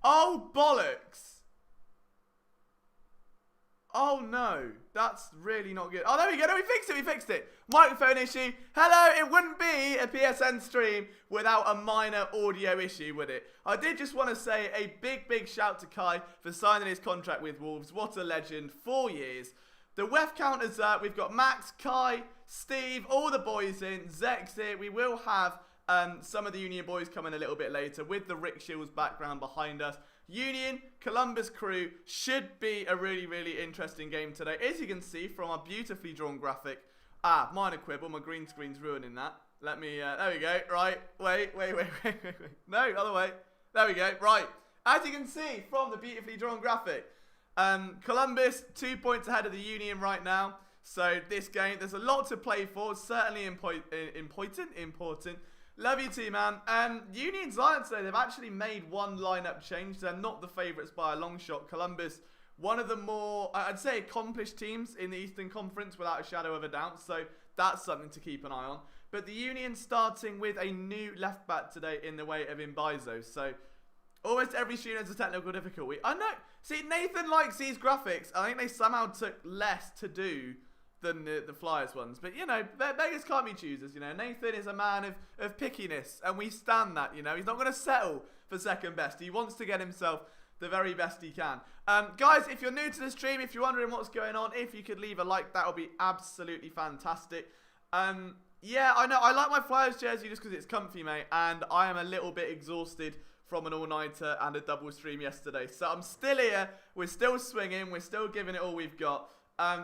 Oh, bollocks. Oh, no. That's really not good. Oh, there we go. No, we fixed it. We fixed it. Microphone issue. Hello. It wouldn't be a PSN stream without a minor audio issue, would it? I did just want to say a big, big shout to Kai for signing his contract with Wolves. What a legend. 4 years. The WEF counters up. We've got Max, Kai, Steve, all the boys in. Zek's here. We will have some of the Union boys coming a little bit later with the Rick Shields background behind us. Union, Columbus crew should be a really, really interesting game today. As you can see from our beautifully drawn graphic. Minor quibble. My green screen's ruining that. Let me, there we go. Right. Wait. No, other way. There we go. Right. As you can see from the beautifully drawn graphic, Columbus 2 points ahead of the Union right now. So this game, there's a lot to play for. Certainly important. Love you too, man. Union Zion today, they've actually made one lineup change. They're not the favourites by a long shot. Columbus, one of the more, I'd say, accomplished teams in the Eastern Conference without a shadow of a doubt. So that's something to keep an eye on. But the Union starting with a new left back today in the way of Mbaizo. So almost every student has a technical difficulty. I know. See, Nathan likes these graphics. I think they somehow took less to do than the Flyers ones. But, you know, beggars can't be choosers, you know. Nathan is a man of pickiness, and we stand that, you know. He's not going to settle for second best. He wants to get himself the very best he can. Guys, if you're new to the stream, if you're wondering what's going on, if you could leave a like, that would be absolutely fantastic. Yeah, I know. I like my Flyers jersey just because it's comfy, mate. And I am a little bit exhausted from an all-nighter and a double stream yesterday. So I'm still here. We're still swinging. We're still giving it all we've got.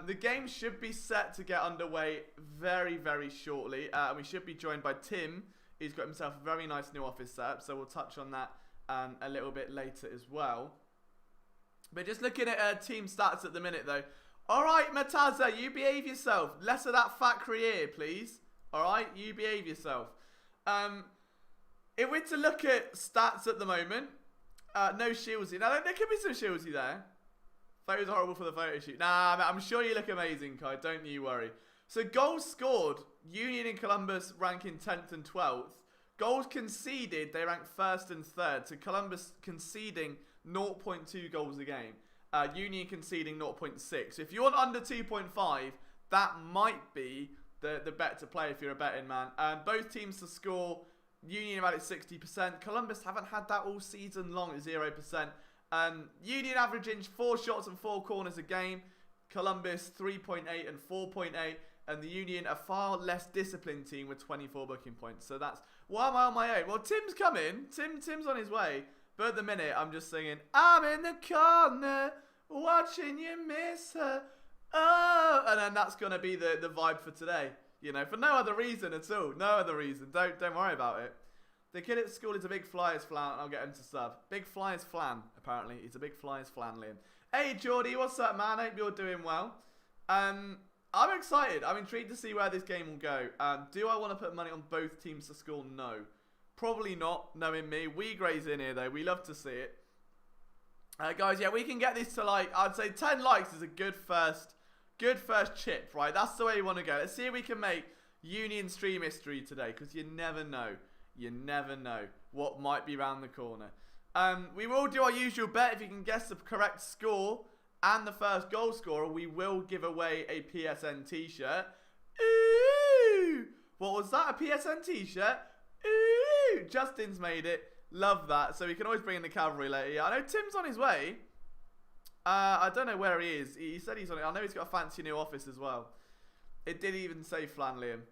The game should be set to get underway very, very shortly. We should be joined by Tim. He's got himself a very nice new office setup. So we'll touch on that a little bit later as well. But just looking at team stats at the minute, though. All right, Mataza, you behave yourself. Less of that fat career, please. All right, you behave yourself. If we're to look at stats at the moment, no Shieldsy. Now, there could be some Shieldsy there. Photos are horrible for the photo shoot. Nah, I'm sure you look amazing, Kai. Don't you worry. So, goals scored. Union and Columbus ranking 10th and 12th. Goals conceded, they rank 1st and 3rd. So, Columbus conceding 0.2 goals a game. Union conceding 0.6. So, if you want under 2.5, that might be the bet to play if you're a betting man. Both teams to score. Union about at 60%. Columbus haven't had that all season long at 0%. Union averaging 4 shots and 4 corners a game. Columbus 3.8 and 4.8. And the Union a far less disciplined team with 24 booking points. So that's why am I on my own? Well, Tim's coming. Tim's on his way. But at the minute, I'm just singing, I'm in the corner watching you miss her. Oh, and then that's going to be the vibe for today. You know, for no other reason at all. No other reason. Don't worry about it. The kid at school is a big Flyers flan, and I'll get him to sub. Big Flyers flan, apparently. He's a big Flyers flan, Liam. Hey, Geordie, what's up, man? Hope you're doing well. I'm excited. I'm intrigued to see where this game will go. Do I want to put money on both teams to score? No. Probably not, knowing me. Gray's in here, though. We love to see it. Guys, yeah, we can get this to, like, I'd say 10 likes is a good first chip, right? That's the way you want to go. Let's see if we can make Union stream history today, because you never know. You never know what might be around the corner. We will do our usual bet. If you can guess the correct score and the first goal scorer, we will give away a PSN t-shirt. Ooh! What was that? A PSN t-shirt? Ooh! Justin's made it. Love that. So we can always bring in the cavalry later. Yeah, I know Tim's on his way. I don't know where he is. He said he's on it. I know he's got a fancy new office as well. It did even say Flan, Liam.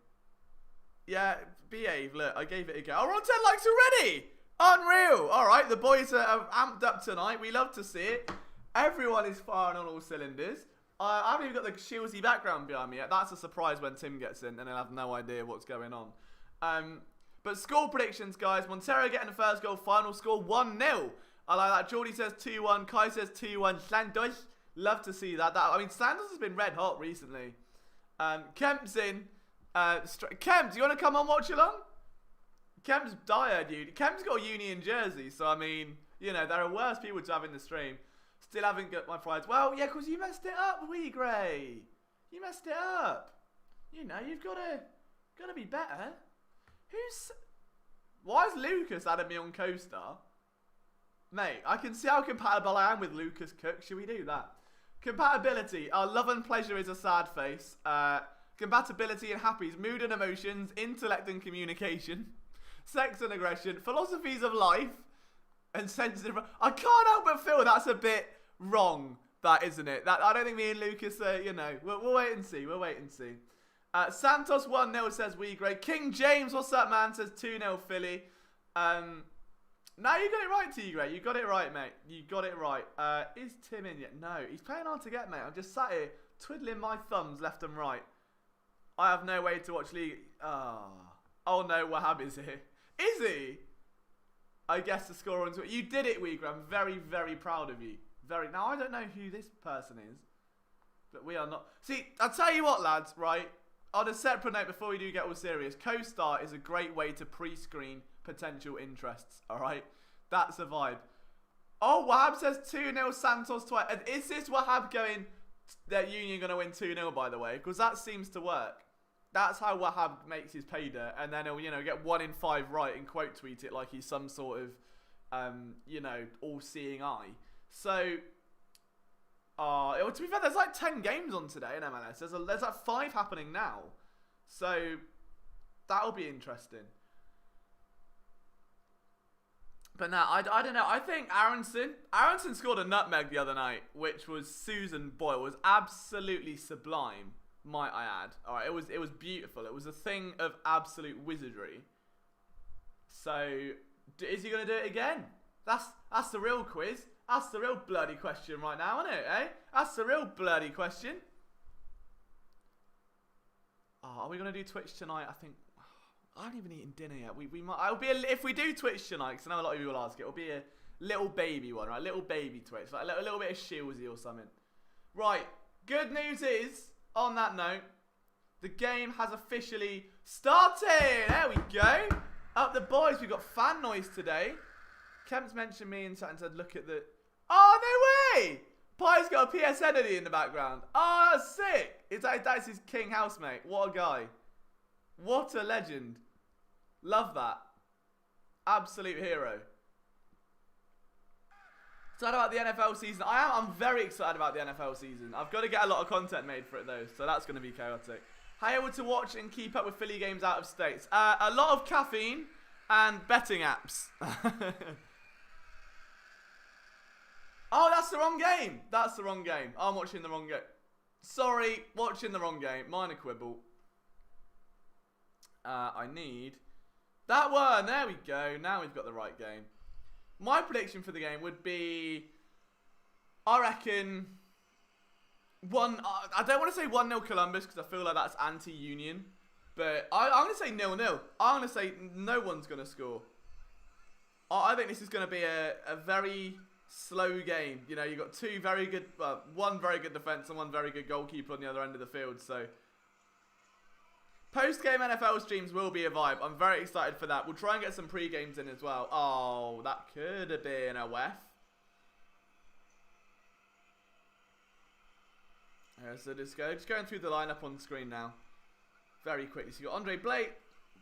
Yeah, behave. Look, I gave it a go. Oh, we're on 10 likes already! Unreal! Alright, the boys are amped up tonight. We love to see it. Everyone is firing on all cylinders. I haven't even got the Shieldsy background behind me yet. That's a surprise when Tim gets in, and he'll have no idea what's going on. But score predictions, guys. Montero getting the first goal. Final score 1-0. I like that. Geordie says 2-1. Kai says 2-1. Santos. Love to see that. I mean, Santos has been red hot recently. Kemp's in. Kemp, do you want to come on Watchalong? Kemp's dire, dude. Kemp's got a Union jersey. So, I mean, you know, there are worse people to have in the stream. Still haven't got my prize. Well, yeah, because you messed it up, Gray. You messed it up. You know, you've got to be better. Why is Lucas adding me on co-star? Mate, I can see how compatible I am with Lucas Cook. Should we do that? Compatibility. Love and pleasure is a sad face. Compatibility and happy is mood and emotions, intellect and communication, sex and aggression, philosophies of life, and sensitive. I can't help but feel that's a bit wrong, that isn't it? I don't think me and Lucas are, you know, we'll wait and see. We'll wait and see. Santos 1-0 says we great. King James, what's up, man? Says 2-0 Philly. No, you got it right, T-Gray. You got it right, mate. You got it right. Is Tim in yet? No, he's playing hard to get, mate. I'm just sat here twiddling my thumbs left and right. I have no way to watch league. Oh no, Wahab is here. Is he? I guess the score on Twitter. You did it, Uyghur. I'm very, very proud of you. Very. Now, I don't know who this person is, but we are not. See, I'll tell you what, lads, right? On a separate note, before we do get all serious, co-star is a great way to pre-screen potential interests, all right? That's a vibe. Oh, Wahab says 2-0 Santos twice. Is this Wahab going, that Union going to win 2-0, by the way? Because that seems to work. That's how Wahab makes his payday, and then he'll, you know, get 1 in 5 right and quote tweet it like he's some sort of, you know, all-seeing eye. So, to be fair, there's like 10 games on today in MLS. There's like 5 happening now. So, that'll be interesting. But now, I don't know. I think Aronson scored a nutmeg the other night, which was Susan Boyle. Was absolutely sublime, might I add. All right, it was beautiful. It was a thing of absolute wizardry. So, is he going to do it again? That's the real quiz. That's the real bloody question right now, isn't it, eh? That's the real bloody question. Oh, are we going to do Twitch tonight? I think... I haven't even eaten dinner yet. We might... if we do Twitch tonight, because I know a lot of you will ask, it'll be a little baby one, right? Little baby Twitch. Like a little bit of Shieldsy or something. Right. Good news is, on that note, the game has officially started. There we go. Up the boys. We've got fan noise today. Kemp's mentioned me and said, look at the... Oh, no way! Pie's got a PS Entity in the background. Oh, that's sick. That's his king housemate. What a guy. What a legend. Love that. Absolute hero. Excited about the NFL season. I'm very excited about the NFL season. I've got to get a lot of content made for it though, so that's going to be chaotic. How are you able to watch and keep up with Philly games out of states? A lot of caffeine and betting apps. Oh, that's the wrong game. That's the wrong game. I'm watching the wrong game. Sorry, watching the wrong game. Minor quibble. I need that one. There we go. Now we've got the right game. My prediction for the game would be, I reckon, I don't want to say 1-0 Columbus because I feel like that's anti-Union. But I'm going to say 0-0. I'm going to say no one's going to score. I think this is going to be a very slow game. You know, you've got two very good, one very good defence and one very good goalkeeper on the other end of the field. So, post-game NFL streams will be a vibe. I'm very excited for that. We'll try and get some pre-games in as well. Oh, that could have been a WEF. So just going through the lineup on screen now. Very quickly. So you got Andre Blake,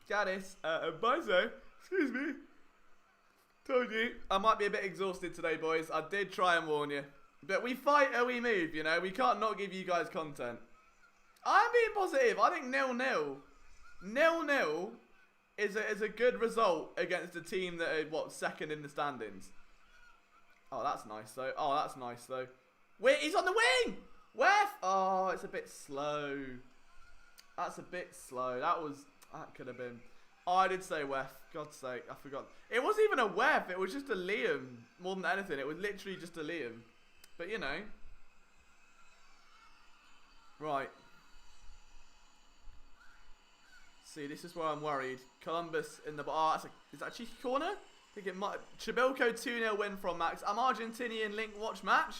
Gaddis, Bozo. Excuse me. Told you. I might be a bit exhausted today, boys. I did try and warn you. But we fight or we move, you know. We can't not give you guys content. I'm being positive. I think 0-0. 0-0 is a good result against a team that are, what, second in the standings. Oh, that's nice, though. Oh, that's nice, though. Wait, he's on the wing! WEF! Oh, it's a bit slow. That's a bit slow. That could have been. Oh, I did say WEF. God's sake, I forgot. It wasn't even a WEF. It was just a Liam. More than anything, it was literally just a Liam. But, you know. Right. See, this is where I'm worried. Columbus in the... Oh, is that a cheeky corner? I think it might... Chabilco 2-0 win from Max. I'm Argentinian link watch match.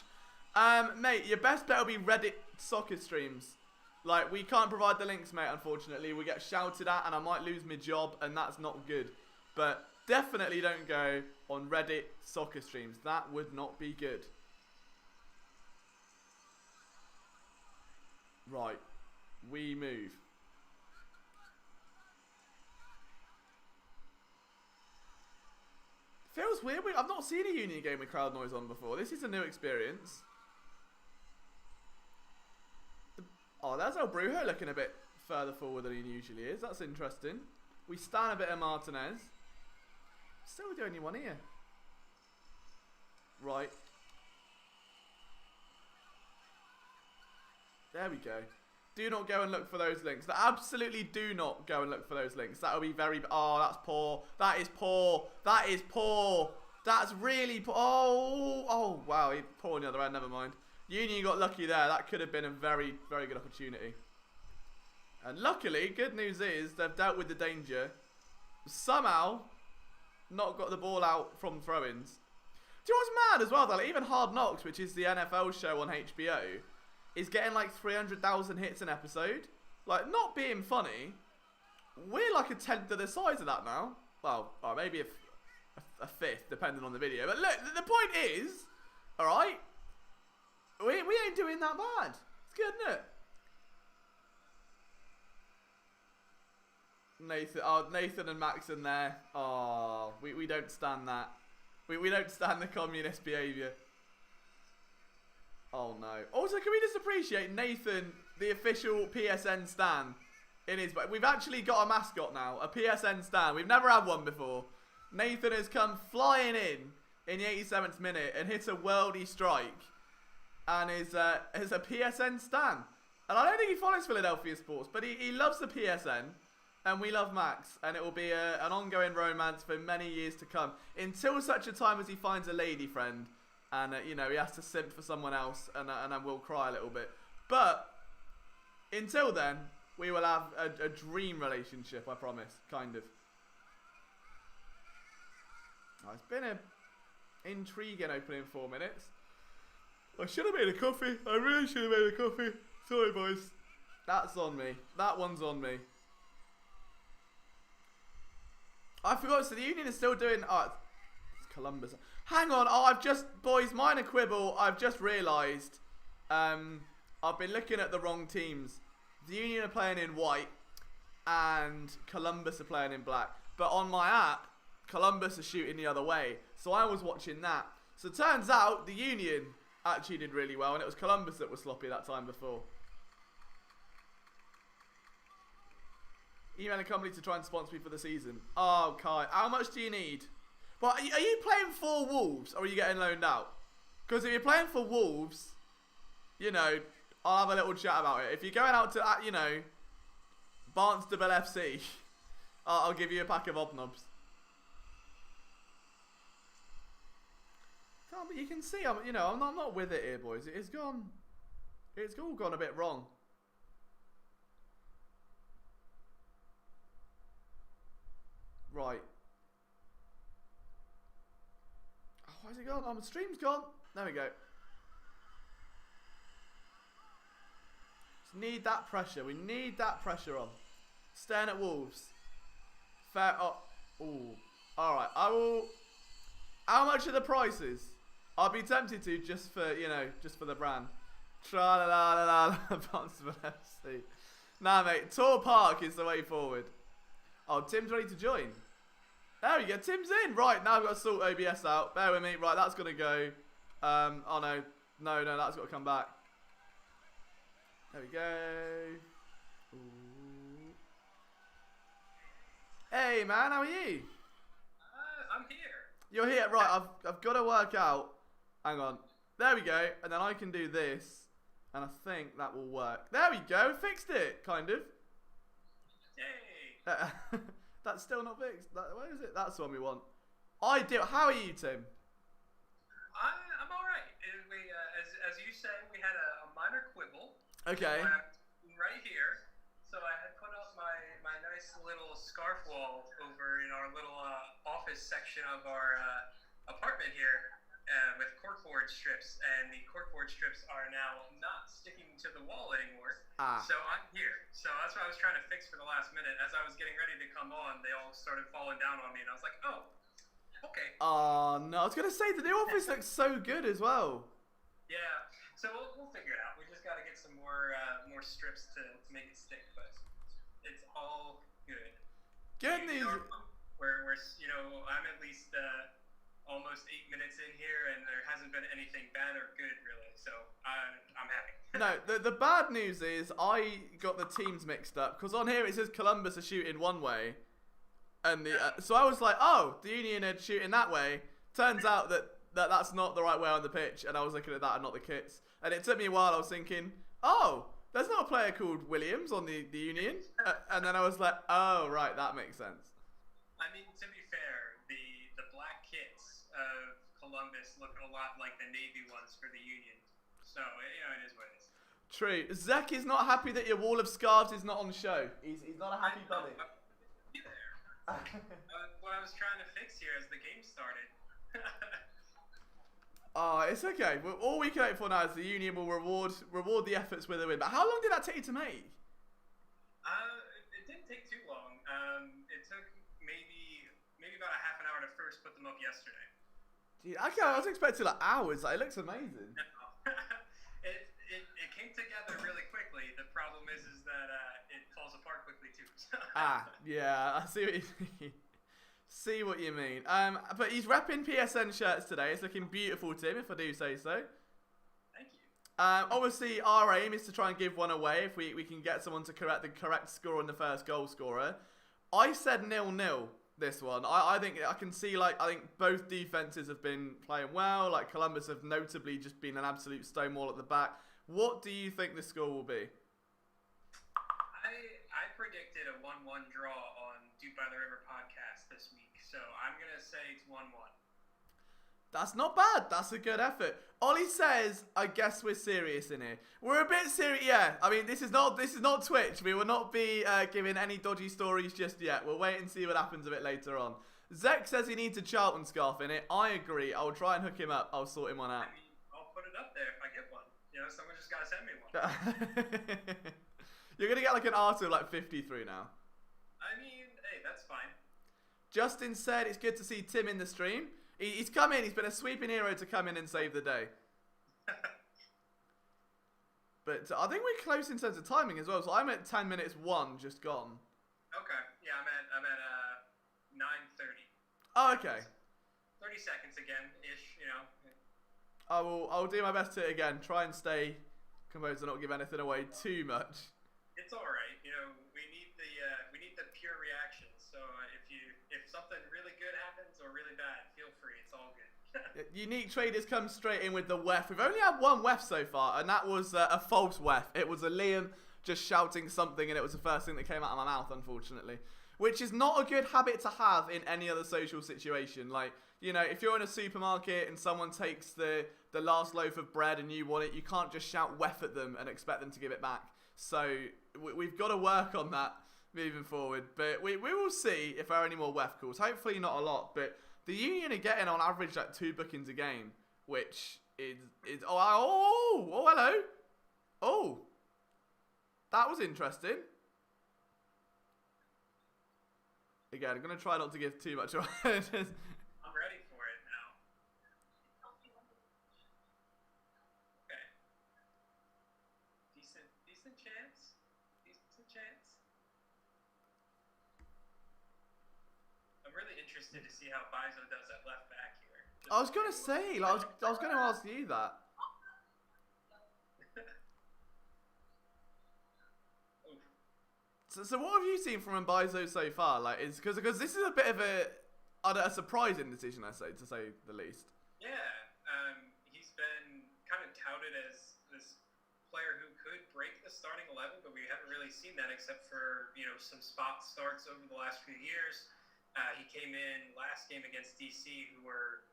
Mate, your best bet will be Reddit soccer streams. Like, we can't provide the links, mate, unfortunately. We get shouted at and I might lose my job and that's not good. But definitely don't go on Reddit soccer streams. That would not be good. Right. We move. Feels weird. I've not seen a Union game with crowd noise on before. This is a new experience. Oh, there's El Brujo looking a bit further forward than he usually is. That's interesting. We stand a bit of Martinez. Still the only one here. Right. There we go. Do not go and look for those links. Absolutely do not go and look for those links. That will be very... Oh, that's poor. That is poor. That is poor. That's really poor. Oh, wow. Poor on the other end. Never mind. Union got lucky there. That could have been a very, very good opportunity. And luckily, good news is they've dealt with the danger. Somehow, not got the ball out from throw-ins. Do you know what's mad as well, though? Like, even Hard Knocks, which is the NFL show on HBO, is getting like 300,000 hits an episode. Like, not being funny. We're like a tenth of the size of that now. Well, maybe a fifth, depending on the video. But look, the point is, alright, we ain't doing that bad. It's good, isn't it? Nathan and Max in there. Oh, we don't stand that. We don't stand the communist behaviour. Oh no. Also, can we just appreciate Nathan, the official PSN stan, in his... We've actually got a mascot now, a PSN stan. We've never had one before. Nathan has come flying in the 87th minute and hit a worldy strike. And is a PSN stan. And I don't think he follows Philadelphia sports, but he loves the PSN. And we love Max. And it will be an ongoing romance for many years to come. Until such a time as he finds a lady friend. And, you know, he has to simp for someone else. And I will cry a little bit. But, until then, we will have a dream relationship, I promise. Kind of. Oh, it's been an intriguing opening 4 minutes. I should have made a coffee. I really should have made a coffee. Sorry, boys. That's on me. That one's on me. I forgot. So the Union is still doing... Oh, it's Columbus. Hang on. Oh, boys, minor quibble. I've just realised. I've been looking at the wrong teams. The Union are playing in white. And Columbus are playing in black. But on my app, Columbus are shooting the other way. So I was watching that. So it turns out the Union actually did really well. And it was Columbus that was sloppy that time before. Email a company to try and sponsor me for the season. Oh, Kai. How much do you need? Well, are you playing for Wolves or are you getting loaned out? Because if you're playing for Wolves, you know, I'll have a little chat about it. If you're going out to, you know, Barnstable FC, I'll give you a pack of obnobs. But you can see, I'm not with it here, boys. It's all gone a bit wrong. Right. Why is it gone? Oh, my stream's gone. There we go. Just need that pressure. We need that pressure on. Staring at Wolves. Fair. Oh. Ooh. Alright. I will. How much are the prices? I'll be tempted to just for, just for the brand. Tra-la-la-la-la. Barnstable FC. Nah, mate. Tor Park is the way forward. Oh, Tim's ready to join. There we go. Tim's in. Right, now I've got to sort OBS out. Bear with me. Right, that's got to go. Oh, no. No, that's got to come back. There we go. Ooh. Hey, man. How are you? I'm here. You're here. Right, I've got to work out. Hang on. There we go. And then I can do this. And I think that will work. There we go. We fixed it, kind of. Yay. That's still not fixed. Where is it? That's the one we want. Ideal. How are you, Tim? I'm all right. As you say, we had a minor quibble. Okay. Right here. So I had put up my nice little scarf wall over in our little office section of our apartment here with corkboard strips, and the corkboard strips are now not sticking to the wall anymore. So I'm here. So that's what I was trying to fix for the last minute. As I was getting ready to come on, they all started falling down on me, and I was like, oh, okay. Oh, no. I was going to say, the new office looks so good as well. Yeah. So we'll figure it out. We just got to get some more strips to make it stick, but it's all good. Good news. We're I'm at least almost 8 minutes in here, and there hasn't been anything bad or good really, so I'm happy. No, the bad news is I got the teams mixed up, because on here it says Columbus are shooting one way, and so I was like, oh, the Union are shooting that way. Turns out that's not the right way on the pitch, and I was looking at that and not the kits, and it took me a while. I was thinking, oh, there's not a player called Williams on the Union, and then I was like, oh, right, that makes sense. I mean, to be fair, the black kits of Columbus look a lot like the Navy ones for the Union. So, it is what it is. True. Zek is not happy that your wall of scarves is not on show. He's not a happy bunny. Be there. What I was trying to fix here as the game started. Oh, it's okay. Well, all we can hope for now is the Union will reward the efforts with a win. But how long did that take you to make? It didn't take too long. It took maybe about a half an hour to first put them up yesterday. Dude, okay, I was expecting like hours. Like, it looks amazing. No. It came together really quickly. The problem is that it falls apart quickly too. Yeah, I see what you mean. See what you mean. But he's repping PSN shirts today. It's looking beautiful, Tim, if I do say so. Thank you. Obviously, our aim is to try and give one away if we can get someone to correct the correct score on the first goal scorer. I said 0-0 this one. I think I can see, I think both defenses have been playing well. Like, Columbus have notably just been an absolute stonewall at the back. What do you think the score will be? I predicted a 1-1 draw on Duke by the River podcast this week, so I'm going to say it's 1-1. That's not bad. That's a good effort. Ollie says, I guess we're serious in here. We're a bit serious, yeah. I mean, this is not Twitch. We will not be giving any dodgy stories just yet. We'll wait and see what happens a bit later on. Zek says he needs a Charlton scarf in it. I agree. I'll try and hook him up. I'll sort him one out. I mean, I'll put it up there if I get one. Someone just got to send me one. You're going to get an R to 53 now. I mean, hey, that's fine. Justin said it's good to see Tim in the stream. He's come in. He's been a sweeping hero to come in and save the day. But I think we're close in terms of timing as well. So I'm at 10 minutes 1, just gone. Okay. Yeah, I'm at 9:30. Oh, okay. 30 seconds again, ish. I'll do my best to again try and stay composed and not give anything away too much. It's all right. We need the pure reactions. So if something really good happens or really bad, feel free. It's all good. Unique Traders come straight in with the WEF. We've only had one WEF so far, and that was a false WEF. It was a Liam just shouting something, and it was the first thing that came out of my mouth, unfortunately. Which is not a good habit to have in any other social situation. If you're in a supermarket and someone takes the last loaf of bread and you want it, you can't just shout WEF at them and expect them to give it back. So we've got to work on that moving forward. But we will see if there are any more WEF calls. Hopefully not a lot, but The Union are getting on average like 2 bookings a game, which is hello. Oh, that was interesting. Again, I'm gonna try not to give too much away. I'm ready for it now. Okay. Decent chance. Decent chance. I'm really interested to see how Bizo does at left back here. I was gonna say, like, I was gonna ask you that. So what have you seen from Mbizo so far? Like, is because this is a bit of a surprising decision, I say, to say the least. Yeah, he's been kind of touted as this player who could break the starting 11, but we haven't really seen that except for some spot starts over the last few years. He came in last game against DC, who were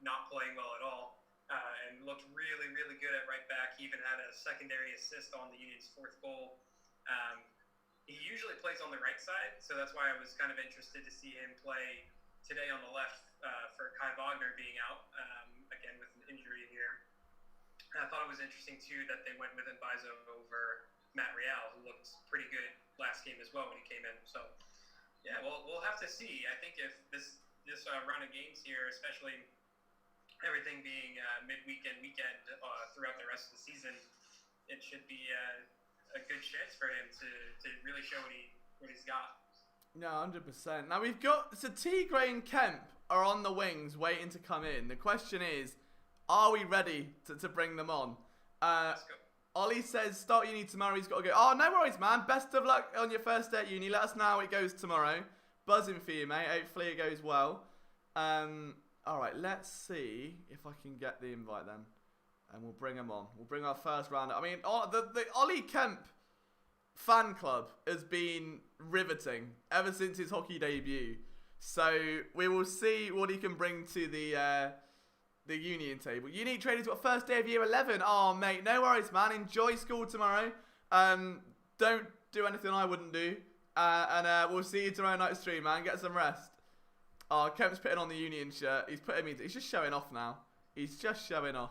not playing well at all, and looked really, really good at right back. He even had a secondary assist on the Union's 4th goal. He usually plays on the right side, so that's why I was kind of interested to see him play today on the left for Kai Wagner being out, again with an injury here. And I thought it was interesting, too, that they went with Mbizo over Matt Real, who looked pretty good last game as well when he came in. So, yeah, we'll have to see. I think if this run of games here, especially everything being weekend throughout the rest of the season, it should be a good chance for him to really show what he's got. No, 100%. Now we've got Tigre and Kemp are on the wings waiting to come in. The question is, are we ready to bring them on? Let's go. Ollie says start uni tomorrow. He's got to go. Oh, no worries, man. Best of luck on your first day at uni. Let us know how it goes tomorrow. Buzzing for you, mate. Hopefully it goes well. All right, let's see if I can get the invite then. And we'll bring him on. We'll bring our first round. I mean, the Ollie Kemp fan club has been riveting ever since his hockey debut. So we will see what he can bring to the Union table. Unique Traders got first day of year 11. Oh, mate, no worries, man. Enjoy school tomorrow. Don't do anything I wouldn't do. And we'll see you tomorrow night stream, man. Get some rest. Oh, Kemp's putting on the Union shirt. He's just showing off now. He's just showing off.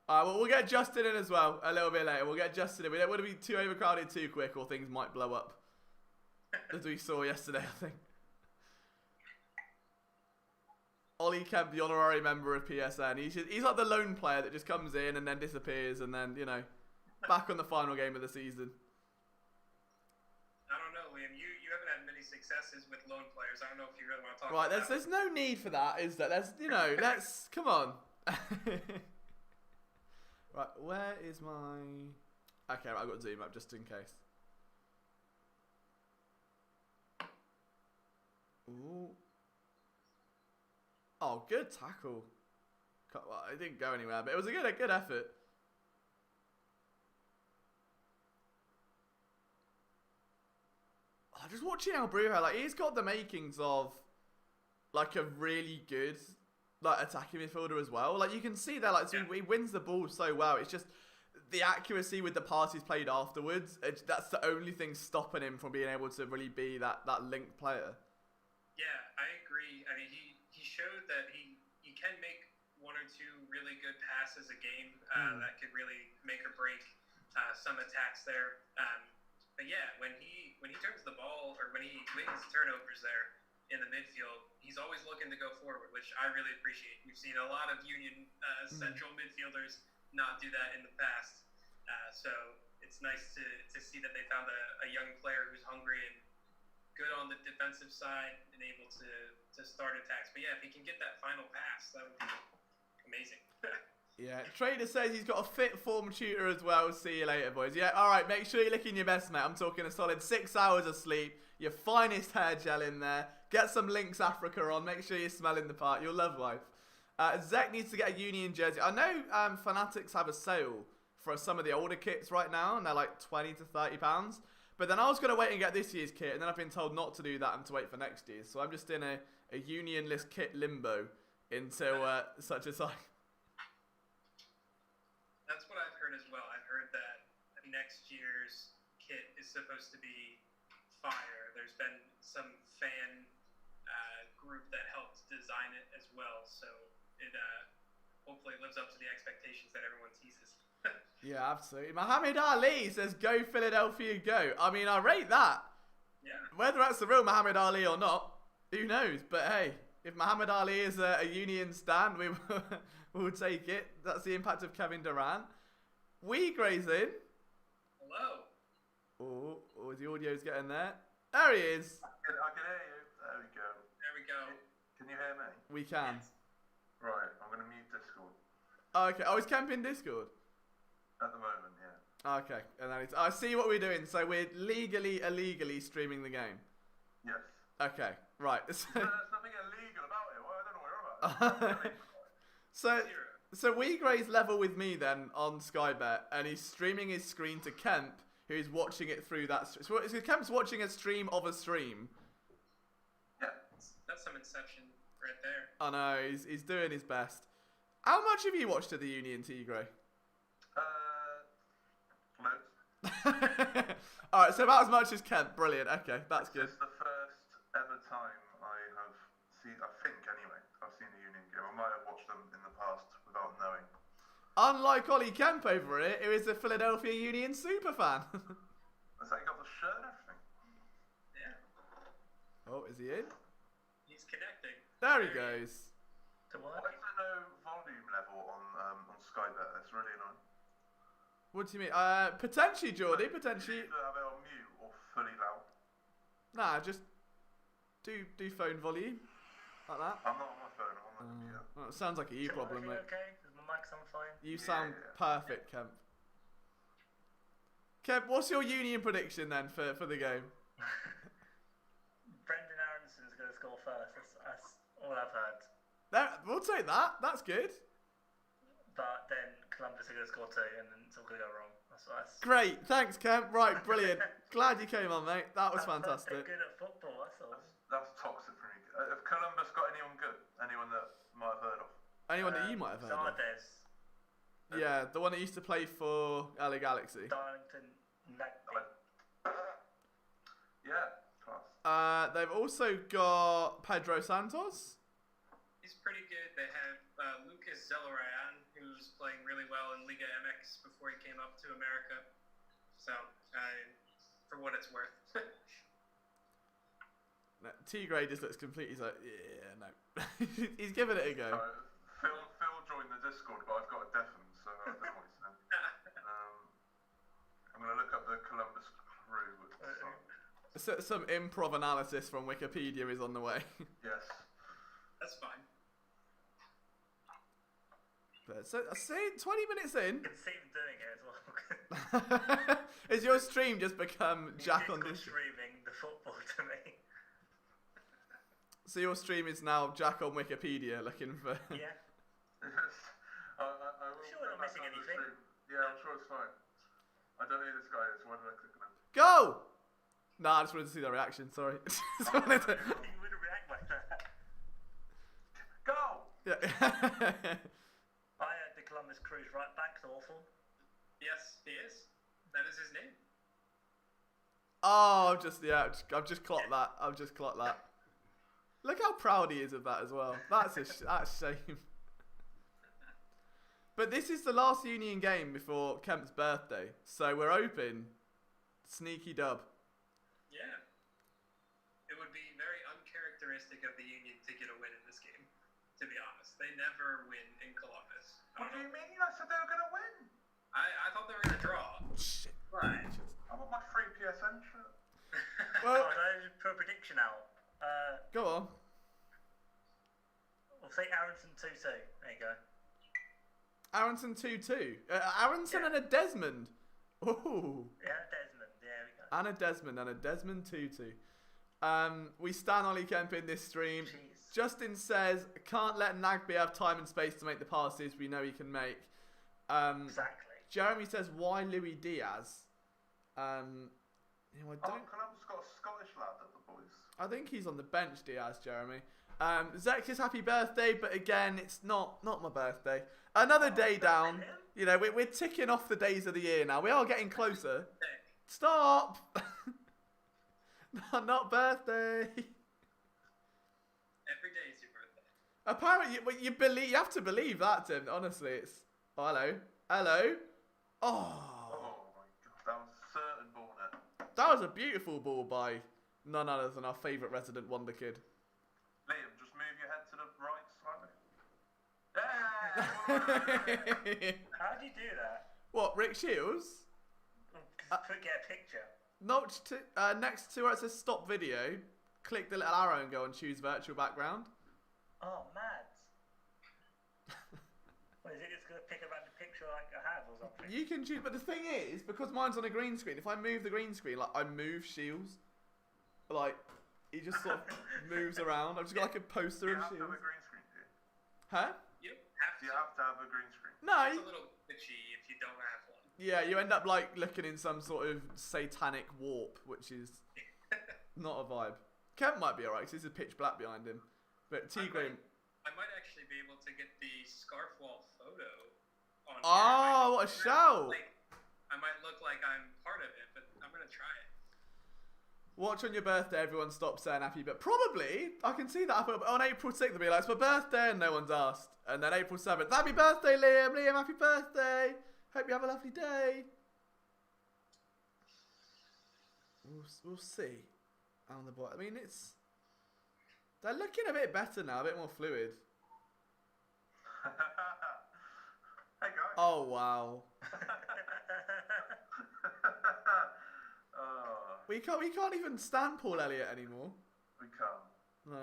Alright, well, we'll get Justin in as well a little bit later. We'll get Justin in. We don't want to be too overcrowded too quick or things might blow up. As we saw yesterday, I think. Ollie Kemp, the honorary member of PSN. He's like the lone player that just comes in and then disappears and then, back on the final game of the season. I don't know, Liam. You haven't had many successes with lone players. I don't know if you really want to talk about that. Right, there's no need for that, is there? Let's, come on. Right, where is my... Okay, right, I've got Zoom up just in case. Ooh. Oh, good tackle. Well, it didn't go anywhere, but it was a good effort. Oh, just watching Albrujo, like, he's got the makings of, like, a really good... like attacking midfielder as well. Like you can see there, like he wins the ball so well. It's just the accuracy with the passes played afterwards. That's the only thing stopping him from being able to really be that linked player. Yeah, I agree. I mean, he showed that he can make one or two really good passes a game that could really make or break some attacks there. But yeah, when he turns the ball or when he wins turnovers there in the midfield, he's always looking to go forward, which I really appreciate. We've seen a lot of Union central midfielders not do that in the past. So it's nice to see that they found a young player who's hungry and good on the defensive side and able to start attacks. But yeah, if he can get that final pass, that would be amazing. Yeah, Trader says he's got a fit form tutor as well. See you later, boys. Yeah, all right, make sure you're looking your best, mate. I'm talking a solid 6 hours of sleep, your finest hair gel in there. Get some Lynx Africa on. Make sure you're smelling the part. You'll love life. Zek needs to get a Union jersey. I know Fanatics have a sale for some of the older kits right now, and they're like £20 to £30. But then I was going to wait and get this year's kit, and then I've been told not to do that and to wait for next year's. So I'm just in a Union-less kit limbo until such a time. That's what I've heard as well. I've heard that next year's kit is supposed to be fire. There's been some fan group that helped design it as well, so it hopefully lives up to the expectations that everyone teases. Yeah, absolutely. Muhammad Ali says, "Go Philadelphia, go." I mean, I rate that. Yeah. Whether that's the real Muhammad Ali or not, who knows? But hey, if Muhammad Ali is a Union stand, we will take it. That's the impact of Kevin Durant. We graze in. Hello. Oh, the audio's getting there. There he is. I can hear you. There we go. There we go. Can you hear me? We can. Right, I'm going to mute Discord. Okay. Oh, is Kemp in Discord? At the moment, yeah. Okay. And then I see what we're doing. So we're illegally streaming the game. Yes. Okay. Right. There's nothing illegal about it. Well, I don't know what you're about. So we graze level with me then on Skybet, and he's streaming his screen to Kemp, who's watching it through that. So Kemp's watching a stream of a stream. Yeah. That's some inception right there. I know, he's doing his best. How much have you watched of the Union, Tigray? Loads. Alright, so about as much as Kemp. Brilliant. Okay, that's good. It's the first ever time I have seen, I think anyway, I've seen a Union game. I might have watched them in the past without knowing. Unlike Ollie Kemp over here, who is a Philadelphia Union superfan. That's how you got the shirt and everything. Yeah. Oh, is he in? He's connecting. There he goes. Why is there no volume level on Skybet? That's really annoying. What do you mean? Potentially, Geordie, potentially. You either have it on mute or fully loud. Nah, just do phone volume. Like that. I'm not on my phone, I'm on my computer. Well, it sounds like a you problem, mate. Okay, is my mic sound fine? You sound perfect, Kemp. Kemp, what's your Union prediction then for the game? Brendan Aronson's going to score first. That's all I've heard. We'll take that. That's good. But then Columbus are going to score 2, and then it's all going to go wrong. That's Great. Thanks, Kemp. Right, brilliant. Glad you came on, mate. That was fantastic. They're good at football, that's all. That's toxic for me. Have Columbus got anyone good? Anyone that might have heard of? Anyone that you might have heard of? Zardes, Yeah, the one that used to play for LA Galaxy. Darlington, Nagby. Yeah, class. They've also got Pedro Santos. He's pretty good. They have Lucas Zelarayan, who's playing really well in Liga MX before he came up to America. So, for what it's worth. No, Tigray just looks complete. He's like, yeah, no. He's giving it a go. Phil joined the Discord, but I've got a deafen, so I don't know what he's saying. I'm going to look up the Columbus crew. So, some improv analysis from Wikipedia is on the way. Yes. That's fine. But so, see, 20 minutes in. You can see him doing it as well. Is your stream just become Jack on Discord this? streaming the football to me. So your stream is now Jack on Wikipedia looking for. Yeah. I will Sure we're not missing come back on the anything. stream. Yeah, I'm sure it's fine. I don't know who this guy is. Why did I click on him? Go! Nah, I just wanted to see their reaction. Sorry. Just wanted to- You wouldn't react like that. Go! Yeah. I heard the Columbus Crew's right back's awful. Yes, he is. That is his name. Oh, I've just clocked that. I've just clocked that. Look how proud he is of that as well. That's that's shame. But this is the last Union game before Kemp's birthday, so we're open. Sneaky dub. Yeah. It would be very uncharacteristic of the Union to get a win in this game, to be honest. They never win in Columbus. What do you mean? I said they were going to win. I thought they were going to draw. Shit. Right. I want my free PSN shirt. Well, Oh, I just put a prediction out. go on. We'll say Aronson 2-2. There you go. Aronson 2-2. Aronson and a Desmond. Ooh. Yeah, Desmond. There we go. And a Desmond 2-2. We stand Ollie Kemp in this stream. Jeez. Justin says, can't let Nagby have time and space to make the passes we know he can make. Exactly. Jeremy says, why Louis Diaz? I don't. Columbus got a Scottish lad at the boys. I think he's on the bench, Diaz, Jeremy. Zach says happy birthday, but again, it's not my birthday. Another day down. You know, we're ticking off the days of the year now. We are getting closer. Stop! Not birthday. Every day is your birthday. Apparently, you have to believe that, Tim. Honestly, it's. Oh, hello. Hello. Oh. Oh my god, that was a certain ball net. That was a beautiful ball by none other than our favourite resident wonder kid. Liam, just move your head to the right slightly. Yeah! How do you do that? What, Rick Shields? Get a picture. Next to where it says stop video, click the little arrow and go and choose virtual background. Oh, mad. What is it? It's going to pick a random picture like I have or something? You can choose, but the thing is, because mine's on a green screen, if I move the green screen, like I move Shields, like he just sort of moves around. I've just got like a poster You of have to have Shields. a green screen, do you? Huh? You don't have Do to. you have to have a green screen? No. It's a little bitchy if you don't have one. Yeah, you end up like looking in some sort of satanic warp, which is not a vibe. Kent might be alright because there's a pitch black behind him, but Tigray. I might actually be able to get the scarf wall photo on Oh, here. what a show! I might look like I'm part of it, but I'm gonna try it. Watch on your birthday, everyone stop saying happy, but probably, I can see that on April 6th, they'll be like, it's my birthday, and no one's asked. And then April 7th, happy birthday, Liam, happy birthday. Hope you have a lovely day. We'll see. On the board. I mean, they're looking a bit better now, a bit more fluid. Hey guys. Oh, wow. Oh, We can't even stand Paul Elliott anymore. we can't. No,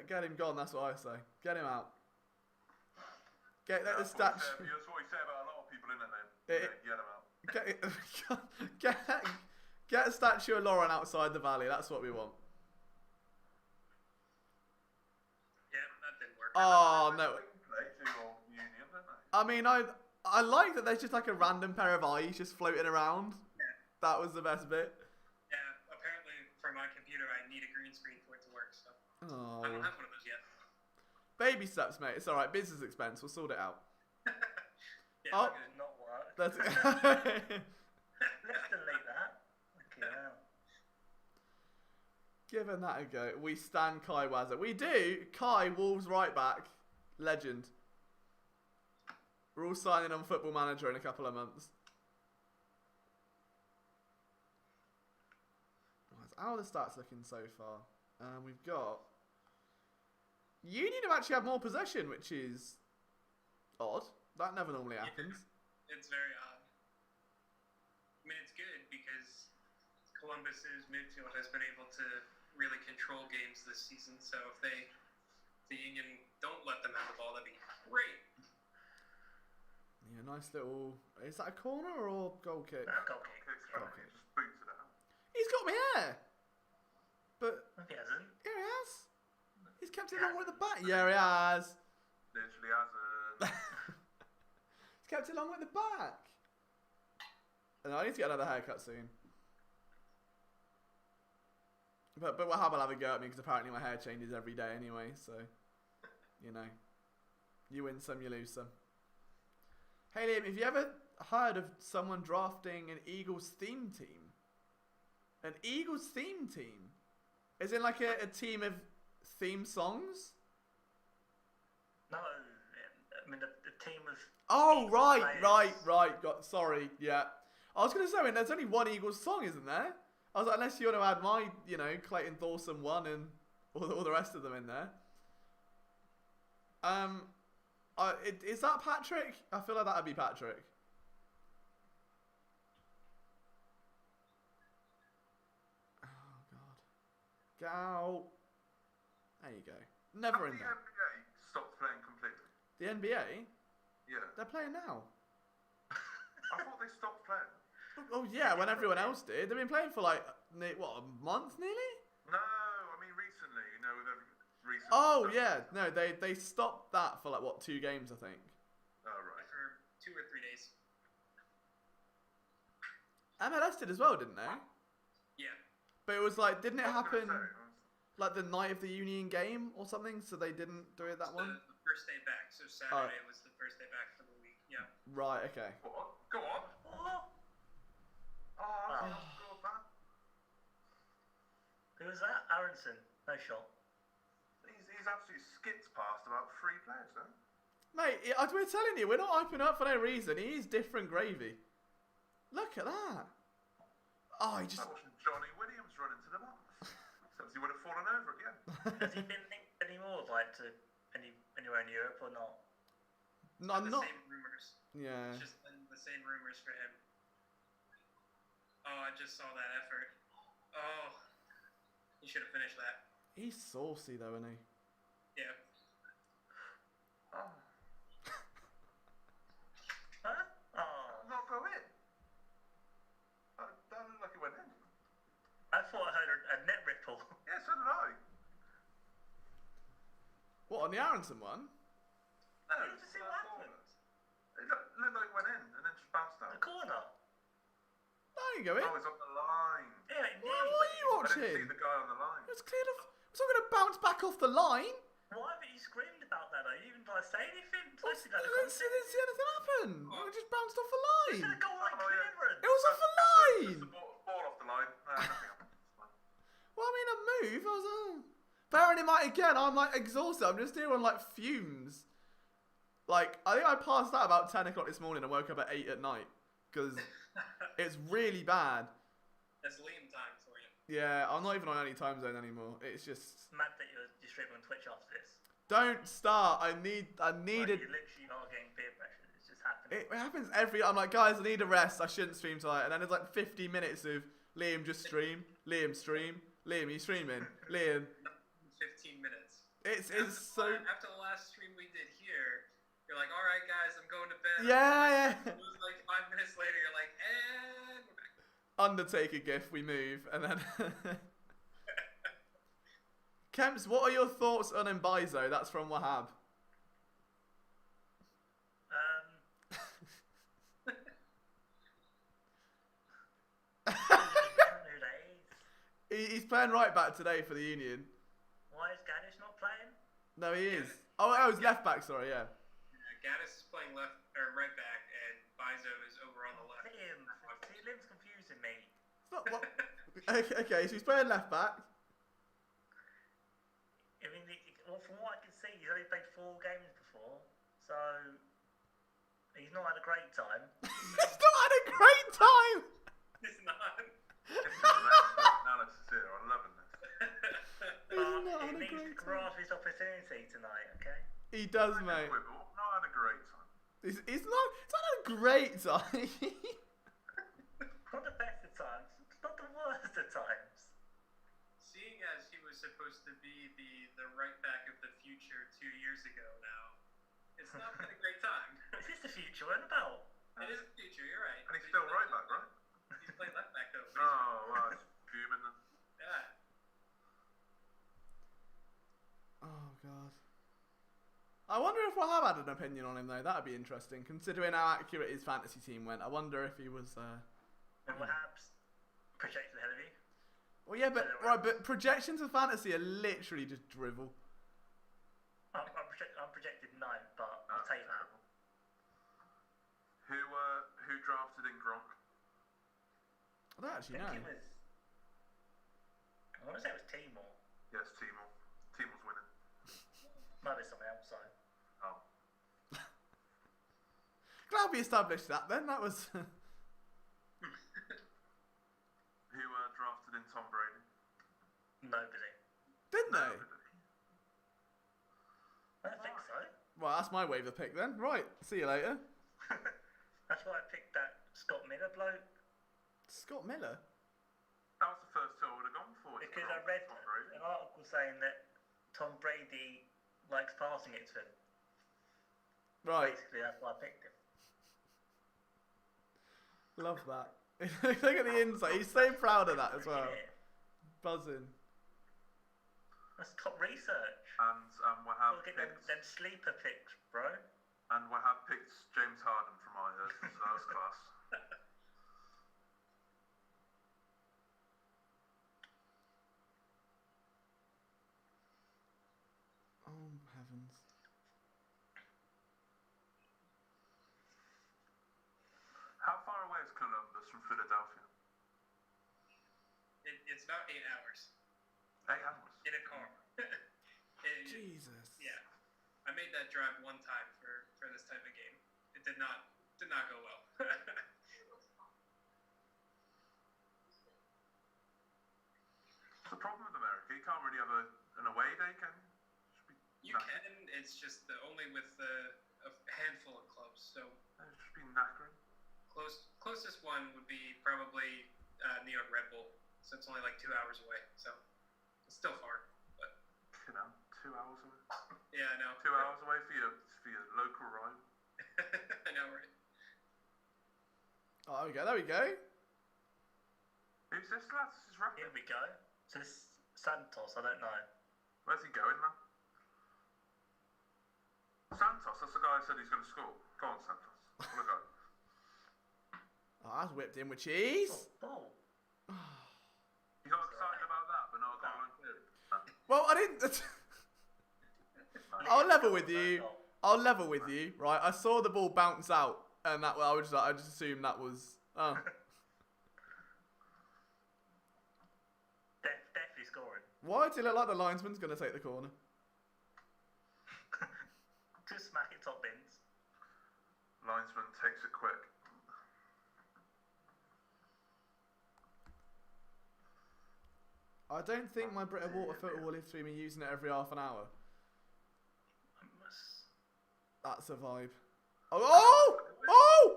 get him gone, that's what I say. Get him out. Get the That's what we statue. say- That's what we say about a lot of people, isn't it, man? Get them out. Get a statue of Lauren outside the valley. That's what we want. Yeah, that didn't work. Oh no! They do all union, don't they? I mean, I like that there's just like a random pair of eyes just floating around. Yeah. That was the best bit. Yeah, apparently for my computer I need a green screen for it to work, so I Oh, don't have one of those yet. baby steps, mate. It's all right. Business expense. We'll sort it out. Yeah, Oh. good. Not work. That's it. Let's delete that. Okay, now. Giving that a go. We stand Kai Wazza. We do. Kai, Wolves right back. Legend. We're all signing on Football Manager in a couple of months. How are the stats looking so far? We've got... Union have actually had more possession, which is odd. That never normally happens. It's very odd. I mean, it's good because Columbus's midfield has been able to really control games this season. So if the Union don't let them have the ball, that'd be great. Yeah, nice little... Is that a corner or goal kick? Goal kick. Okay, just boots it out. He's got me here! But... He hasn't. Yeah, he has. He's kept it long with the back. Yeah, he has. Literally has a... He's kept it long with the back. And I need to get another haircut soon. But Wahab will have a go at me because apparently my hair changes every day anyway, so... You know. You win some, you lose some. Hey Liam, have you ever heard of someone drafting an Eagles theme team? An Eagles theme team? Is it like a team of theme songs? No, I mean the team of. Oh, Eagles right. players. Sorry, yeah. I was going to say, I mean, there's only one Eagles song, isn't there? I was like, unless you want to add my, Clayton Thorson one and all the rest of them in there. Is that Patrick? I feel like that'd be Patrick. Oh, God. Go. There you go. Never Have in the there. NBA stopped playing completely? The NBA? Yeah. They're playing now. I thought they stopped playing. Oh, yeah, when everyone else did. They've been playing for like, what, a month nearly? No, I mean recently, with every recent Oh, stuff. yeah. No, they stopped that for like, what, 2 games, I think. Oh, right. For 2 or 3 days. MLS did as well, didn't they? Yeah. But it was like, didn't it I was gonna happen say, like the night of the Union game or something? So they didn't do it that It's one? the first day back. So Saturday was the first day back for the week. Yeah. Right, okay. Go on. Go on. Oh, Oh, I scored that. Who was that? Aronson. No shot. He's absolutely skipped past about 3 players, though. Mate, we're telling you, we're not hyping up for no reason. He is different gravy. Look at that. Oh, he just... I watching Johnny Williams run into the box. Except he would have fallen over again. Has he been linked anymore, like to anywhere in Europe or not? No, The not... same rumors. Yeah. It's just been the same rumors for him. Oh, I just saw that effort. Oh, he should have finished that. He's saucy though, isn't he? Yeah. Oh, Huh? Oh. not go in. That looked like it went in. I thought I heard a net ripple. Yeah, so did I. What, on the Aronson one? No, Did you see what happened? It looked like it went in and then just bounced out. The corner. There you go, in. Oh, it's on the line. Yeah, it What nearly are went you in. I watching? didn't see the guy on the line. It's cleared off. It's not going to bounce back off the line. Why haven't you screamed about that though? You even like say anything? What's, Supposed to go to let's see anything happen. It just bounced off the It's line. a goal line Oh, yeah. clearance. It was off the Just line. the ball off the line. Nothing happened. It's fine. Well, I mean, a move. I was, bearing in mind, again, I'm like exhausted. I'm just here on like fumes. Like, I think I passed out about 10 o'clock this morning and woke up at 8 at night. Because it's really bad. That's Liam time for you. Yeah, I'm not even on any time zone anymore. It's just... Mad that you're streaming on Twitch after this. Don't start. I needed... Like, you literally are getting peer pressure. It's just happening. It happens every... I'm like, guys, I need a rest. I shouldn't stream tonight. And then there's like 50 minutes of Liam just stream. Liam stream. Liam, you streaming? Liam. 15 minutes. It's so... After the last stream we did here, you're like, all right, guys, I'm going to bed. Yeah. It was like 5 minutes later, you're like, and we're back. Undertaker gif, we move. And then... Kemps, what are your thoughts on Mbizo? That's from Wahab. He's playing right back today for the Union. Why is Ganesh not playing? No, he is. Oh, he's left back, sorry, yeah. Gaddis is playing left or right back, and Bizo is over on the left. Liam's confusing me. It's not what... Okay, so he's playing left back. I mean, well, from what I can see, he's only played 4 games before, so he's not had a great time. He's not had a great time! It's not. It's not an expert analysis here. I'm loving this. He's not He had a needs to great time. grasp his opportunity tonight, okay? He does, Like a mate. quibble. Not had a great time. It's not had a great time. Not the best of times, not the worst of times. Seeing as he was supposed to be the right back of the future 2 years ago now, it's not been a great time. Is this the future? What about? It is the future, you're right. And he's still right back, right? He's playing left back though. But Oh, well, it's fuming then. yeah. Oh, God. I wonder if Wahab had an opinion on him, though. That would be interesting, considering how accurate his fantasy team went. I wonder if he was... And perhaps projected ahead of you. Well, yeah, but projections of fantasy are literally just drivel. I'm projected 9th, but I'll take that. Who drafted in Gronk? I don't actually I think know. it was. I want to say it was Timor. Yes, Timor. Timor's winning. Might be someone else, so. Oh. Glad we established that then. That was... Who drafted in Tom Brady? Nobody. Didn't they? Nobody. I don't think so. Well, that's my waiver pick then. Right, see you later. That's why I picked that Scott Miller bloke. Scott Miller? That was the first two I would have gone for. Because I read Tom Brady. an article saying that Tom Brady likes passing it to him. Right, Basically, that's why I picked him. love that. Look at the insight. He's so proud of that as well. Yeah. Buzzing. That's top research. And Wahab Look at picked, them sleeper picks, bro. and Wahab picked James Harden from I heard, so that was class. Oh, heavens. How far away is Columbus from Philadelphia? It's about 8 hours. 8 hours. in a car. Jesus. Yeah, I made that drive one time for this type of game. It did not go well. It's the problem with America. You can't really have an away day, can you? You can. It's just only with a handful of clubs. So It should be knackering. closest one would be probably New York Red Bull. So it's only like 2 hours away. So it's still far, but 2 hours away. yeah, I know. 2 hours away for your local rival. I know, right? Oh, there we go. Who's this lad? This is Rapid. Here we go. So this is Santos, I don't know. Where's he going now? Santos, that's the guy who said he's going to score. Go on, Santos. What a go. Oh, that's whipped in with cheese. Oh, You got excited about that, but not a goal line clearing. Well, I didn't. I'll level with you. I'll level with you, right? I saw the ball bounce out, and that I just assumed that was. Oh. Definitely scoring. Why do you look like the linesman's going to take the corner? Just smack it top bins. Linesman takes it quick. I don't think my Brita water filter will live through me using it every half an hour. That's a vibe. Oh! Oh! Oh!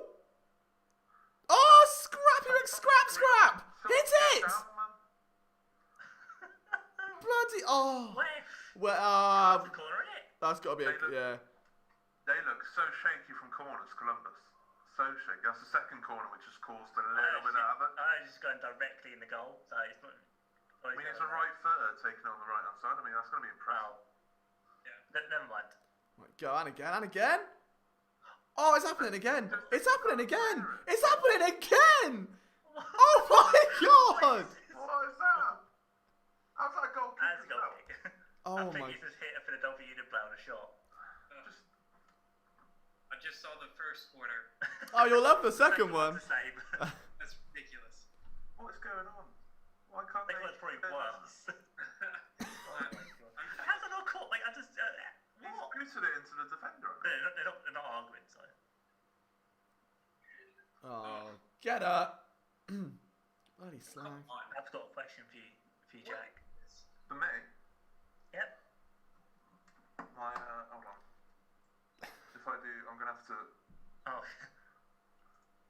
Oh! Scrappy McScrap! Hit it! Bloody! Oh! Well, That's the corner, isn't it? that's got to be a yeah. They look so shaky from corners, Columbus. So shaky. That's the second corner, which has caused a little bit of havoc. It's just going directly in the goal, so it's not. I mean, it's a right footer taking it on the right hand side. I mean, that's going to be impressive. Never mind. Right, go and again and again. Oh, it's happening again! It's happening again! It's happening again! Oh my god! What is that? How's that goal kick? As a goal kick. Oh I think my! he's just hit a Philadelphia unit play on a shot. I just saw the first corner. Oh, you'll love the second one. The same. That's ridiculous. What is going on? Why can't I think they? it's probably worse. I'm- How's that not caught? Like, I just. He's What? booted it into the defender. They're not arguing, so. Oh, get up! Bloody slag. Come on. I've got a question for you, Jack. For me, Yep. my hold on. If I do, I'm gonna have to. Oh.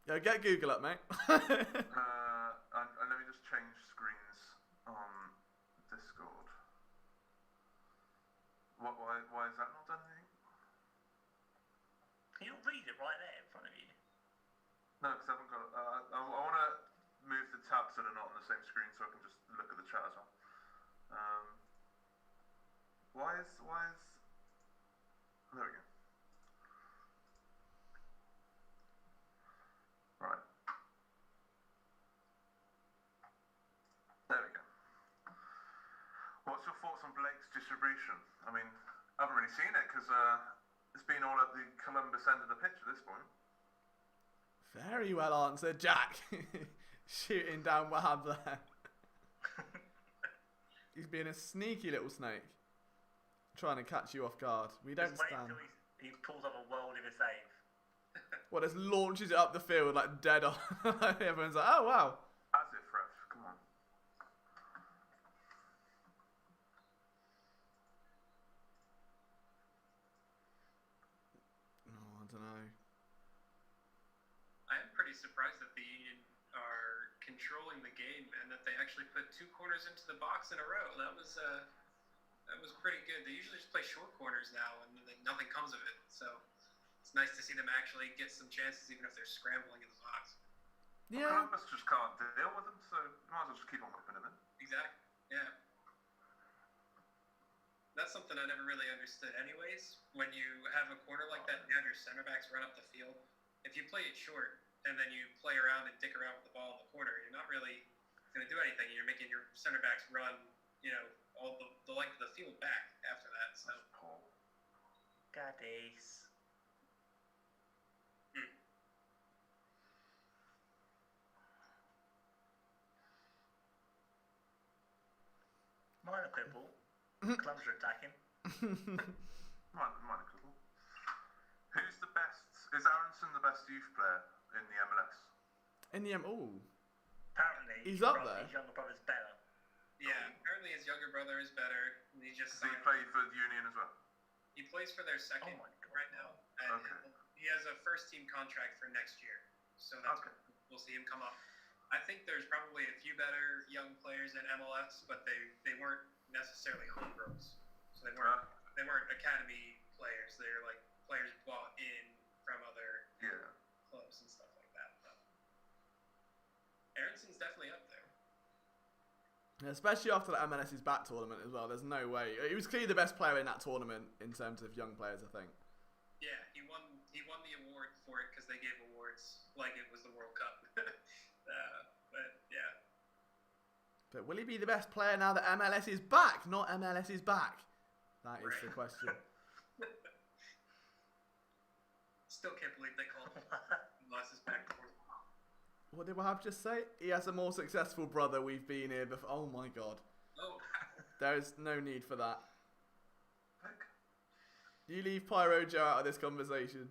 Yo, get Google up, mate. And let me just change screens on Discord. Why is that not done anything? Can you not read it right there in front of you? No, because I haven't got. I want to move the tabs so they're not on the same screen, so I can just look at the chat as well. Why is? There we go. Right. There we go. What's your thoughts on Blake's distribution? I mean, I haven't really seen it because it's been all at the Columbus end of the pitch at this point. Very well answered, Jack. Shooting down Wahab there. He's being a sneaky little snake. Trying to catch you off guard. We don't Just wait stand. until he pulls up a world of a save. Well, just launches it up the field like dead on. Everyone's like, oh wow. As if, ref. Come on. Oh, I don't know. I am pretty surprised that the Union are controlling the game and that they actually put 2 corners into the box in a row. That was pretty good. They usually just play short corners now and then nothing comes of it. So it's nice to see them actually get some chances even if they're scrambling in the box. Yeah. Columbus just can't deal with them, so you might as well just keep on whipping them in. Exactly. Yeah. That's something I never really understood anyways. When you have a corner like that and you have your center backs run up the field, if you play it short and then you play around and dick around with the ball in the corner, you're not really going to do anything. You're making your center backs run, all the length of the field back after that. So That's Paul. Gaddies. Minor a quibble. Clubs are attacking. Might a couple. Who's the best? Is Aronson the best youth player in the MLS? In the oh, Apparently, He's up there. His younger brother's better. Yeah, apparently his younger brother is better. And he just Does he signed. play for the Union as well? He plays for their second Oh my God. right now, and Okay. he has a first-team contract for next year. So that's Okay. we'll see him come up. I think there's probably a few better young players in MLS, but they weren't necessarily homegrowns. So they weren't academy players. They're like players bought in from other Yeah. clubs and stuff like that. But Aronson's definitely up there. especially after the MLS's back tournament as well. There's no way he was clearly the best player in that tournament in terms of young players. I think. Yeah, he won the award for it because they gave awards like it was the World Cup. But yeah. But will he be the best player now that MLS is back? Not MLS is back. That is the question. Still can't believe they called him unless it's back for. What did Wahab just say? He has a more successful brother. We've been here before. Oh my god. Oh, There is no need for that. Pick. You leave Pyro Joe out of this conversation.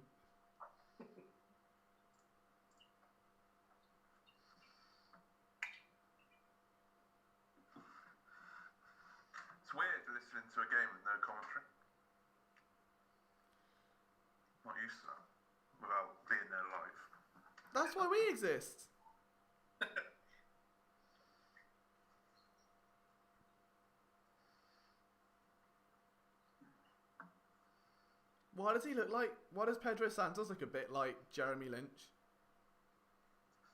It's weird listening to a game with no commentary. Not used to that. Without being there live. That's why we exist. Why does he look like? Why does Pedro Santos look a bit like Jeremy Lynch?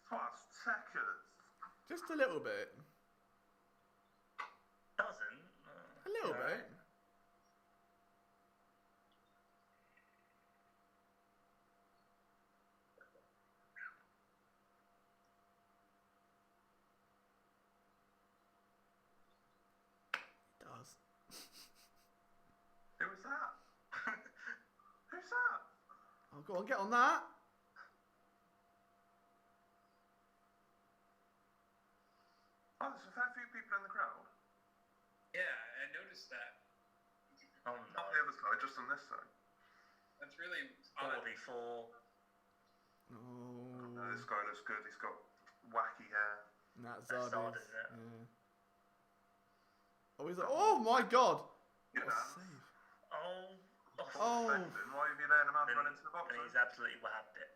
Fast seconds. Just a little bit. Doesn't. A little alright. bit. It does. Who was that? Who's that? Oh, go on, get on that. Oh, there's a fair few people in the crowd. yeah, I noticed that. Oh no. Not the other side, just on this side. That's really odd. 4v4. Oh, No, this guy looks good. He's got wacky hair. That's That's Zardes. Zardes, isn't it? Yeah. Oh, he's like, oh my god. Good What a hands. save. Oh. Oh. Defending. Why have you letting a man Then, run into the box? then then? he's absolutely whacked it.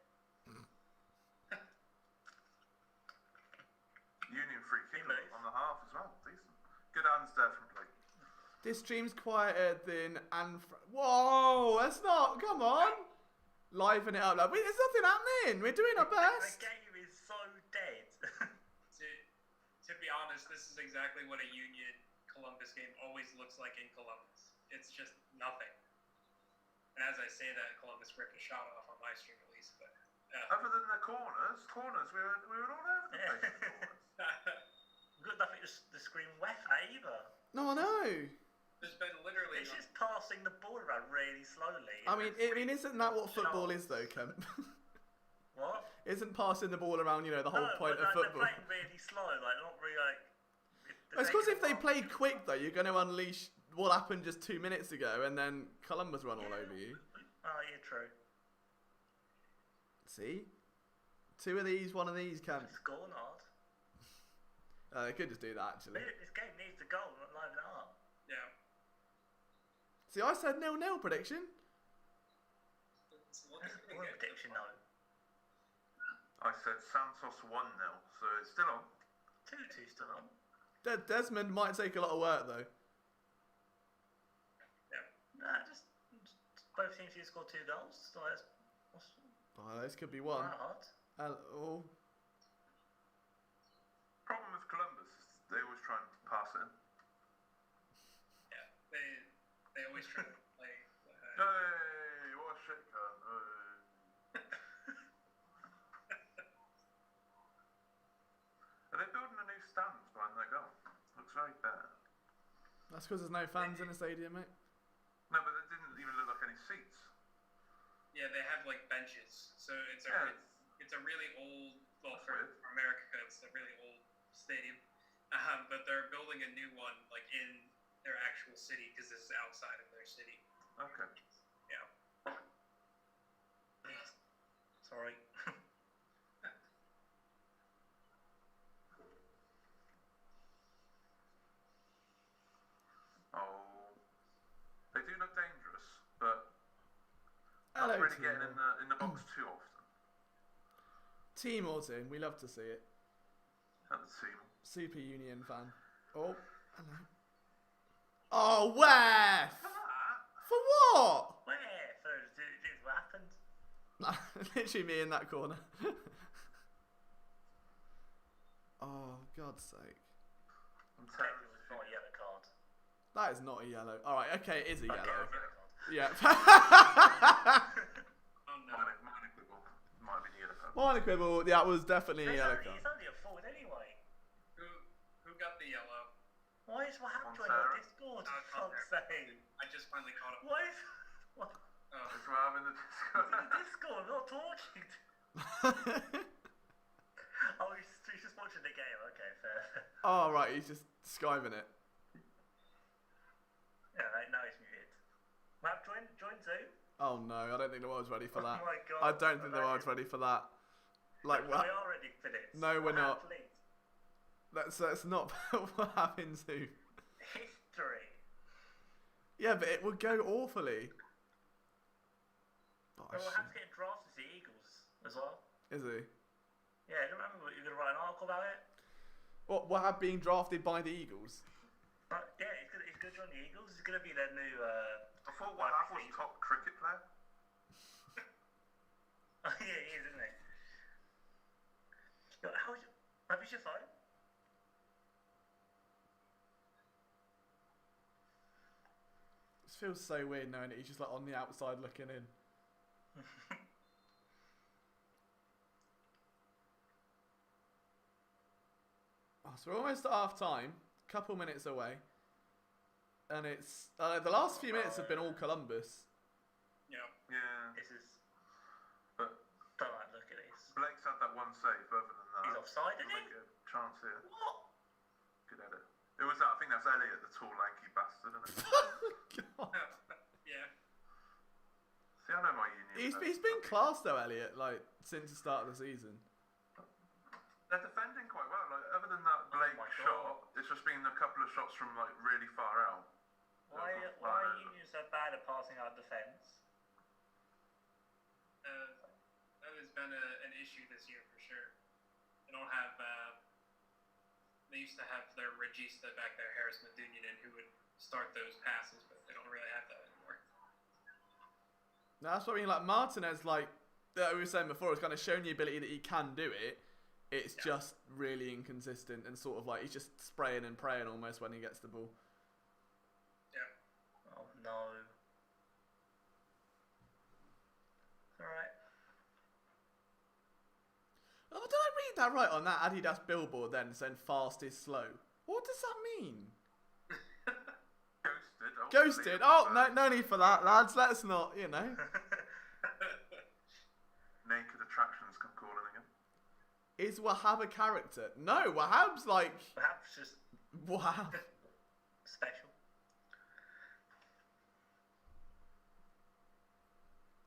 Union free kick He moves. on the half as well. Decent. Good hands there from plate. This stream's quieter than whoa, that's not. Come on, liven it up. Like, wait, there's nothing happening. We're doing our The best. game is so dead. To be honest, this is exactly what a Union Columbus game always looks like in Columbus. It's just nothing. And as I say that, Columbus ripped a shot off on my stream at least. But Other than the corners, we were all over the place. with corners. We've got nothing to scream wet either. No, I know. there's been literally It's just passing the ball around really slowly. I mean, isn't that what football is though, Kemp? What? Isn't passing the ball around, the whole point but of football? They're playing really slow, like not really like. It's because if they played quick though, you're going to unleash what happened just 2 minutes ago, and then Columbus run all over you. Oh, yeah, true. See, 2 of these, 1 of these, Kemp. Score not. They could just do that actually. This game needs a goal, not liven it up. yeah. See, I said 0-0 prediction. It's That's looking a pretty poor good. prediction though. I said Santos 1-0, so it's still on. 2-2 still on. Desmond might take a lot of work though. Nah, just both teams here scored 2 goals. So that's Oh, this could be one. not hard. Oh, Problem with Columbus is they always try and pass it in. Yeah, they always try to play. Hey, what a shit can. Are they building a new stands behind their goal? Looks very bare. that's because there's no fans in the stadium, mate. No, but it didn't even look like any seats. Yeah, they have like benches, so it's a Yeah, it's a really old. Well, That's for weird. America, it's a really old stadium. But they're building a new one like in their actual city because this is outside of their city. Okay. Yeah. Sorry. Oh, they do look dangerous, but Hello, not really Timor. getting in the box too often. Timor's in. We love to see it. At the team. Super Union fan. Oh, hello. Oh, where? For what? Where? So, this what happened? Literally me in that corner. Oh, God's sake. I'm It's terrible. not a yellow card. That is not a yellow. Alright, okay, it is a Okay, yellow. a yellow card. Yeah. Oh no. Minor quibble. Might have been a yellow card. Minor quibble, that was definitely a yellow It's card. only a forward anyway. Who got the yellow? Why is what happened to Montero. our Discord? Oh, For fuck's sake. I just finally caught up. Why is... What? Oh. That's why I'm in the Discord. In the Discord, not talking. Oh, he's just watching the game. Okay, fair. Oh, right, he's just skiving it. Yeah, now he's muted. Map, join Zoom. Oh no, I don't think the world's ready for that. Oh my god. I don't think the world's ready for that. Like, We what? are ready for this. No, we're not. Please. That's not what happens to. History. Yeah, but it would go awfully. Oh, Well, we'll have to get drafted to the Eagles as well. is he? Yeah, do you remember you were going to write an article about it? What have being drafted by the Eagles? Yeah, he's going to join the Eagles. He's going to be their new... I thought Wahab was top cricket player. Oh, yeah, he is, isn't he? Yo, have you your phone? This feels so weird knowing that he's just like on the outside looking in. Oh, so we're almost at half time. Couple minutes away. And it's the last few minutes have been all Columbus. Yeah. Yeah. This is... But Don't like look at this. Blake's had that one save. Other than that, He's offside, isn't he'll he? make a chance here. What? Good edit. It was that. I think that's Elliot, the tall, lanky bastard, isn't it? God. Yeah. See, I know my union. He's been class though, Elliot, like since the start of the season. They're defending quite well. Like, other than that Blake my God. shot, it's just been a couple of shots from like really far out. Why are Union so bad at passing out defence? That has been an issue this year for sure. They don't have. They used to have their regista back there, Harris Medunian, who would start those passes, but they don't really have that anymore. Now, that's what I mean. Like Martinez, like we were saying before, has kind of shown the ability that he can do it. It's just really inconsistent and sort of like he's just spraying and praying almost when he gets the ball. Yeah. Oh no. Alright. Oh, did I read that right on that Adidas billboard then saying fast is slow? What does that mean? Ghosted. Ghosted? Oh, no need for that, lads. Let's not, you know. Naked attractions come calling again. Is Wahab a character? No, Wahab's like... Perhaps just Wahab. special.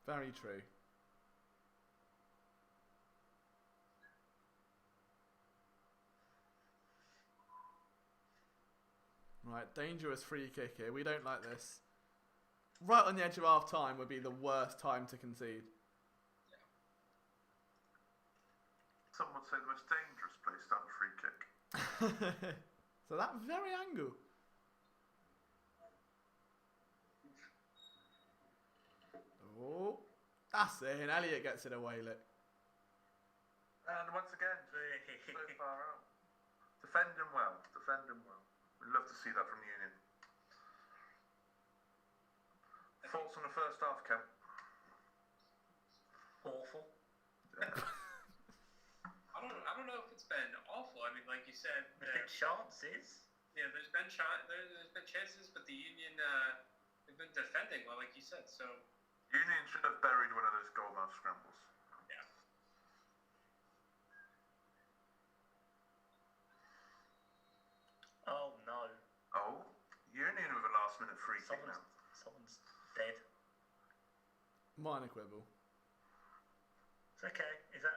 Very true. Right, dangerous free kick here. We don't like this. Right on the edge of half time would be the worst time to concede. Some would say the most dangerous place to have a free kick. So that very angle. Oh, that's it. And Elliot gets it away, look. And once again, so far out. Defend him well. Defend him well. We'd love to see that from Union. Thoughts on the first half, Ken? Awful. I don't know if it's been awful. I mean, like you said, There's been chances. yeah, there's been chances, but the Union they've been defending well, like you said. So Union should have buried one of those goalmouth scrambles. yeah, Oh no. Oh, Union minute free kick now. Someone's dead. Minor quibble. It's okay. Is that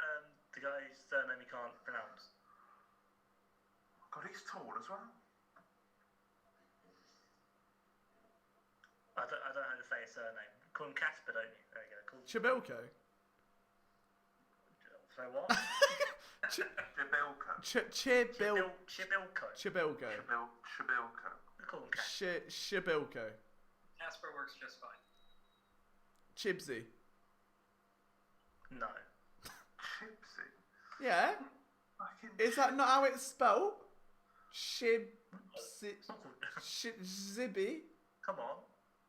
the guy's surname you can't pronounce? God, he's tall as well. I don't know how to say his surname. Call him Casper, don't you? There you go. Call Chibilko. So what? Chibilko. Chibilko. Chibilko. Chibilko. Chibilko. Call him Casper. Chibilko. Casper works just fine. Chibsy. No. Chipsy. Yeah. Fucking Is that not how it's spelled? Shibsy. It's not called- Shibby. Come on.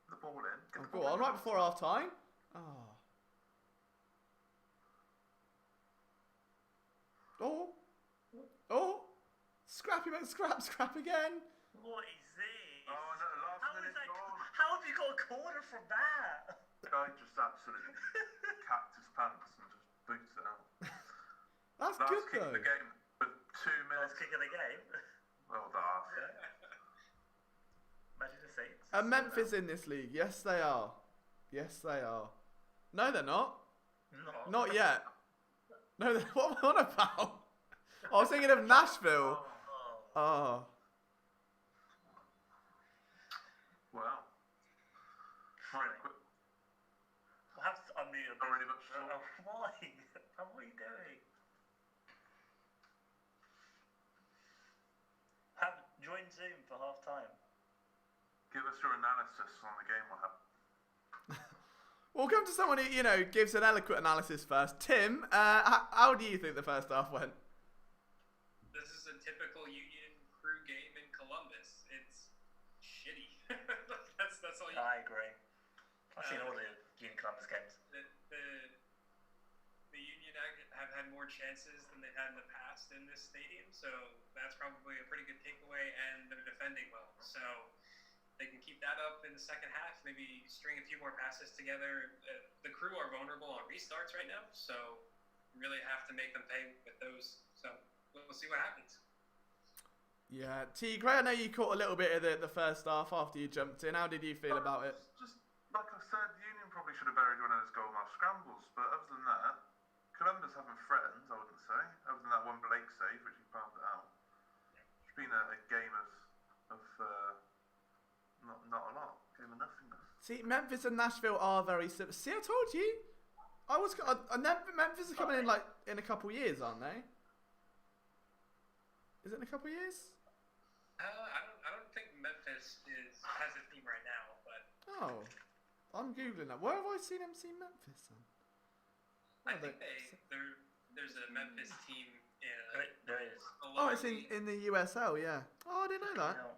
the ball in. Get Oh, the go ball on, in. right before half time. Oh. Oh. Oh. Scrappy scrap again. What is this? Oh no, last How is minute that? goal. How have you got a corner from that? The guy just absolutely capped his pants and just boots it out. That's Last good kick though. of the game with 2 minutes. Last kick of the game. Well done. Imagine the seats. Are Memphis in this league? Yes, they are. Yes, they are. No, they're not. No. Not yet. No, what am I on about? I was thinking of Nashville. Oh. Oh. Well. Right, quick. We'll have to unmute a bit. Not really much to talk. Why? What are you doing? Join Zoom for half time. Give us your analysis on the game we'll have. We'll come to someone who, gives an eloquent analysis first. Tim, how do you think the first half went? This is a typical Union Crew game in Columbus. It's shitty. that's all you. I agree. I've seen all the Union Columbus games. The Union have had more chances than they've had in the past in this stadium, so that's probably a pretty good takeaway, and they're defending well. So they can keep that up in the second half, maybe string a few more passes together. The Crew are vulnerable on restarts right now, so you really have to make them pay with those. So we'll see what happens. Yeah, T. Gray, I know you caught a little bit of the first half after you jumped in. How did you feel about it? Just like I said, Union probably should have buried one of those goal mouth scrambles, but other than that, Columbus haven't threatened, I wouldn't say. Other than that one Blake save, which he palmed it out. It's been a game of not a lot. Game of nothingness. See, Memphis and Nashville are very similar. See, I told you. Memphis are coming in in a couple years, aren't they? Is it in a couple years? I don't think Memphis has a team right now, but Oh, I'm googling that. Where have I seen Memphis then? I think there's a Memphis team in. There is. Oh, it's in the USL, yeah. Oh, I didn't know that. No.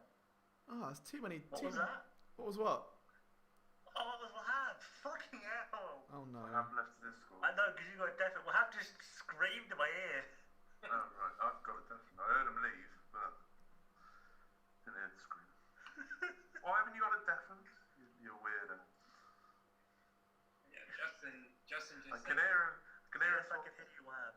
Oh, it's too many. What was that? What was what? Oh, it was Wahab. Fucking hell. Oh no. I have left this score. I know, because you got a definite. Wahab just screamed in my ear. Oh, right. I've got a definite. I heard him leave, but didn't hear the scream. Why haven't you got a definite? You're a weirdo. Yeah, Justin I just. can hear him. Yes, I can hear you, Wahab.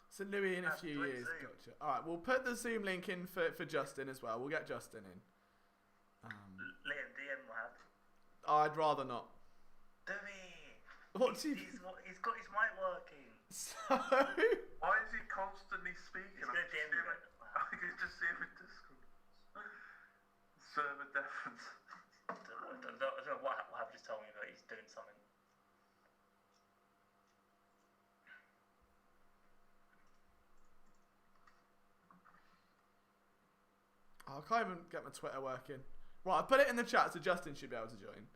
St. Louis in a Have few joined years. Zoom. Gotcha. All right, we'll put the Zoom link in for Justin as well. We'll get Justin in. Liam, DM Wahab. I'd rather not. Do we? What do you? He's got his mic working. So. Why is he constantly speaking? He's going to DM you. I can just see him in Discord. Server deference. I don't know what Wahab just told me, but he's doing something. Oh, I can't even get my Twitter working. Right, I put it in the chat so Justin should be able to join.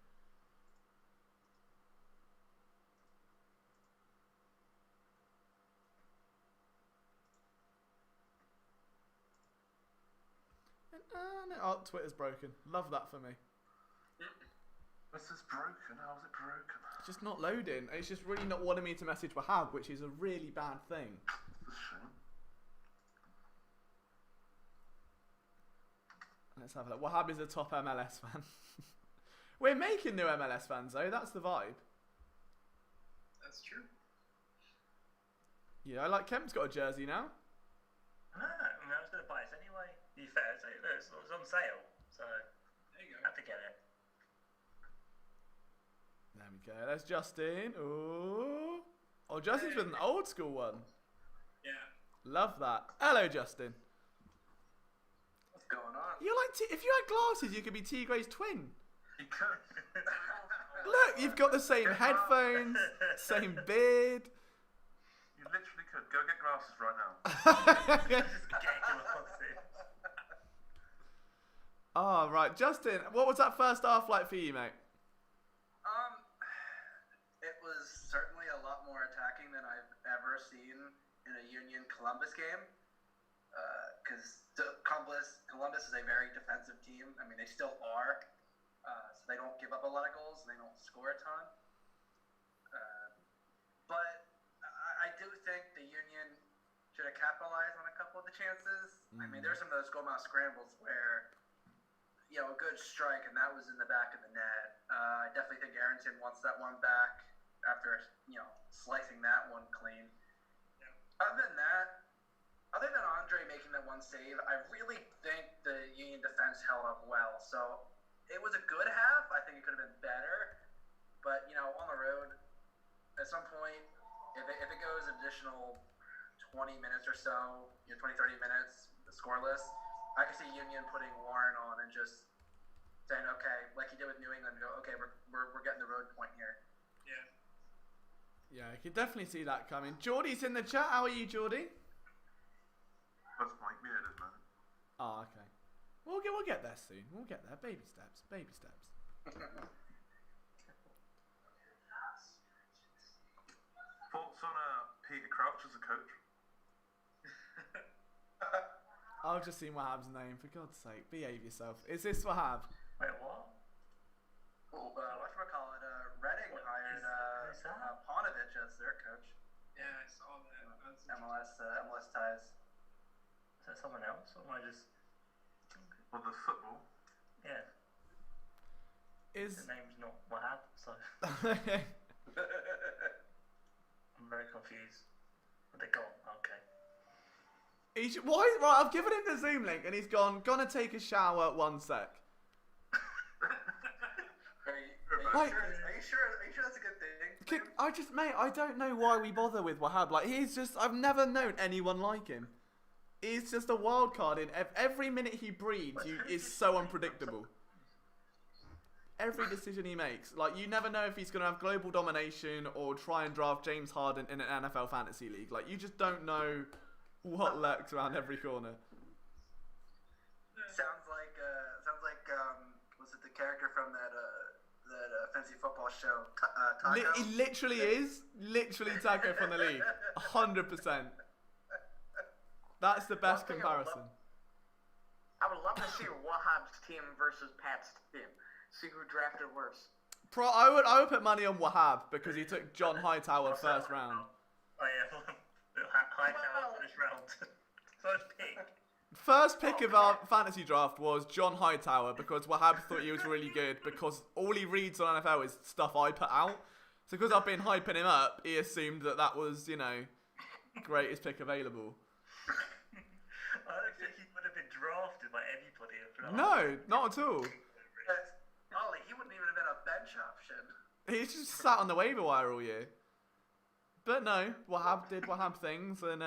Oh, Twitter's broken. Love that for me. This is broken. How is it broken? It's just not loading. It's just really not wanting me to message Wahab, which is a really bad thing. It's a shame. Let's have a look. Wahab is a top MLS fan. We're making new MLS fans though. That's the vibe. That's true. Yeah, like Kemp's got a jersey now. I was going to buy it anyway. You fair, it's on sale, so. There you go. Okay, that's Justin. Ooh. Oh, Justin's with an old school one. Yeah. Love that. Hello, Justin. What's going on? You're like if you had glasses, you could be T Gray's twin. You could. Look, you've got the same headphones, same beard. You literally could. Go get glasses right now. Just get glasses. Oh, right. Justin, what was that first half like for you, mate? It was certainly a lot more attacking than I've ever seen in a Union Columbus game. Because Columbus is a very defensive team. I mean, they still are. So they don't give up a lot of goals and they don't score a ton. But I do think the Union should have capitalized on a couple of the chances. I mean, there's some of those goal mouth scrambles where, a good strike and that was in the back of the net. I definitely think Arrington wants that one back after, slicing that one clean. Yeah. Other than Andre making that one save, I really think the Union defense held up well. So it was a good half. I think it could have been better. But, on the road, at some point, if it goes an additional 20 minutes or so, 20, 30 minutes, scoreless, I could see Union putting Warren on and just saying, okay, like he did with New England, go, okay, we're getting the road point here. Yeah. Yeah, I can definitely see that coming. Geordie's in the chat. How are you, Geordie? That's my beard, isn't it? Oh, okay. We'll get there soon. We'll get there. Baby steps. Baby steps. Thoughts on Peter Crouch as a coach? I've just seen Wahab's name. For God's sake, behave yourself. Is this Wahab? Wait, what? Whatchamacallit, Reading hired who's that? Paunovic as their coach. Yeah, I saw that. MLS ties. Is that someone else? Or am I just... Well, the football. Yeah, Is the name's not Wahab, so I'm very confused. They're gone, okay. why? Right, I've given him the Zoom link and he's gonna take a shower. 1 sec. Are you Like- sure? Are you sure that's a good thing? Mate, I don't know why we bother with Wahab. Like, I've never known anyone like him. He's just a wild card in every minute he breathes. Is so unpredictable. Every decision he makes, like, you never know if he's gonna have global domination or try and draft James Harden in an NFL fantasy league. Like, you just don't know what lurks around every corner. Sounds like was it the character from that fantasy football show? Taco? He literally is. Literally Taco from the league. 100%. That's the best One thing comparison. I would love to see Wahab's team versus Pat's team. See who drafted worse. I would put money on Wahab because he took John Hightower first round. Oh yeah, Hightower first round. First pick. First pick of our fantasy draft was John Hightower because Wahab thought he was really good because all he reads on NFL is stuff I put out. So because I've been hyping him up, he assumed that was, greatest pick available. I don't think he would have been drafted by anybody. No, not at all. Ollie, he wouldn't even have been a bench option. He's just sat on the waiver wire all year. But no, Wahab did Wahab things and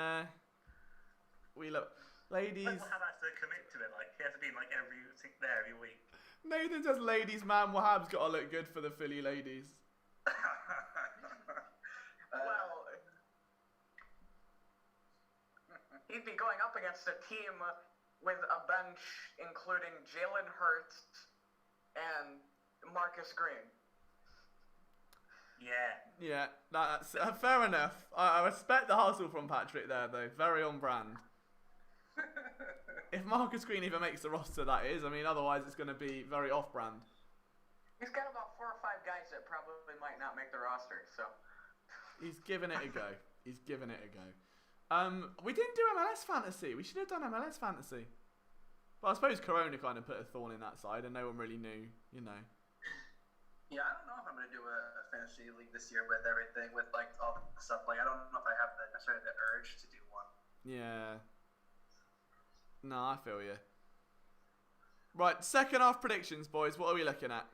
we look. Ladies. Wahab has to commit to it, he has to be every week. Nathan says ladies, man, Wahab's got to look good for the Philly ladies. Well, he'd be going up against a team with a bench including Jalen Hurts and Marcus Green. Yeah. Yeah, that's fair enough. I respect the hustle from Patrick there, though. Very on brand. If Marcus Green even makes the roster, that is. I mean, otherwise it's going to be very off-brand. He's got about 4 or 5 guys that probably might not make the roster, so... He's giving it a go. He's giving it a go. We didn't do MLS Fantasy. We should have done MLS Fantasy. But I suppose Corona kind of put a thorn in that side and no one really knew, Yeah, I don't know if I'm going to do a fantasy league this year with everything, with all the stuff. I don't know if I have necessarily the urge to do one. Yeah. No, I feel you. Right, second half predictions, boys. What are we looking at?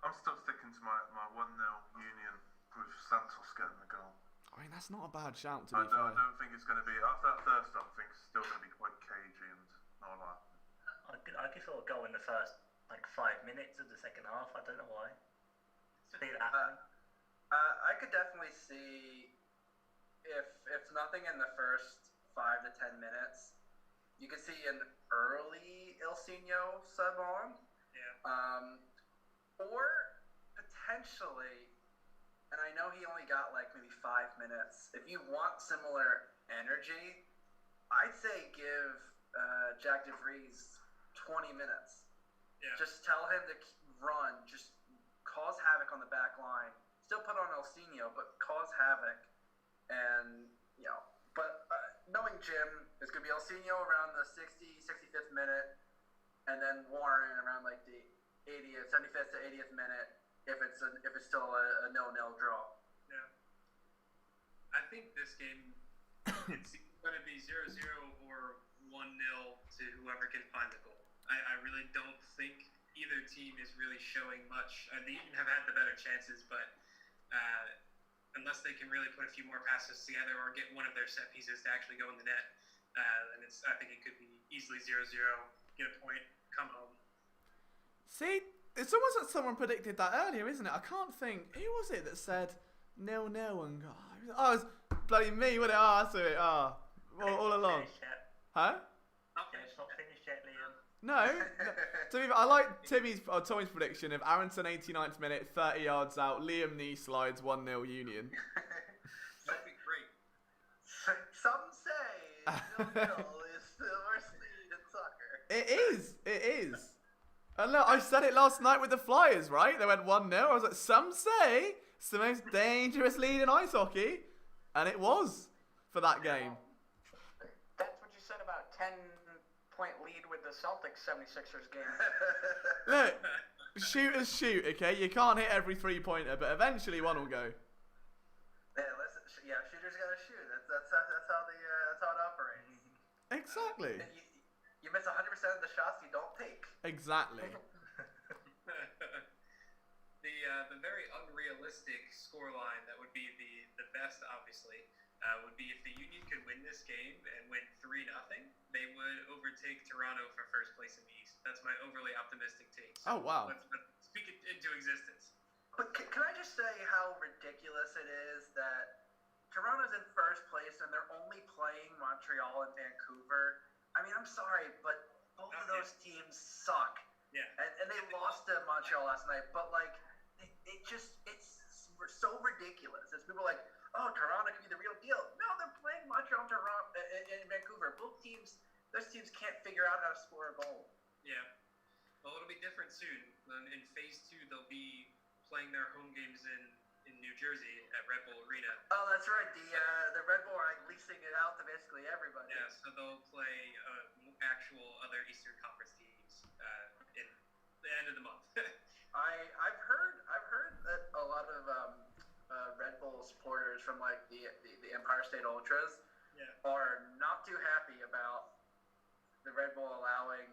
I'm still sticking my 1-0 Union with Santos getting the goal. I mean, that's not a bad shout, to I be fair. don't think it's going to be, after that first half, I think it's still going to be quite cagey and not like. I could sort of go in the first 5 minutes of the second half. I don't know why. See that happen. I could definitely see if nothing in the first 5 to 10 minutes, you could see an early Ilsinho sub on. Yeah. Or potentially, and I know he only got maybe 5 minutes. If you want similar energy, I'd say give Jack DeVries 20 minutes. Yeah. Just tell him to run, just cause havoc on the back line. Still put on Ilsinho, but cause havoc. And, but knowing Jim, it's going to be Ilsinho around the 65th minute, and then Warren around the 75th to 80th minute if it's still a 0-0 draw. Yeah. I think this game it's going to be 0-0 or 1-0 to whoever can find the goal. I really don't think either team is really showing much. They even have had the better chances, but unless they can really put a few more passes together or get one of their set pieces to actually go in the net, then I think it could be easily 0-0, get a point, come home. See, it's almost like someone predicted that earlier, isn't it? I can't think. Who was it that said 0-0 and oh, it was bloody me, wasn't it? Oh, that's it. Oh, all along. Huh? It's not finished yet, Liam. No. To be fair, I like Tommy's prediction of Aronson 89th minute, 30 yards out, Liam knee slides, 1-0 Union. That'd be great. Some say 0-0 is the worst lead in soccer. It is. And look, I said it last night with the Flyers, right? They went 1-0. I was like, some say it's the most dangerous lead in ice hockey. And it was for that game. That's what you said about 10-point lead with the Celtics 76ers game. Look, shooters shoot, okay? You can't hit every three-pointer, but eventually one will go. Yeah, shooters gotta shoot. That's how it operates. Exactly. You miss 100% of the shots you don't take. Exactly. The very unrealistic scoreline that would be the best, obviously, would be if the Union could win this game and win 3-0, they would overtake Toronto for first place in the East. That's my overly optimistic take. So Oh, wow. Let's speak it into existence. But can I just say how ridiculous it is that Toronto's in first place and they're only playing Montreal and Vancouver? I mean, I'm sorry, but both of those teams suck. Yeah. And they lost to Montreal last night, but it's so ridiculous. It's people like, oh, Toronto can be the real deal. No, they're playing Montreal and Toronto and Vancouver. Those teams can't figure out how to score a goal. Yeah. Well, it'll be different soon. In phase 2, they'll be playing their home games in New Jersey at Red Bull Arena. Oh, that's right. The Red Bull are leasing it out to basically everybody. Yeah, so they'll play actual other Eastern Conference teams in the end of the month. I've heard that a lot of Red Bull supporters from the Empire State Ultras are not too happy about the Red Bull allowing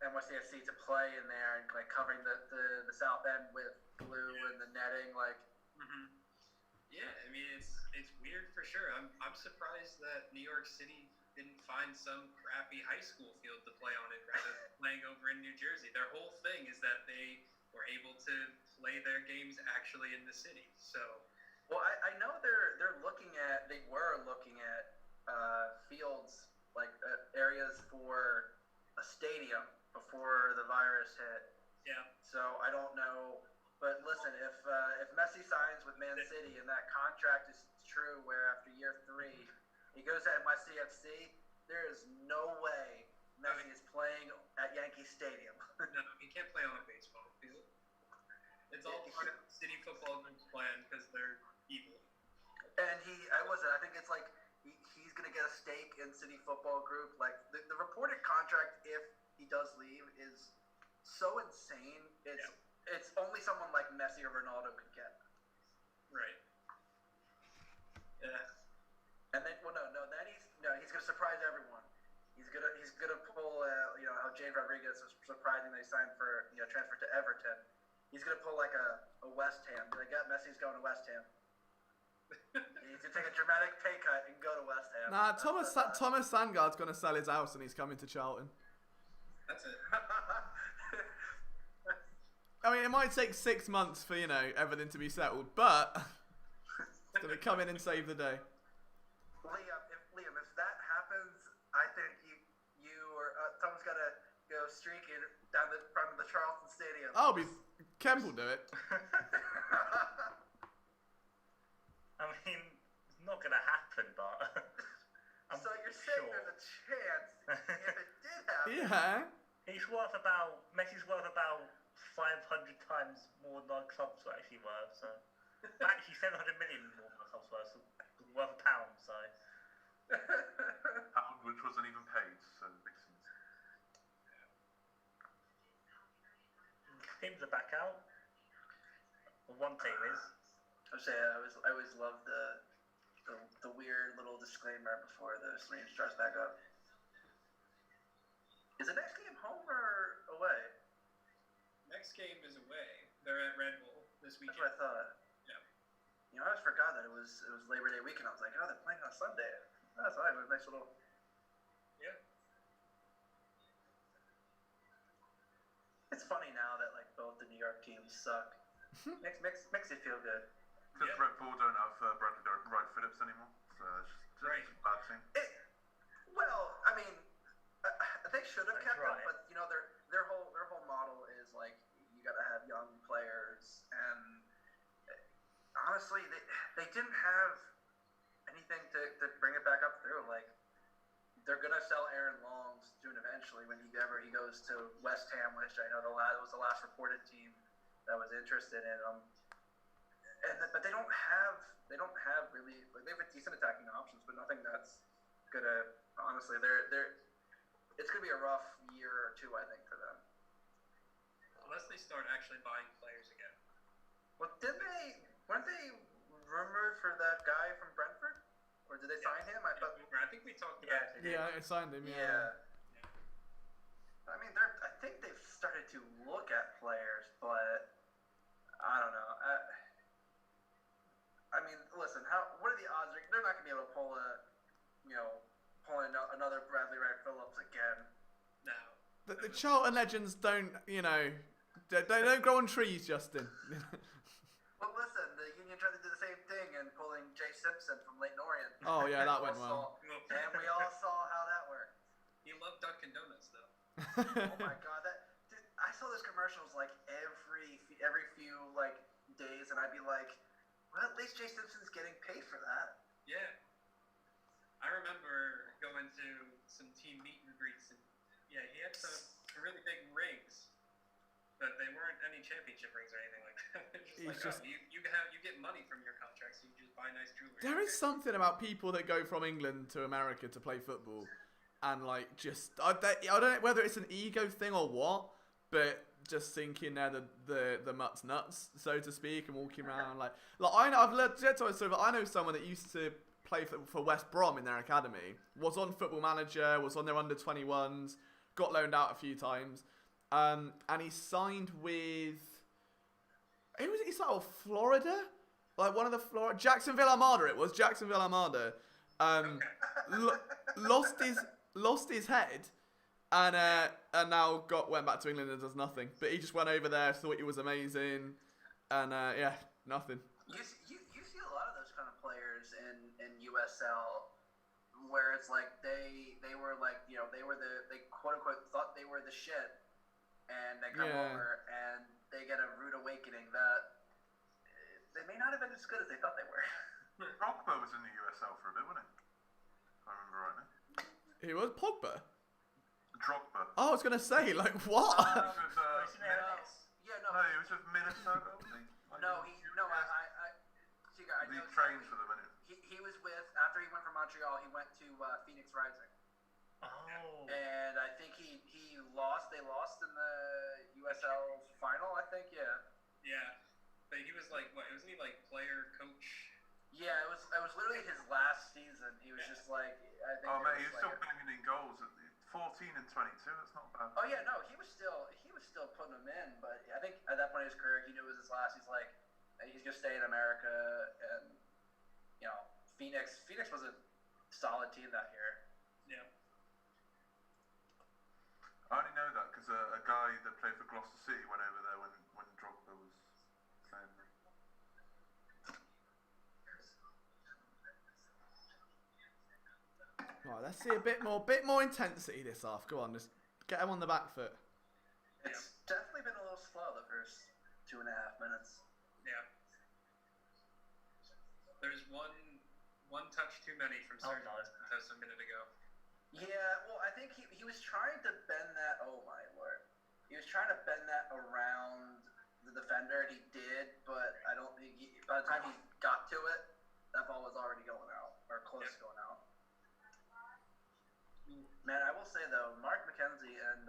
NYCFC to play in there and covering the South End with blue and the netting Mm-hmm. Yeah, I mean it's weird for sure. I'm surprised that New York City didn't find some crappy high school field to play on it rather than playing over in New Jersey. Their whole thing is that they were able to play their games actually in the city. So, well, I know they were looking at fields areas for a stadium before the virus hit. Yeah. So I don't know, but listen, if Messi signs with Man City and that contract is true, where after year 3 he goes to NYCFC, there is no way Messi is playing at Yankee Stadium. No, he can't play on a baseball field. It's all part of the City Football Group's plan because they're evil. And I think it's he's going to get a stake in City Football Group. The reported contract, if he does leave, is so insane. It's only someone like Messi or Ronaldo could get. Right. Yeah. And then, then he's going to surprise everyone. He's gonna pull, how James Rodriguez was surprisingly signed for, transfer to Everton. he's gonna pull like a West Ham. Like, yeah, Messi's going to West Ham. He needs to take a dramatic pay cut and go to West Ham. Nah, Thomas Sandgaard's gonna sell his house and he's coming to Charlton. That's it. I mean, it might take 6 months for, you know, everything to be settled, but it's going to come in and save the day. Liam, if that happens, I think you or Tom's got to go streaking down the front of the Charlton Stadium. Kemp will do it. I mean, it's not going to happen, but... So you're saying sure. there's a chance if it did happen? Yeah. Messi's worth about 500 times more than our clubs were actually worth, so... Actually, 700 million more than our clubs worth a pound, so... Pound, which wasn't even paid, so it makes sense. Teams are back out. Well, one team is. I always love the weird little disclaimer before the stream starts back up. Is the next game home or away? Next game is away. They're at Red Bull this weekend. That's what I thought. Yeah. You know, I always forgot that it was Labor Day weekend. I was like, oh, they're playing on Sunday. That's all right. It was a nice little. Yeah. It's funny now that like both the New York teams suck. makes you feel good. Because Red Bull don't have Bradley Wright Phillips anymore, so it's just Right. a bad thing. Well, I mean, they should have kept Right. him, but you know their whole model is like you got to have young players, and honestly, they didn't have anything to bring it back up through. Like they're gonna sell Aaron Long soon eventually when he goes to West Ham, which I know was the last reported team that was interested in him. But they don't have really like they have decent attacking options, but nothing that's gonna honestly it's gonna be a rough year or two, I think, for them. Unless they start actually buying players again. Well, weren't they rumored for that guy from Brentford, or did they sign him? I thought. I think we talked about it. Yeah, I signed him, Yeah. I mean, I think they've started to look at players, but I don't know. I mean, listen. What are the odds? They're not gonna be able to pull another Bradley Wright Phillips again. No. The Charlton legends don't, you know, they don't grow on trees, Justin. Well, listen. The Union tried to do the same thing and pulling Jay Simpson from Leyton Orient. Oh, yeah, that went well. And we all saw how that worked. You love Dunkin' Donuts, though. Oh my god, I saw those commercials like every few like days, and I'd be like, well, at least Jay Simpson's getting paid for that. Yeah. I remember going to some team meet and greets, and yeah, he had some really big rings, but they weren't any championship rings or anything like that. You get money from your contract, so you just buy nice jewelry. There is something about people that go from England to America to play football, and like I don't know whether it's an ego thing or what, but just thinking they're the mutt's nuts, so to speak, and walking around like I know I know someone that used to play for West Brom in their academy, was on Football Manager, was on their under-21s, got loaned out a few times, and he signed with he signed with Florida, like one of the Florida Jacksonville Armada. It was Jacksonville Armada. Lost his head. And now went back to England and does nothing. But he just went over there, thought he was amazing, and nothing. You see a lot of those kind of players in USL, where it's like they were like they quote unquote thought they were the shit, and they come over and they get a rude awakening that they may not have been as good as they thought they were. Drogba was in the USL for a bit, wasn't he? If I remember rightly. He was Pogba. Drogba. Oh, I was gonna say, like, what? He was with Minnesota, wasn't he? He trains for them, isn't He was with, after he went from Montreal, he went to Phoenix Rising. Oh. And I think they lost in the USL final, I think, yeah. Yeah. But he was like, what? Wasn't he like player, coach? Yeah, it was literally his last season. He was just like, I think. Oh, mate, he was still banging in goals at 14 and 22. That's not bad. Oh yeah, no, he was still putting them in, but I think at that point in his career, he past. He's like, he's gonna stay in America, and you know, Phoenix was a solid team that year. Yeah. I only know that because a guy that played for Gloucester City went over there when Drogba was playing there. Right, let's see a bit more intensity this half. Go on, just get him on the back foot. It's definitely been a little slow the first 2.5 minutes. Yeah. There's one touch too many from Sergio Santos a minute ago. Yeah, well, I think he was trying to bend that. Oh my lord, he was trying to bend that around the defender, and he did. But I don't think by the time he got to it, that ball was already going out or close to going out. Man, I will say though, Mark McKenzie and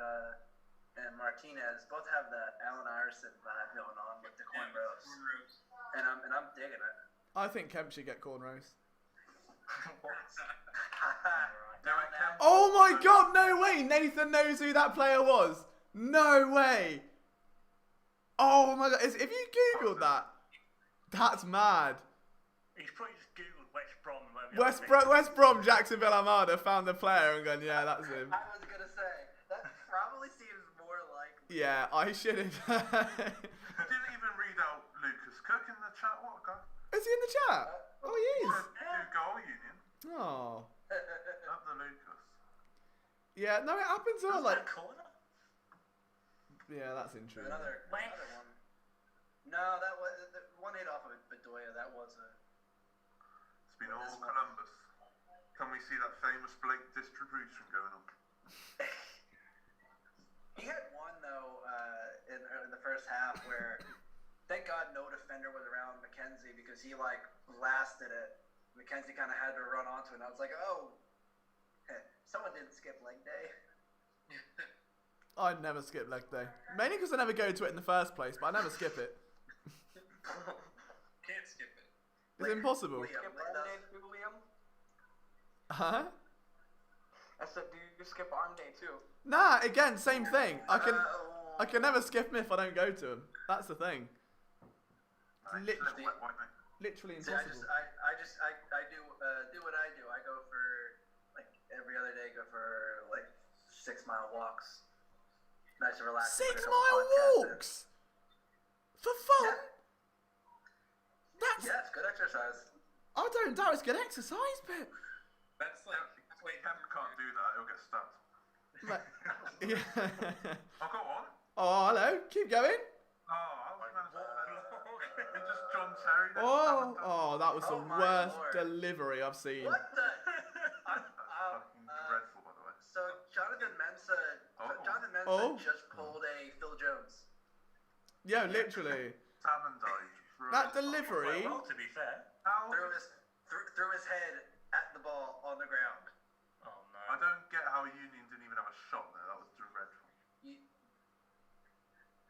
Martinez both have that Allen Iverson vibe going on with the cornrows, and I'm digging it. I think Kemp should get cornrows. Now, Oh my god, no way! Nathan knows who that player was. No way. Oh my god, if you googled that, that's mad. He's probably just googled West Brom. West Brom, Jacksonville Armada found the player and gone, yeah, that's him. I was gonna say that probably seems more likely. Yeah, I should have. Didn't even read out Lucas Cook in the chat. What a guy. Is he in the chat? Oh, he is. New goal union. Oh. Up the Lucas. Yeah, no, it happens a lot. Like, corner? yeah, that's interesting. Another one. No, that was the one hit off of Bedoya. That was a. It's been all Columbus. Can we see that famous Blake distribution going on? He had one though in the first half where, thank God, no defender was around McKenzie because he like blasted it. McKenzie kind of had to run onto it. And I was like, oh, someone didn't skip leg day. I'd never skip leg day. Mainly because I never go to it in the first place, but I never skip it. Can't skip it. It's impossible. Skip arm day too, Liam? Huh? I said, do you skip arm day too? Nah, again, same thing. I can never skip them if I don't go to them. That's the thing. Literally See, impossible. I do what I do. I go for like every other day. Go for like 6 mile walks. Nice and relaxing. 6 mile walks for fun. Yeah, it's good exercise. I don't doubt it's good exercise, but That's like, wait, Kemp can't do that. He'll get stabbed. yeah. Oh, go on. Oh, hello. Keep going. Oh, I was going to say He just John Terry. Oh, that was the Oh my worst Lord. delivery I've seen. What the? That's fucking dreadful, by the way. So Jonathan Mensah Oh. just pulled a Phil Jones. Yeah, literally. Salmon dive. That delivery. Well, to be fair. How? Threw his head at the ball on the ground. Oh no. I don't get how Union didn't even have a shot there. That was dreadful.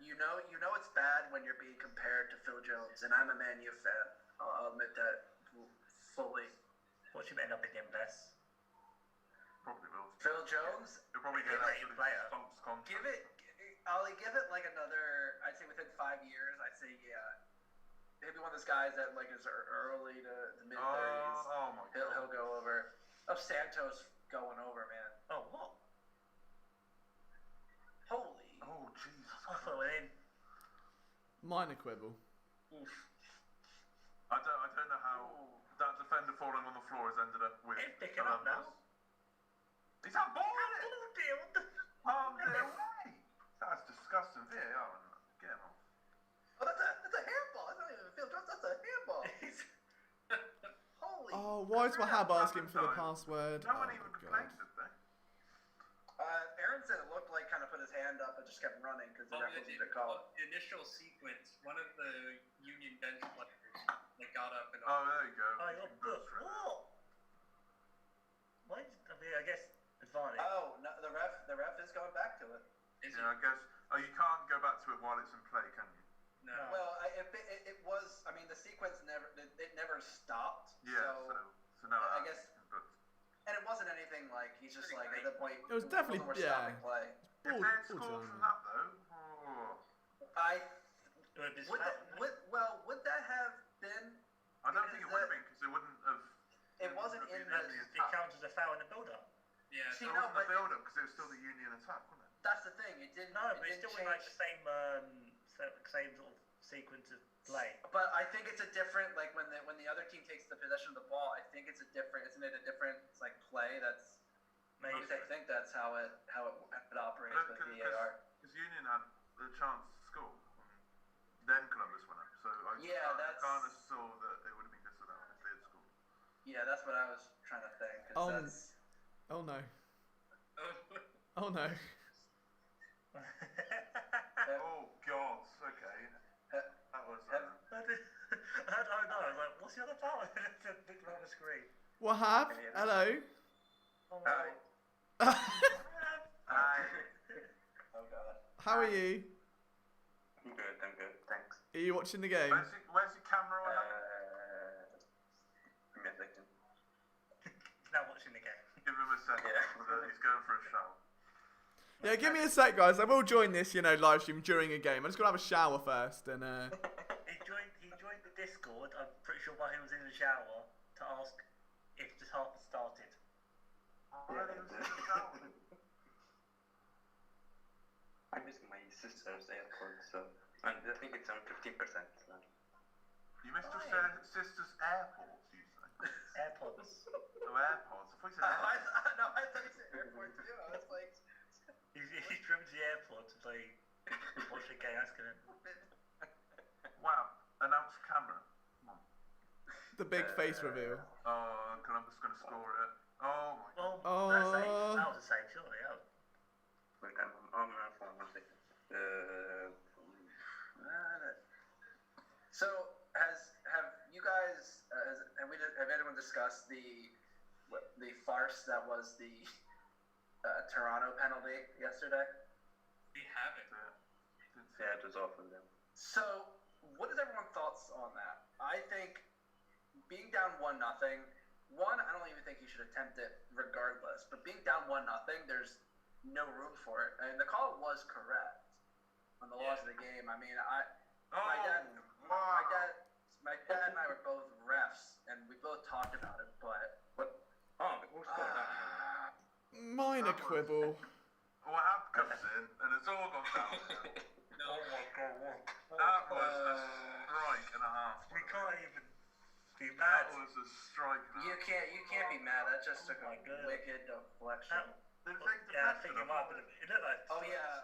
You know it's bad when you're being compared to Phil Jones, and I'm a Man U fan. I'll admit that fully. What should end up again, Bess? Probably will. Phil Jones, He'll probably get Yeah, absolutely player. stonks contract. give it like another. I'd say within 5 years. I'd say maybe one of those guys that like is early to the mid 30s. Oh my god. He'll go over. Oh, Santos going over, man. Oh, what? Holy. Oh Jesus. I thought we're in. Minor quibble. I don't know how that defender falling on the floor has ended up with He's picking up now. He's had ball in it. Oh dear, what the? Palmed it away. That's disgusting. VAR and get him off. Oh, that's a handball. That's not even Phil Jones. That's a handball. Holy. Oh, why is Wahab asking for the password? No one Oh, even God. complained, did they? Aronson looked like kind of put his hand up and just kept running because the ref wasn't a call. the initial sequence, one of the Union bench players like got up and Oh, there you go. Oh, You you're can go good. for it. What? Why? I mean, I guess advantage. Oh, no, the ref is going back to it. is Yeah, I guess. Oh, you can't go back to it while it's in play, can you? no. Well, it was. I mean, the sequence never stopped. Yeah. So now I guess. And it wasn't anything like he's just like at the point. It was definitely- we're yeah. stopping play. If Ball- they had ball scored time. from that though, oh. I It would be Would that have been? I don't think it would have been because it wouldn't have. It wasn't in the. It counts as a foul in the build-up. Yeah. See, It no, wasn't the but build-up because it was still the Union attack, wasn't it? that's the thing. It didn't. No, it but it's didn't still in like change. the same sort of sequence of play. But I think it's a different, like when the other team takes the possession of the ball. I think it's a different. Isn't it a different? It's like play. That's. Maybe. I think that's how it operates with VAR. Because Union had the chance to score, and then Columbus went up. So I kind of saw that it would have been disallowed if they had scored. Yeah, that's what I was trying to think. That's. Oh no. Oh no. Oh God. Okay. That was. I don't know. I was like, what's the other foul? Look around the screen. Wahab, hello. Oh my. Oh God. How are you? I'm good, thanks. Are you watching the game? Where's your camera on? Give me a second. He's now watching the game. Give him a second. Yeah. He's going for a shower. Yeah, give me a sec, guys. I will join this, live stream during a game. I'm just gonna have a shower first, and He joined the Discord. I'm pretty sure while he was in the shower to ask if the half had started. I'm using my sister's AirPods, so and I think it's on 15%. So. You missed your sister's airports, you say? AirPods. Oh, airpods. I thought you said I airpods. thought you said airport too. I was like. He's driven to the airport to play watch the game. Asking him. Wow. Announce camera. the big face reveal. Oh, Columbus going to score it. Oh, my God. Oh, that's safe. That was a save, surely. Yeah. Wait, I'm on my phone. 1 second. So have anyone discussed the farce that was the Toronto penalty yesterday? We haven't. Yeah, it was awful then. So what is everyone's thoughts on that? I think being down 1-0, I don't even think you should attempt it regardless. But being down 1-0, there's no room for it. And the call was correct on the laws of the game. I mean, my dad and I were both refs, and we both talked about it. But Who's scored that? Minor quibble. Wahab comes in, and it's all gone down. Oh my God! What? That was a strike and a half. We can't even be mad. That was a strike and a half. you can't be mad. That just took a my God. wicked deflection. Yeah, I think it might have been. It looked like.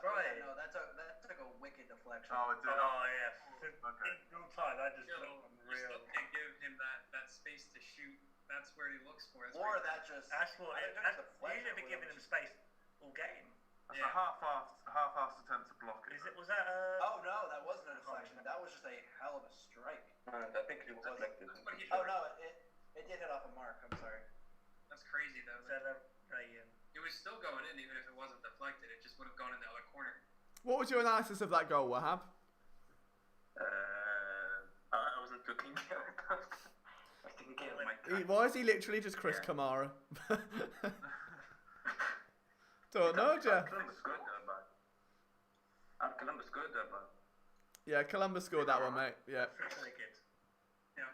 Right. No, that took a wicked deflection. Oh, it did. Oh yeah. Okay. In real time, that just You looked still unreal. can't give him that space to shoot. That's where he looks for. Or that just. That's what. I think That's, that's deflection, you've never given him space all game. That's a half-assed attempt to block it. Was that? Oh no, that wasn't a deflection. That was just a hell of a strike. I think it was deflected. Oh no, it did hit off a mark. I'm sorry. That's crazy though. Was that right? It was still going in even if it wasn't deflected. It just would have gone in the other corner. What was your analysis of that goal, Wahab? I wasn't looking at I was thinking of my Why is he literally just Chris Kamara? Don't know, Jeff. Columbus good, Columbus good, but Yeah, Columbus scored that one, mate. Yeah. Really good. Yeah.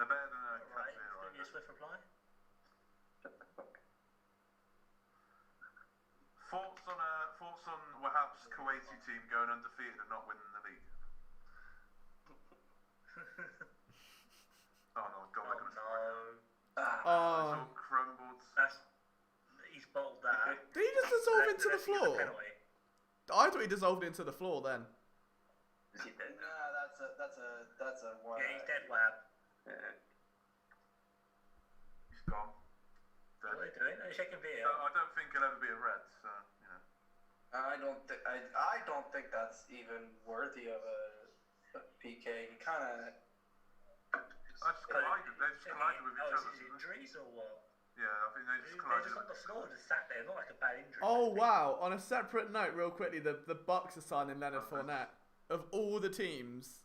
They're better than a Right. Cafe, Give me a swift reply. shut the fuck. Thoughts on Wahab's Kuwaiti team going undefeated and not winning the league? Oh no, God, Oh look at no. It's Oh. all crumbled. He's bottled that. Did he just dissolve into the That's floor? penalty. I thought he dissolved into the floor then. Is he dead? No, that's a one. Yeah, he's dead, Wab. He's gone. What are they doing? They're shaking beer. I don't think he'll ever be a Red, so, you know. I don't think that's even worthy of a PK. He kind of. They just collided with each other. Is it injuries or what? Yeah, I think they just They're collided. just on the floor, just sat there, not like a bad injury. Oh wow! On a separate note, real quickly, the Bucks are signing Leonard Fournette. Of all the teams,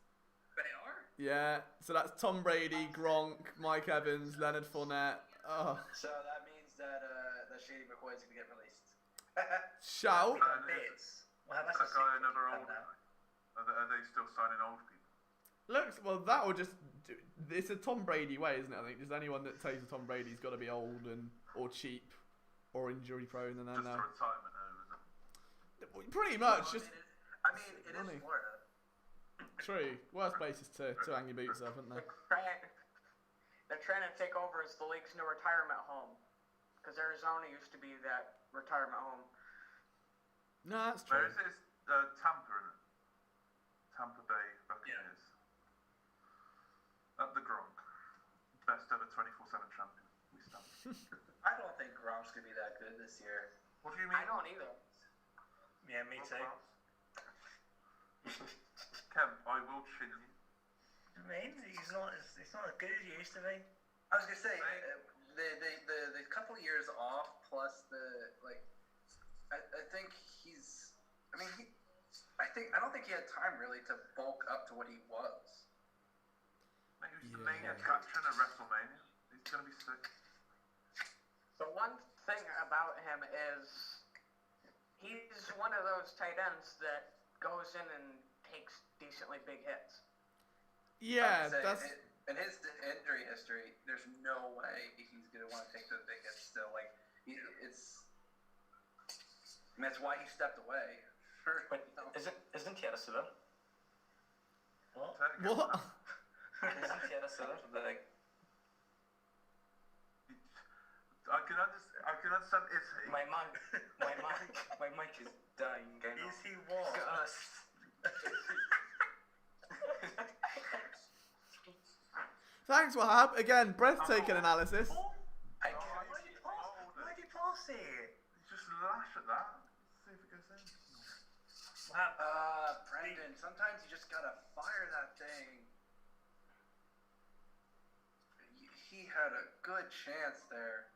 They are? yeah. So that's Tom Brady, Gronk, Mike Evans, Leonard Fournette. Oh, So that means that Shady McCoy's gonna get released. shout! Bits. Well, that's That a guy sick another fan old now. guy. still signing old people. Looks well. That will just. It's a Tom Brady way, isn't it? I think just anyone that takes a Tom Brady's got to be old and or cheap or injury prone, and then Just a retirement home, is it? pretty much just It money. is Florida. True. Worst places to hang your boots up, isn't there? They're trying to take over as the league's new retirement home. Because Arizona used to be that retirement home. No, that's Where true. is it? It's Tampa, isn't it? Tampa Bay Buccaneers. At the Gronk. Best ever 24/7 champion. We stand. I don't think Gronk's gonna be that good this year. What do you mean? I don't either. Yeah, me too. Kemp, I will chin you. I mean, he's not as good as he used to be. I was gonna say the couple years off plus the like. I think he's. I mean, I don't think he had time really to bulk up to what he was. Maybe he's the main attraction at WrestleMania. He's gonna be sick. The one thing about him is he's one of those tight ends that goes in and takes decently big hits. Yeah, I'd say that's. in his injury history, there's no way he's gonna want to take the big hits still. Like it's. I mean, that's why he stepped away. Wait, isn't he a wrestler? What? What? Isn't he a wrestler? Like, I can understand. Is he? my mic is dying. I know. Is he what? Thanks, Wahab. Again, breathtaking analysis. Why Why did he pass it? just lash at that. See if it goes in. Brendan, sometimes you just gotta fire that thing. He had a good chance there.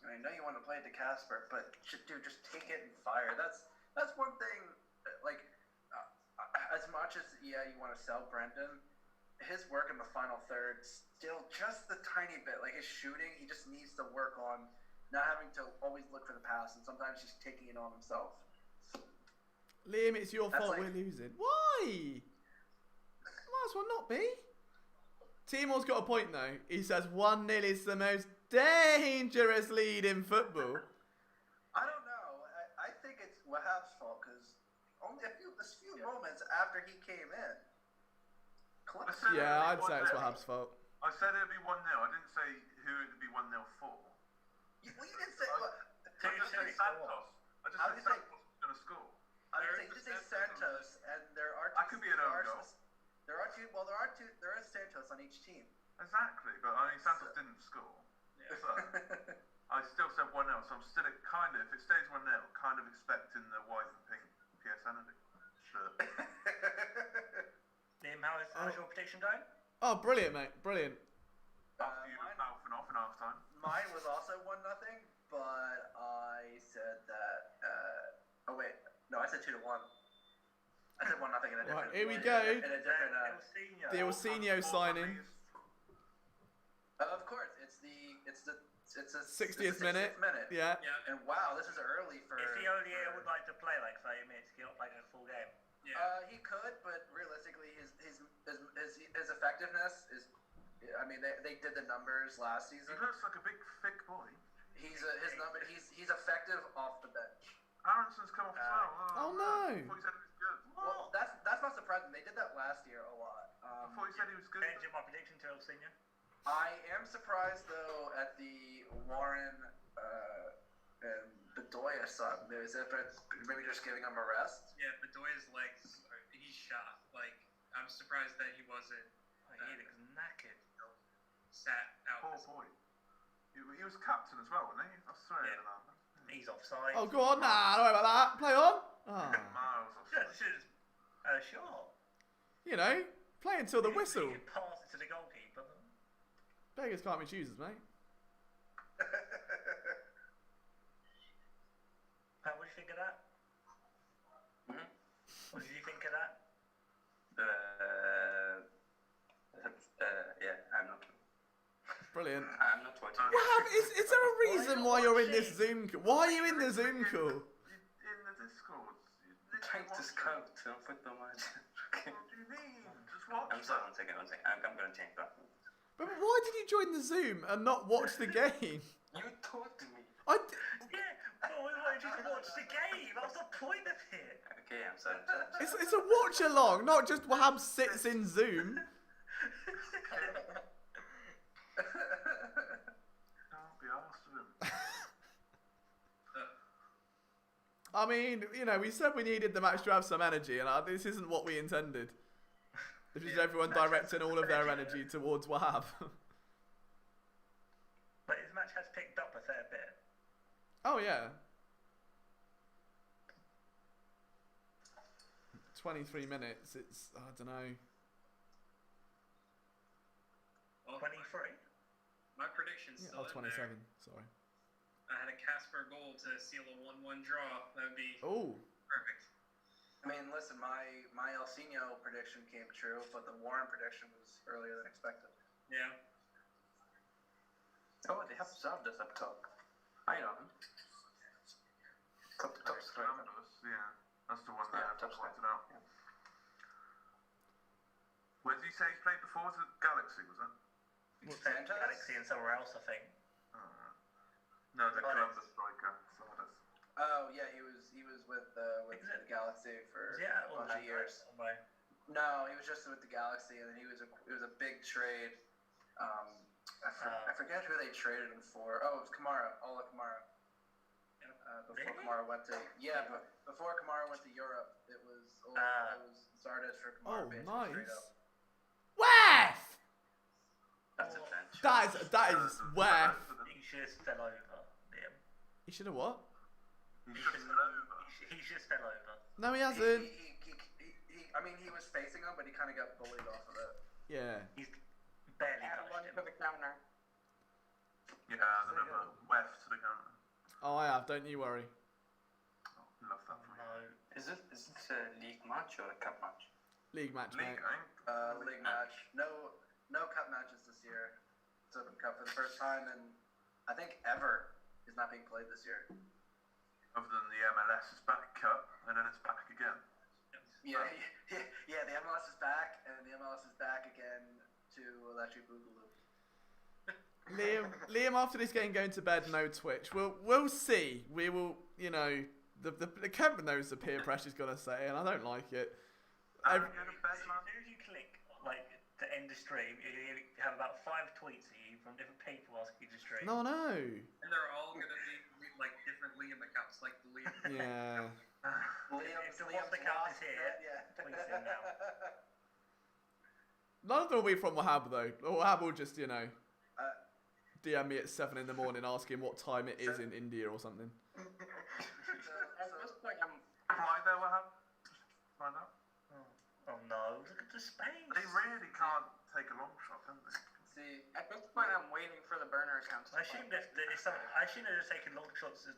I know you want to play it to Casper, but dude, just take it and fire. That's one thing. Like, as much as you want to sell Brendan, his work in the final third still just the tiny bit. Like his shooting, he just needs to work on not having to always look for the pass, and sometimes he's taking it on himself. Liam, it's your That's fault like- we're losing. Why? Might as well not be. Timor's got a point though. He says 1-0 is the most dangerous lead in football. I don't know. I think it's Wahab's fault because only a few moments after he came in. Yeah, I'd say it's Wahab's fault. I said it'd be 1-0. I didn't say who it'd be 1-0 for. You didn't say. I just said Santos. I just said Santos was going to score. I would say you just say Santos, and there are. That could be an own goal. There are two. Well, there is Santos on each team. Exactly, but I mean Santos didn't score. So I still said 1-0, so I'm still kind of, if it stays 1-0, kind of expecting the white and pink PSN shirt. Liam, how's your prediction going? Oh, brilliant, mate. Brilliant. After you mouthing off in half time. Mine was also 1-0, but I said that. Oh wait, no, I said 2-1. I said 1-0 in a different. Here we go. In a different. The Ilsinho signing. Of course, it's the 60th minute. Yeah. And wow, this is early for. If he only would like to play like 30 minutes, he'll not play a full game. He could, but realistically, his effectiveness is. I mean, they did the numbers last season. He looks like a big thick boy. He's effective off the bench. Aronson's come off as well. Oh, no. I thought he said he was good. Well, that's not surprising. They did that last year a lot. I thought he said he was good. Changing my prediction to Ilsinho. I am surprised though at the Warren and Bedoya sub. Is it maybe just giving him a rest? Yeah, Bedoya's legs, he's shot. Like, I'm surprised that he wasn't He looks knackered. sat out. Poor boy. He was captain as well, wasn't he? I'm sorry about that. He's offside. Oh, go on. Nah, don't worry about that. Play on. Oh. Miles Yeah, offside. this is short. You know, play until the whistle. You could pass it to the goalkeeper. Beggars can't be choosers, mate. What do you think of that? Hmm? What did you think of that? Yeah, I'm not. Brilliant. I'm not watching. Wahab, is there a reason why you're in this Zoom call? Why are you in the Zoom call? In the Discord. Trying to scout on Football Manager. Okay. What do you mean? Just watch I'm sorry, that. one second. I'm gonna change that. But why did you join the Zoom and not watch the game? You told me. Yeah, but we wanted you to watch the game. That was the point of it. Okay, I'm sorry. It's a watch along, not just Wahab sits in Zoom. Don't be arsed with him. I mean, you know, we said we needed the match to have some energy, and this isn't what we intended. This is everyone directing all of their energy towards Wahab. But his match has picked up a fair bit. Oh, yeah. 23 minutes, it's, I don't know. Well, 23? my prediction's Yeah, still oh, in 27, there. sorry. I had a Casper goal to seal a 1-1 draw. That would be Oh, perfect. I mean, listen, my El Sino prediction came true, but the Warren prediction was earlier than expected. Yeah. Oh, they have Zardes up top. I know him. Top striker. Columbus, yeah. That's the one Yeah, that I top pointed striker. out. Where did you say he played before? Was it Galaxy, was it? Sanchez? Galaxy and somewhere else, I think. Alright. No, the Zardes. Columbus striker. Zardes. Oh yeah, he was with the Galaxy for Yeah, a bunch of years. No, he was just with the Galaxy, and then it was a big trade. I forget who they traded him for. Oh, it was Kamara, Ola Kamara. Before Really? Kamara went to but before Kamara went to Europe, it was Zardes for Kamara. oh, basically nice. straight up. Wef! That's a bench. That is Wef. He should have fell over, Liam. He should have what? He just fell over. He just fell over. No, he hasn't. I mean, he was facing him, but he kind of got bullied off of it. Yeah. He's barely Add one touched to him. the counter. Yeah, I remember. Wef to the counter. Oh, I have, don't you worry. Oh, love that for you. No. Is this a league match or a cup match? League match, League, mate. I think. League match. No cup matches this year. It's Open Cup for the first time, and I think ever is not being played this year. Other than the MLS is back cup, and then it's back again. Yeah, the MLS is back, and the MLS is back again to Electric Boogaloo. Liam, after this game, going to bed, no Twitch. We'll see. We will, you know, the Kemp knows the peer pressure's gonna say, and I don't like it. As soon as you click to end the stream, you have about 5 tweets of you from different people asking you to stream. No. And they're all going to be like different Liam accounts, like the Liam. Yeah. If the one account is here, tweet him now. None of them will be from Wahab though. Wahab will just, you know, DM me at 7 in the morning asking what time it is in India or something. At this point, I'm Fly there, what happened? Just find out. Oh no, look at the space. They really can't take a long shot, can they? See, at this point I'm waiting for the burner accounts. I assume they're just taking long shots. I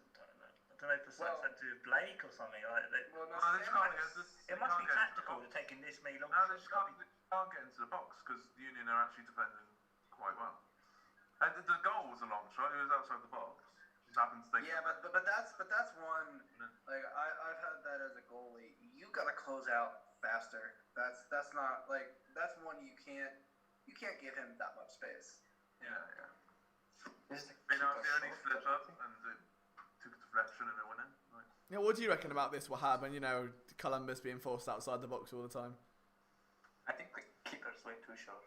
don't know if it's Well- something to do with Blake or something like that. well, no, No, they just can't get It must be tactical. They're taking this many long No, they shots. just can't get into the box because Union are actually defending quite well. And the goal was a long shot. It was outside the box. Just happened to take. Yeah, but that's one. Like I've had that as a goalie. You gotta close out faster. That's not like that's one you can't give him that much space. Yeah. Is the You know, keeper they only short? slipped up and it took a deflection and it went in. Like, Yeah, what do you reckon about this Wahab and, you know, Columbus being forced outside the box all the time? I think the keeper's way too short.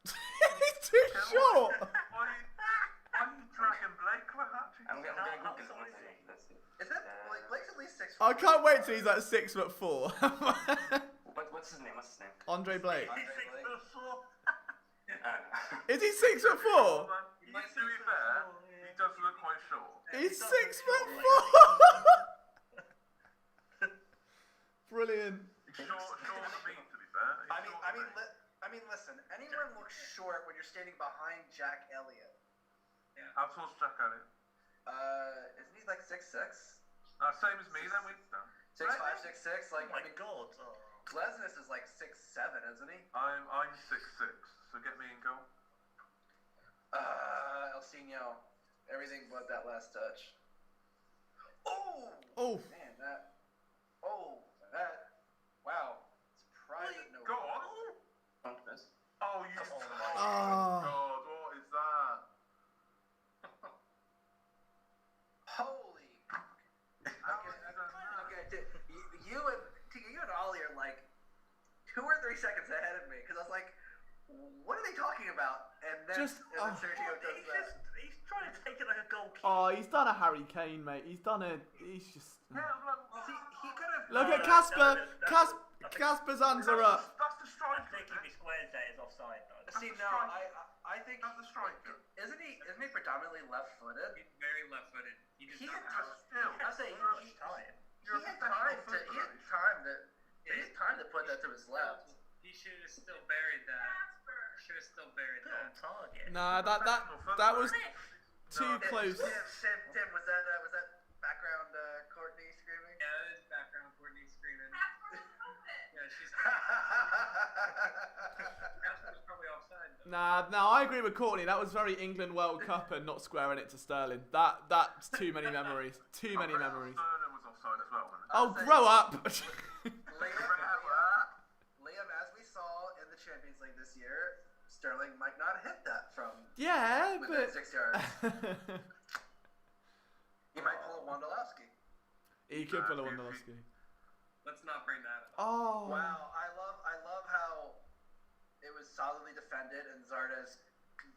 He's too short! why are you dragging Blake like that? I'm gonna How Google tall it. is he? Let's see. Is that Blake's at least 6 I can't wait till he's like 6'4". What's his name? Andre Blake. Andre He's Blake. 6'4". Is he 6'4"? Like, to be fair, he does look quite short. He's 6'4". Brilliant. He's short than me, to be fair. He's short than me. I mean, listen. Anyone looks short when you're standing behind Jack Elliott. How tall's Jack Elliott? Isn't he like 6'6"? Same as me then, we've done. 6'5", 6'6". Like Oh my I mean, god. Lesnes is like 6'7", isn't he? I'm 6'6", so get me in goal. El Sino. Everything but that last touch. Oh! Oh, Man, that. Oh, that. Wow. Surprised that no. Go on. Don't miss. Oh, you. Oh. Oh my God! What is that? Holy. Okay. You and Ollie are like 2 or 3 seconds ahead of me because I was like, what are they talking about? And then Sergio does that. He's trying to take it like a goal kick. Oh, he's done a Harry Kane, mate. He's just. Yeah, He could have. Look at Casper. Casper's hands are up. That's the I striker. think if he squares that, it's offside, though. See, the no, striker. I think That's the striker. Isn't he predominantly left-footed? He's very left-footed. He does He not had have. Still, I say He time. you're he a had professional time to put that to his left. He should have still buried that. Should have still buried Put it on that. target. Nah, that was too close. Tim, was that background Courtney screaming? Yeah, that is background Courtney screaming. Yeah, she's. Casper was probably offside. Though. Nah, I agree with Courtney. That was very England World Cup and not squaring it to Sterling. That's too many memories. Too many memories. Sterling was offside as well, wasn't it? Oh, grow up. Liam, as we saw in the Champions League this year, Sterling might not hit that from Yeah, within but 6 yards. He might pull a Wondolowski. he could pull a Wondolowski. Let's not bring that up. Oh. Wow, I love how it was solidly defended and Zardes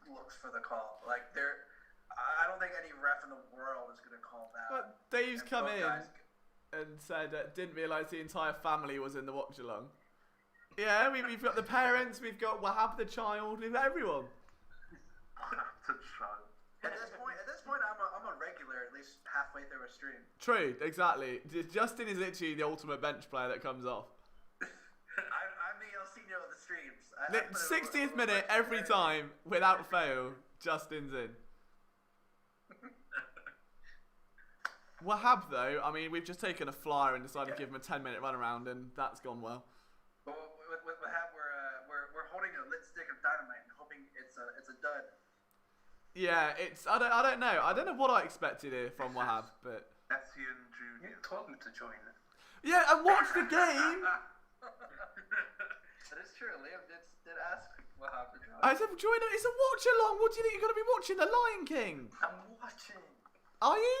looks for the call. Like I don't think any ref in the world is gonna call that. But Dave's And come both in guys- and said didn't realise the entire family was in the watch-along. Yeah, we've got the parents, we've got Wahab the child, we've got everyone. To child. At this point, I'm a regular at least halfway through a stream. True, exactly. Justin is literally the ultimate bench player that comes off. I'm the El Seno of the streams. I put a 60th little minute pressure every there. time, without fail, Justin's in. Wahab though, I mean, we've just taken a flyer and decided to give him a 10-minute run around, and that's gone well. But with Wahab, we're holding a lit stick of dynamite and hoping it's a dud. Yeah, I don't know. I don't know what I expected here from Wahab, but Etienne You Junior. told me to join. yeah, and watch the game. That is true. Liam did ask Wahab to join. I said, join it. It's a watch along. What do you think you're going to be watching? The Lion King. I'm watching. Are you?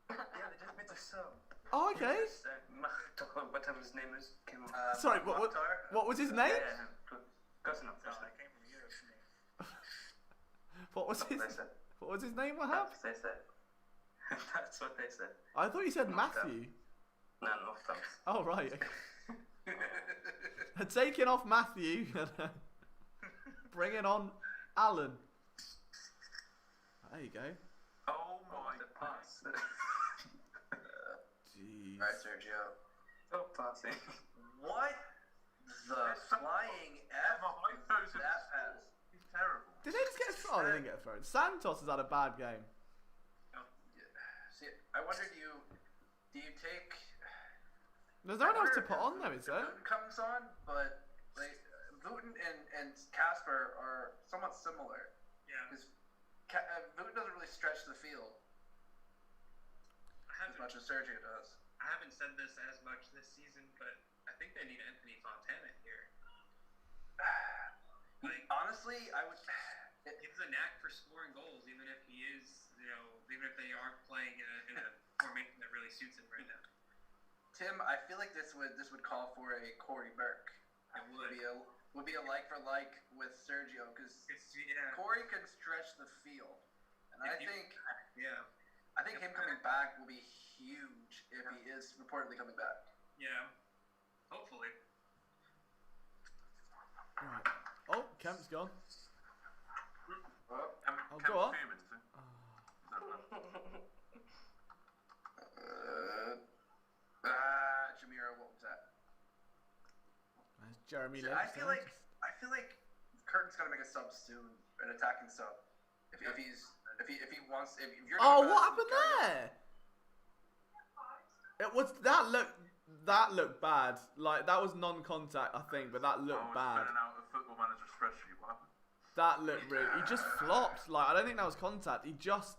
Yeah, they just made the sub. Oh, okay. Yes, whatever his name is. Came on. Sorry, what Mokhtar? was his name? Yeah, cousin of No, this. they came from Europe, didn't they? What was his? What was his name? Wahab? That's what they said. That's what they said. I thought you said Matthew. No, no thumbs. Oh right. Taking off Matthew. Bringing on Alan. There you go. Oh my The pass. Jeez. All right, Sergio. So passing. What the flying F was that pass? He's terrible. Did they just get a throw? Oh, they didn't get a throw. Santos has had a bad game. See, I wonder, do you take? There's no one else to put on there, is there? Wooten comes on, but like Wooten and Casper are somewhat similar. Yeah. Because Wooten doesn't really stretch the field as much as Sergio does. I haven't said this as much this season, but I think they need Anthony Fontana here. Like, Honestly, I would. he has a knack for scoring goals, even if he is, even if they aren't playing in a formation that really suits him right now. Tim, I feel like this would call for a Corey Burke. It would. Would be a like for like with Sergio because Yeah. Corey can stretch the field, and I think him coming back will be huge if he is reportedly coming back. Yeah. Hopefully. Right. Oh, Kemp's gone. Oh, Kemp's go on. fuming, is he? Jamiro, what was that? There's Jeremy See, Lin. I feel like Curtin's gonna make a sub soon, an attacking sub. If you're Oh, what happened there? It was that looked bad. Like that was non-contact, I think, but that looked bad. Filling out a Football Manager spreadsheet. What happened? That looked really. He just flopped. Like I don't think that was contact. He just.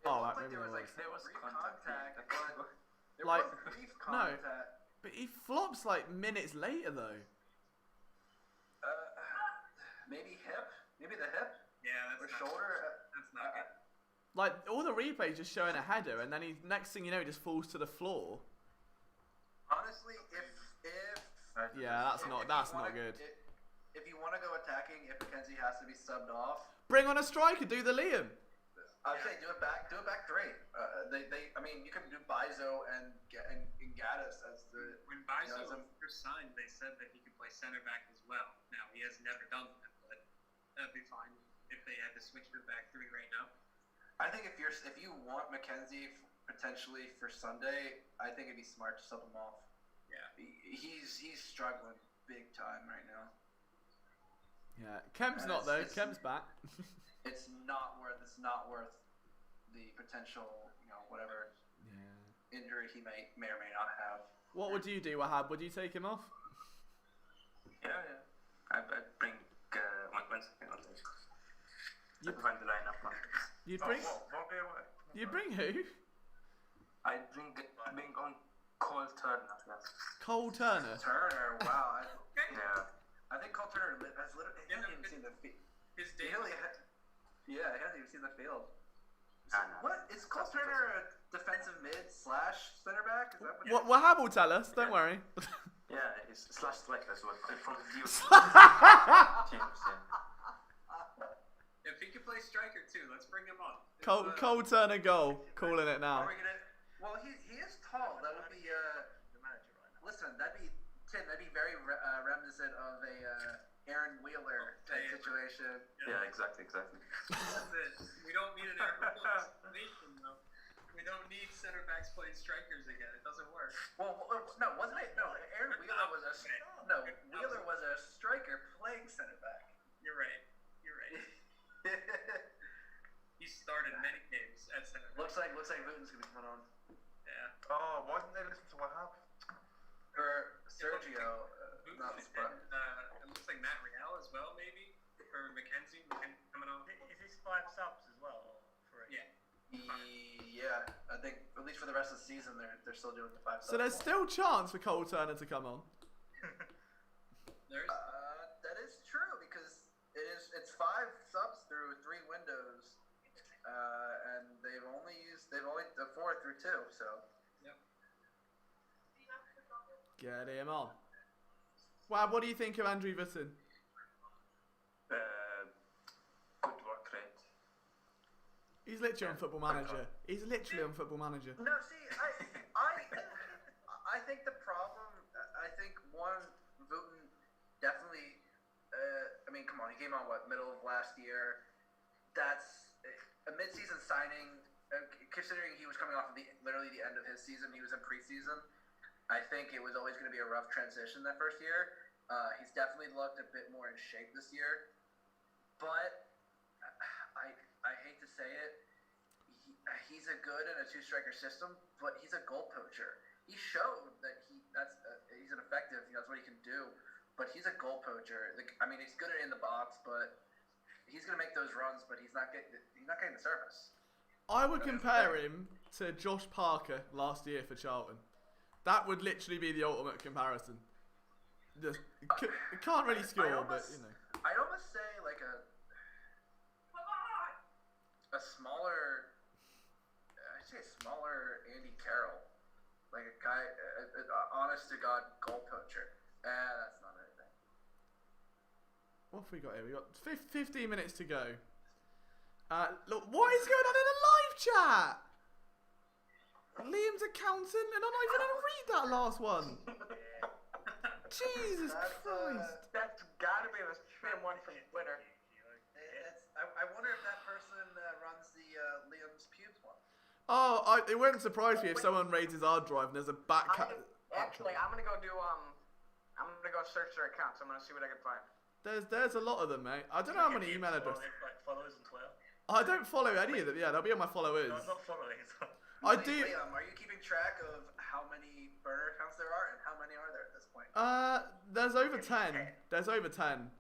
Oh, right, maybe there it was was. there was There was brief contact, contact, yeah. but there Like, was brief no. contact. But he flops like minutes later though. Maybe hip. Maybe the hip Yeah, or that's shoulder. That's not good. Like all the replays just showing a header, and then he next thing you know he just falls to the floor. Honestly, if Yeah, that's not good. If you want to go attacking, if Mackenzie has to be subbed off, Bring on a striker, do the Liam. I'd say do it back three. I mean, you can do Bizo and Gaddis as the. When Bizo as a- first signed, they said that he could play center back as well. Now he has never done that, but that'd be fine if they had to switch to a back three right now. I think if you want Mackenzie potentially for Sunday, I think it'd be smart to sub him off. Yeah. He's struggling big time right now. Yeah, Kemp's not though. Kemp's back. It's not worth the potential, whatever injury he may or may not have. What would you do, Wahab? Would you take him off? Yeah. I'd bring one second on this. You- I'd find the lineup on. You'd bring. Won't be away. You'd bring who? I'd bring on Cole Turner. Yes. Cole Turner. Turner, wow. Yeah. I think Cole Turner he hasn't even seen the field. His He daily. hasn't even seen the field. No. What is Cole Turner a defensive mid / center back? Is that What Wahab will tell us. Don't worry. Yeah, he's slash striker as well. From the view. Teams, If he could play striker too, let's bring him on. Cole Turner goal. Calling it now. Are we gonna? Well, he is tall. That would be The manager right now. Listen, that'd be very reminiscent of a Aaron Wheeler type situation. Yeah, exactly. That's it. We don't need an Aaron Wheeler situation though. We don't need center backs playing strikers again. It doesn't work. Well, no, wasn't it? No, Aaron Wheeler was Wheeler was a striker playing center back. You're right. He started many games at center back. looks like Luton's gonna be coming on. Yeah. Oh, why didn't they listen to what happened? Or Sergio, not Boots surprised. and, it looks like Matt Real as well, maybe, or Mackenzie coming on. Is this 5 subs as well? Or 3? Yeah. Yeah, I think at least for the rest of the season, they're still doing the 5 subs. So there's still chance for Cole Turner to come on. There's That is true because it's 5 subs through 3 windows, and they've only the 4 through 2. So Get him on. Wow, what do you think of Andrew Vitton? Good work rate. He's literally on Football Manager. He's literally on Football Manager. no, see, I think the problem. I think Wooten definitely. I mean, come on, he came on middle of last year. That's a mid-season signing. Considering he was coming off of literally the end of his season, he was in preseason. I think it was always going to be a rough transition that first year. He's definitely looked a bit more in shape this year, but I hate to say it, he's a good in a 2-striker system, but he's a goal poacher. He showed that he's an effective. That's what he can do, but he's a goal poacher. I mean, he's good in the box, but he's going to make those runs, but he's not getting the service. I would compare him to Josh Parker last year for Charlton. That would literally be the ultimate comparison. Just can't really score, but you know. I'd almost say like a smaller. I'd say a smaller Andy Carroll, like a guy, honest to God goal poacher. That's not anything. What have we got here? We got 15 minutes to go. Look, what is going on in the live chat? Liam's accountant, and I'm not even going to read that last one. Jesus Christ. That's gotta be the same one from Twitter. I wonder if that person runs the Liam's pubes one. Oh, it wouldn't surprise me if someone raises hard drive and there's a back. Actually, I'm gonna go do I'm gonna go search their accounts. I'm gonna see what I can find. There's a lot of them, mate. I don't know how many email addresses. Like followers on Twitter. I don't follow any of them. Yeah, they'll be on my followers. No, I'm not following. I do. Liam, are you keeping track of how many burner accounts there are and how many are there at this point? There's over 10. There's over 10.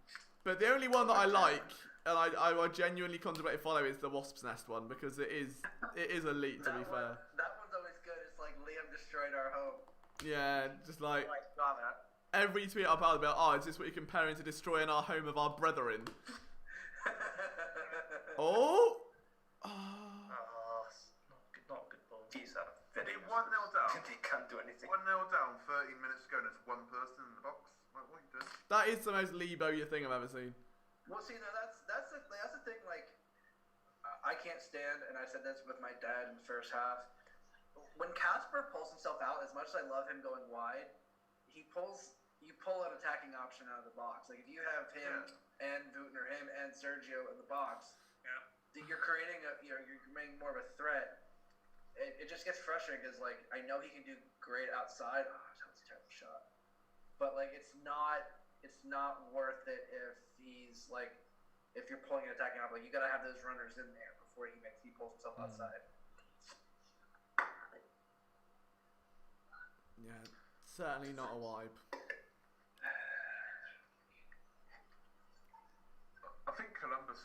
But the only one that I like and I genuinely contemplate follow is the Wasp's Nest one because it is elite to be fair. That one's always good. It's like Liam destroyed our home. Yeah, just like I saw that. every tweet I'll be like, oh, is this what you're comparing to destroying our home of our brethren? Oh! Oh. Not a good ball. These are very Hey, 1-0 down. They can't do anything. 1-0 down, 13 minutes ago, and there's one person in the box. Like, what are you doing? That is the most Lebo thing I've ever seen. Well, see, no, that's the thing. Like, I can't stand, and I said this with my dad in the first half. When Casper pulls himself out, as much as I love him going wide, you pull an attacking option out of the box. Like if you have him and Vooten or him and Sergio in the box, you're creating you're making more of a threat. It just gets frustrating because like I know he can do great outside. Oh, that was a terrible shot. But like it's not worth it if you're pulling an attacking option. Like, you got to have those runners in there before he pulls himself outside. Yeah, certainly not a vibe. I think Columbus.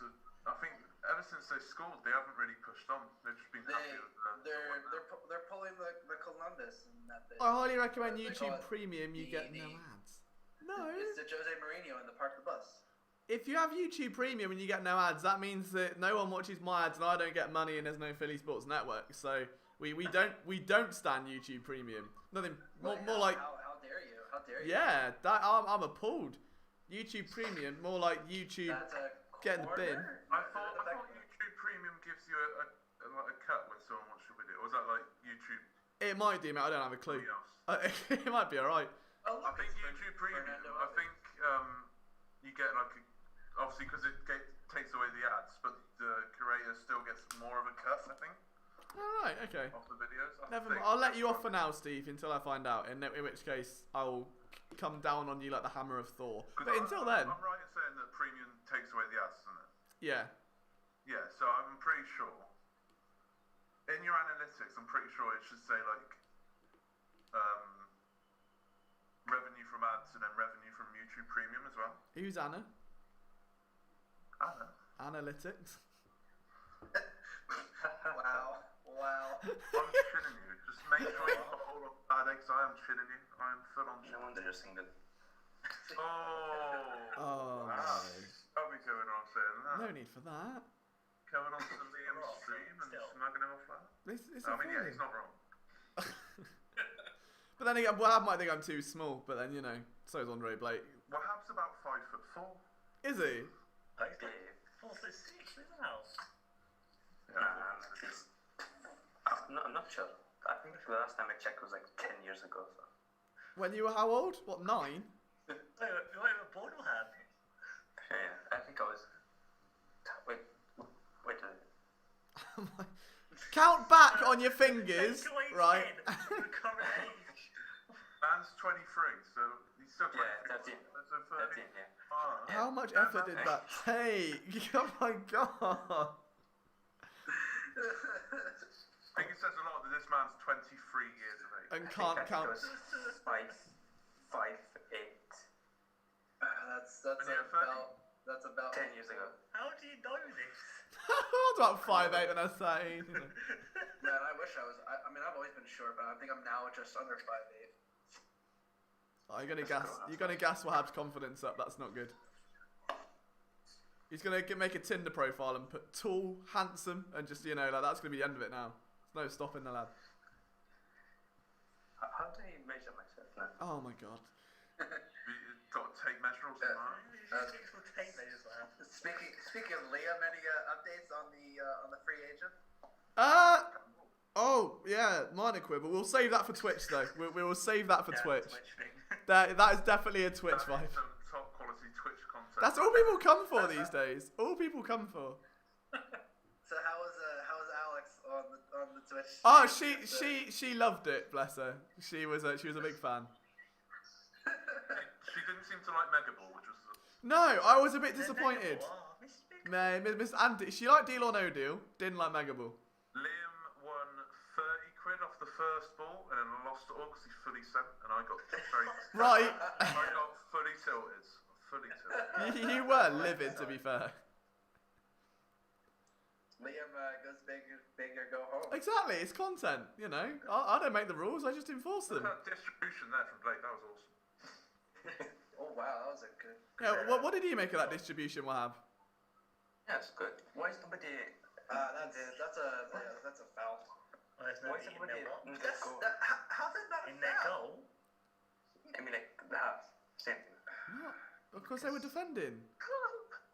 I think ever since they scored, they haven't really pushed on. They've just been happy with They're pulling the Columbus and that bit. I highly recommend They YouTube call it Premium. You get the- no ads. No. It's the Jose Mourinho in the Park the Bus. If you have YouTube Premium and you get no ads, that means that no one watches my ads and I don't get money and there's no Philly Sports Network. So we don't stand YouTube Premium. Nothing more like. How dare you? How dare you? Yeah, I'm appalled. YouTube Premium, more like YouTube. That's a Get in the bin. corner. I thought YouTube Premium gives you a cut when someone watches your video. Or is that like YouTube? It might do, mate. I don't have a clue. Something else? It might be alright. Oh, I look, think it's YouTube Premium. Fernando I Alves. think you get like obviously because takes away the ads, but the creator still gets more of a cut. I think Alright, okay. off the videos. Never mind. I'll let you off for now, Steve, until I find out. In which case, I will come down on you like the hammer of Thor. But until then, I'm right in saying that Premium takes away the ads, doesn't it? yeah. Yeah, so I'm pretty sure in your analytics, I'm pretty sure it should say like revenue from ads and then revenue from YouTube Premium as well. Who's Anna? Anna. Analytics. Wow. I'm shitting you. Just make sure you've got all of bad eggs. I am shitting you. I am full on shit. No wonder you're single. Oh, wow. I'll be going on saying that. no need for that. Coming on to Liam's stream and smugging him off that. It's I mean, yeah, fine. he's not wrong. But then again, Wahab might think I'm too small. But then so is Andre Blake. Wahab's about 5'4". Is he? He's like 4'6", isn't he? I'm not sure. I think the last time I checked was like 10 years ago. So. When you were how old? What, 9? Wait, you were born or had? Yeah, I think I was. Wait a minute. Count back on your fingers, right? Your current age. Man's 23, so he's still 23. Yeah, 13. So 13, yeah. How much effort did that take? Oh my god. I think it says a lot that this man's 23 years of age. And can't I think count. it was 5'8". That's about 10 years ago. How do you know this? I was about 5'8" when I was 13. Man, I wish I was. I mean, I've always been short, but I think I'm now just under 5'8". Oh, you're gonna gas Wahab's confidence up. That's not good. He's gonna make a Tinder profile and put tall, handsome, and just like that's gonna be the end of it now. There's no stopping the lad. How do I measure myself now? Oh my god. You've got to take measures and that. Speaking of Liam, any updates on the free agent? Oh yeah, minor quibble. We'll save that for Twitch though. We will save that for Twitch. Thing. That is definitely a Twitch That vibe. is some top quality Twitch content. That's all people come for these days. All people come for. So how was Alex on the Twitch? Oh, she loved it. Bless her. She was a big fan. She didn't seem to like Megaball, which was. No, I was a bit disappointed. No, Miss Andy, she liked Deal or No Deal. Didn't like Megaball. Liam won 30 quid off the first ball and then lost it all because he fully sent, and I got very. Right. I got fully tilted. Fully tilted. You were livid, to be fair. Liam goes big or go home. Exactly, it's content. You know, I don't make the rules. I just enforce them. That distribution there from Blake, that was awesome. Oh wow, that was a good. Yeah. What did you make of that distribution, Wahab? Yeah, it's good. Why is nobody? That's a foul. Oh, there's Why nobody is in nobody their goal. in their goal? How's that not a In their foul? goal? I mean, like the half. Same thing. What? Because they were defending.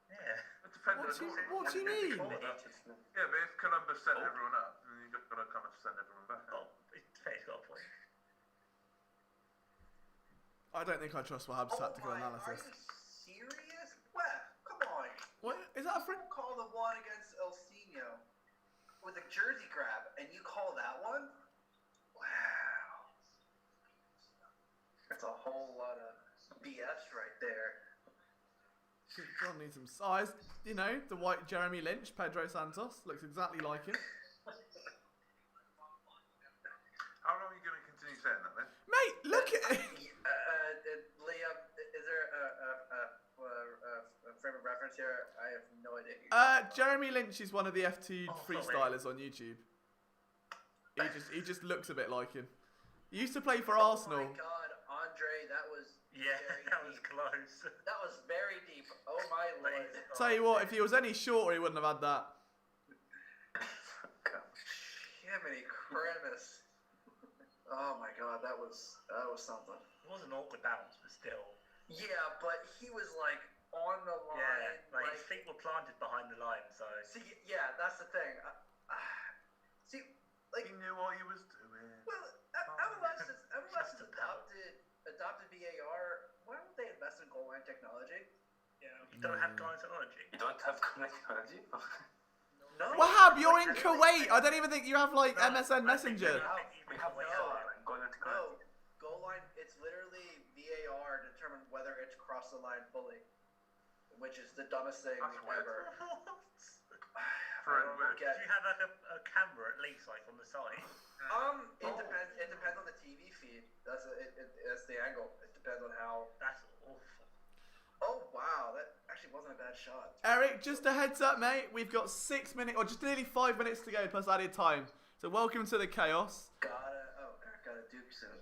Yeah. The defender What do you mean? Yeah, but if Columbus sent everyone up, then you've got to kind of send everyone back. Oh, it's fair, he's got a point. I don't think I trust Wahab's tactical Are analysis. you serious? What? Come on. What is that a friend? You call the one against El Sino with a jersey grab, and you call that one? Wow. That's a whole lot of BS right there. John needs some size. You know, the white Jeremy Lynch, Pedro Santos looks exactly like him. How long are you going to continue saying that, then? Mate, look at it. Liam, is there a frame of reference here? I have no idea. Jeremy Lynch is one of the FT Oh, freestylers on YouTube. He just looks a bit like him. He used to play for Arsenal. Oh my God, Andre, that was Yeah, very that was deep. close. That was very deep. Oh my lord. Tell you what, if he was any shorter, he wouldn't have had that. Jiminy Christmas. Oh my God, that was something. It was an awkward bounce, but still. Yeah, but he was like on the line. Yeah, like his feet were planted behind the line, so. See, yeah, that's the thing. See, like, He knew what he was doing. well, MLS has adopted VAR. Why don't they invest in goal line technology? You know, you don't have goal technology. You don't have connectivity. No. Wahab, you're in Kuwait. I don't even think you have like MSN Messenger. We have No. going into No, goal line. It's literally VAR determined whether it's crossed the line fully, which is the dumbest thing That's weird. ever. Very I don't weird. get- Do you have like a camera at least, like on the side? It depends. It depends on the TV feed. That's the angle. It depends on how. That's awful. Oh wow, that actually wasn't a bad shot. Eric, just a heads up, mate. We've got 6 minutes, or just nearly 5 minutes to go plus added time. So welcome to the chaos. Eric got a Duke suit.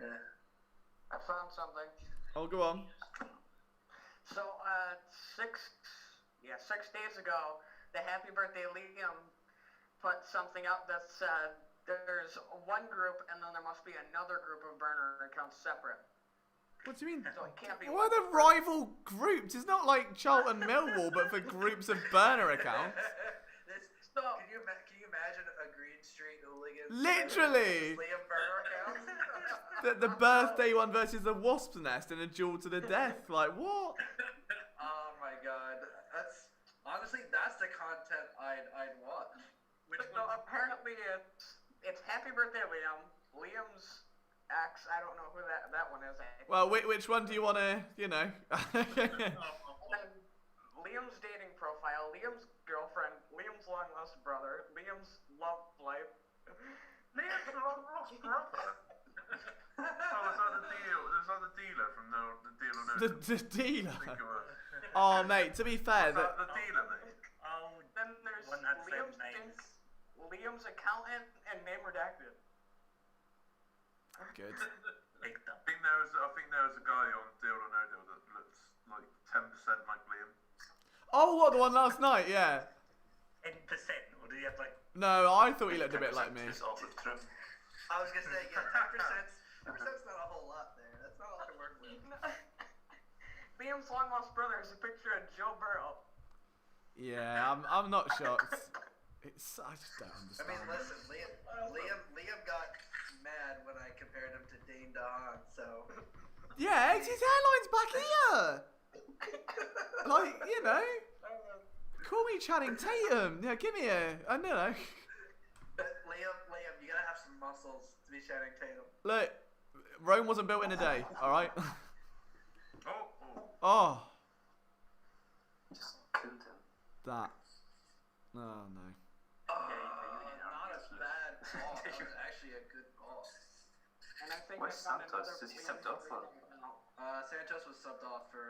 Yeah. I found something. Oh, go on. So, 6 days ago, the Happy Birthday Liam put something out that said there's one group and then there must be another group of burner accounts separate. What do you mean? So it can't be What are the rival groups? It's not like Charlton Millwall, but for groups of burner accounts. So, Can you imagine a Green Street hooligans? Literally. Liam Burner account? The birthday one versus the Wasp's Nest in a duel to the death. Like, what? Oh my God, that's the content I'd watch. Which so one? apparently it's Happy Birthday Liam. Liam's ex, I don't know who that one is. Well, which one do you want to, you know? And then Liam's dating profile, Liam's girlfriend, Liam's long lost brother, Liam's love life. Liam's long lost brother. Oh, is that the deal? Is that the dealer from the Deal or No the Deal? dealer. I think it was. Oh, mate, to be fair, Is that the dealer, mate? Oh, Then there's one had the same Liam's, names. Liam's accountant and name redacted. good. Big dump. I think there was a guy on Deal or No Deal that looks like 10% like Liam. Oh, what, the one last night? Yeah. In percent, or do you have like? No, I thought he looked a bit like me. It's all the truth. I was gonna say, yeah, 10%'s not a whole lot there. That's not a lot to work with. Liam's long lost brother is a picture of Joe Burrow. Yeah, I'm not shocked. I just don't I understand. mean, listen, Liam got mad when I compared him to Dane DeHaan, so. Yeah, his hairline's back here. Like, you know, call me Channing Tatum. Yeah, give me a, I don't know. But Liam, you gotta have some muscles to be Channing Tatum. Look, Rome wasn't built in a day, alright? Oh. Oh, Just killed him. that. Oh, no. Not a bad ball. That was actually a good ball. And I think Where's I found Santos? another Is he Liam sent off or? Burrow. Santos was subbed off for.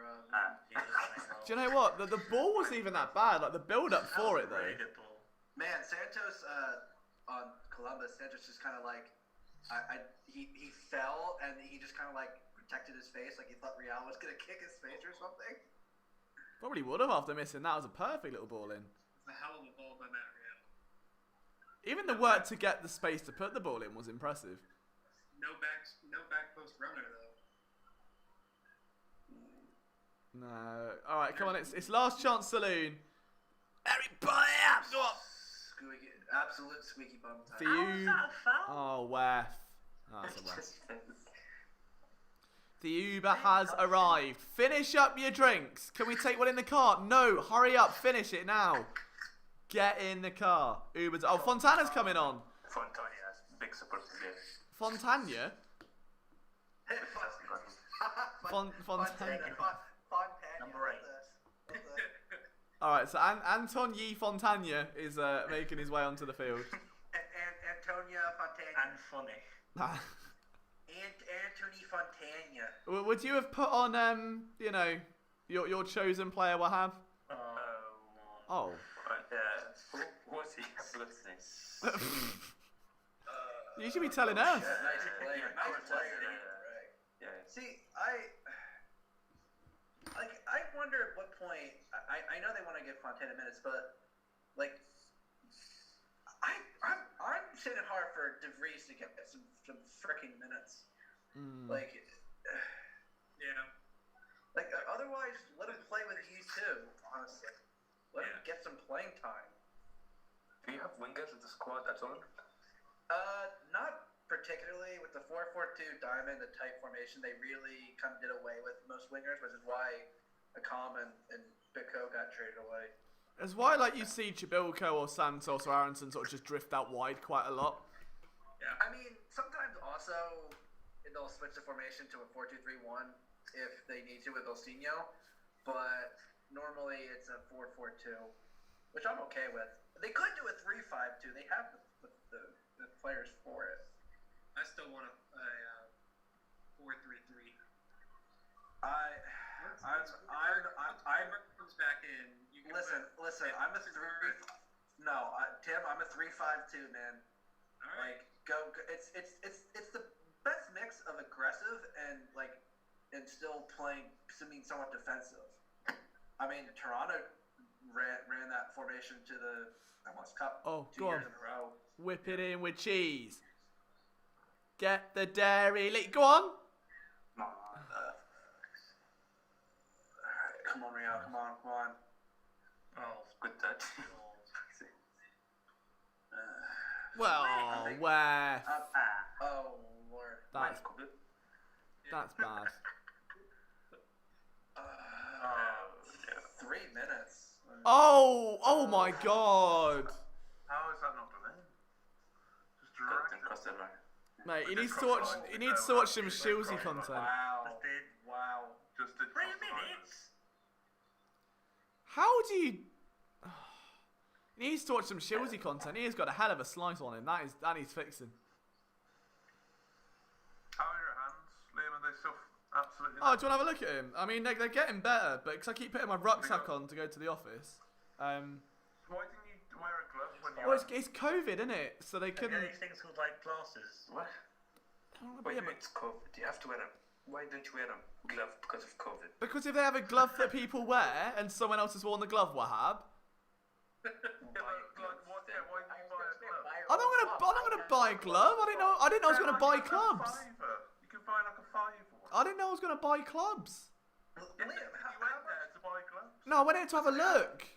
He was playing well. Do you know what? The ball wasn't even that bad. Like the build up That for was it a really though. good ball. Man, Santos on Columbus, Santos just kind of like, he fell and he just kind of like protected his face, like he thought Real was gonna kick his face or something. Probably would have after missing that. It was a perfect little ball in. It's a hell of a ball by Matt Real. Even the work to get the space to put the ball in was impressive. No back post runner though. No. All right, come on. It's last chance saloon. Everybody up. Go on. Squeaky, absolute squeaky bum time. For How was you. that a foul? Oh, Wef. Oh, that's a Wef. The Uber has arrived. Finish up your drinks. Can we take one in the car? No. Hurry up. Finish it now. Get in the car. Uber's. Oh, Fontana's coming on. Fontana, big support again. Fontana? Fontana. Fontana. Number 8. All right, so Anton Yi Fontana is making his way onto the field. And Antonia Fontana. And funny. Anthony Fontana. Would you have put on, you know, your chosen player, Wahab? Oh. Who was he? What's his name? You should be telling us. Nice player. Yeah, Nice Cortez, player. yeah. Yeah. See, I wonder at what point. I know they want to give Fontana minutes, but like, I'm sitting hard for DeVries to get some freaking minutes. Like, Yeah. like otherwise, let him play with you too. Honestly, let him get some playing time. Do you have wingers in the squad at all? Not particularly with the 4-4-2 diamond, the tight formation. They really kind of did away with most wingers, which is why Akam and Biko got traded away. That's why, like, you see Chibilko or Santos or Aronson sort of just drift out wide quite a lot. Yeah. I mean, sometimes also they'll switch the formation to a 4-2-3-1 if they need to with Ilsinho, but normally it's a 4-4-2, which I'm okay with. They could do a 3-5-2. They have the players for it. I still want a 4-3-3. I'm comes back in. You can listen. I'm a 3. No, Tim. I'm a 3-5-2 man. All right. Like go. It's the best mix of aggressive and still playing something somewhat defensive. I mean, Toronto ran that formation to the MLS Cup 2 go years on. in a row. Whip it in with cheese. Get the dairy. Go on. Come on, Real. Come on. Oh, good touch. Well, Wef. Oh Lord. That's bad. 3 minutes. Oh my God. How is that not done in? Just direct it. Mate, he needs to watch some Shilsey content. Wow. Just did 3 cross the line. minutes? How do you... He needs to watch some Shilsey content. He has got a hell of a slice on him. That needs fixing. How are your hands, Liam? Are they still absolutely... Oh, do you want to have a look at him? I mean, they're getting better, but because I keep putting my rucksack on to go to the office. Why didn't you wear a glove when you... Well, it's COVID, isn't it? So they couldn't... Yeah, these things called like glasses. What? Oh, Why yeah, do it's COVID? You have to wear a... Why don't you wear a glove because of COVID? because if they have a glove that people wear and someone else has worn the glove, Wahab, Yeah, but, why didn't you buy a glove? I'm not gonna buy a glove. I didn't know I was gonna buy clubs. You can buy like a $5 one. I didn't know I was gonna buy clubs. Liam, You went there to buy gloves. No, I went in to have a look.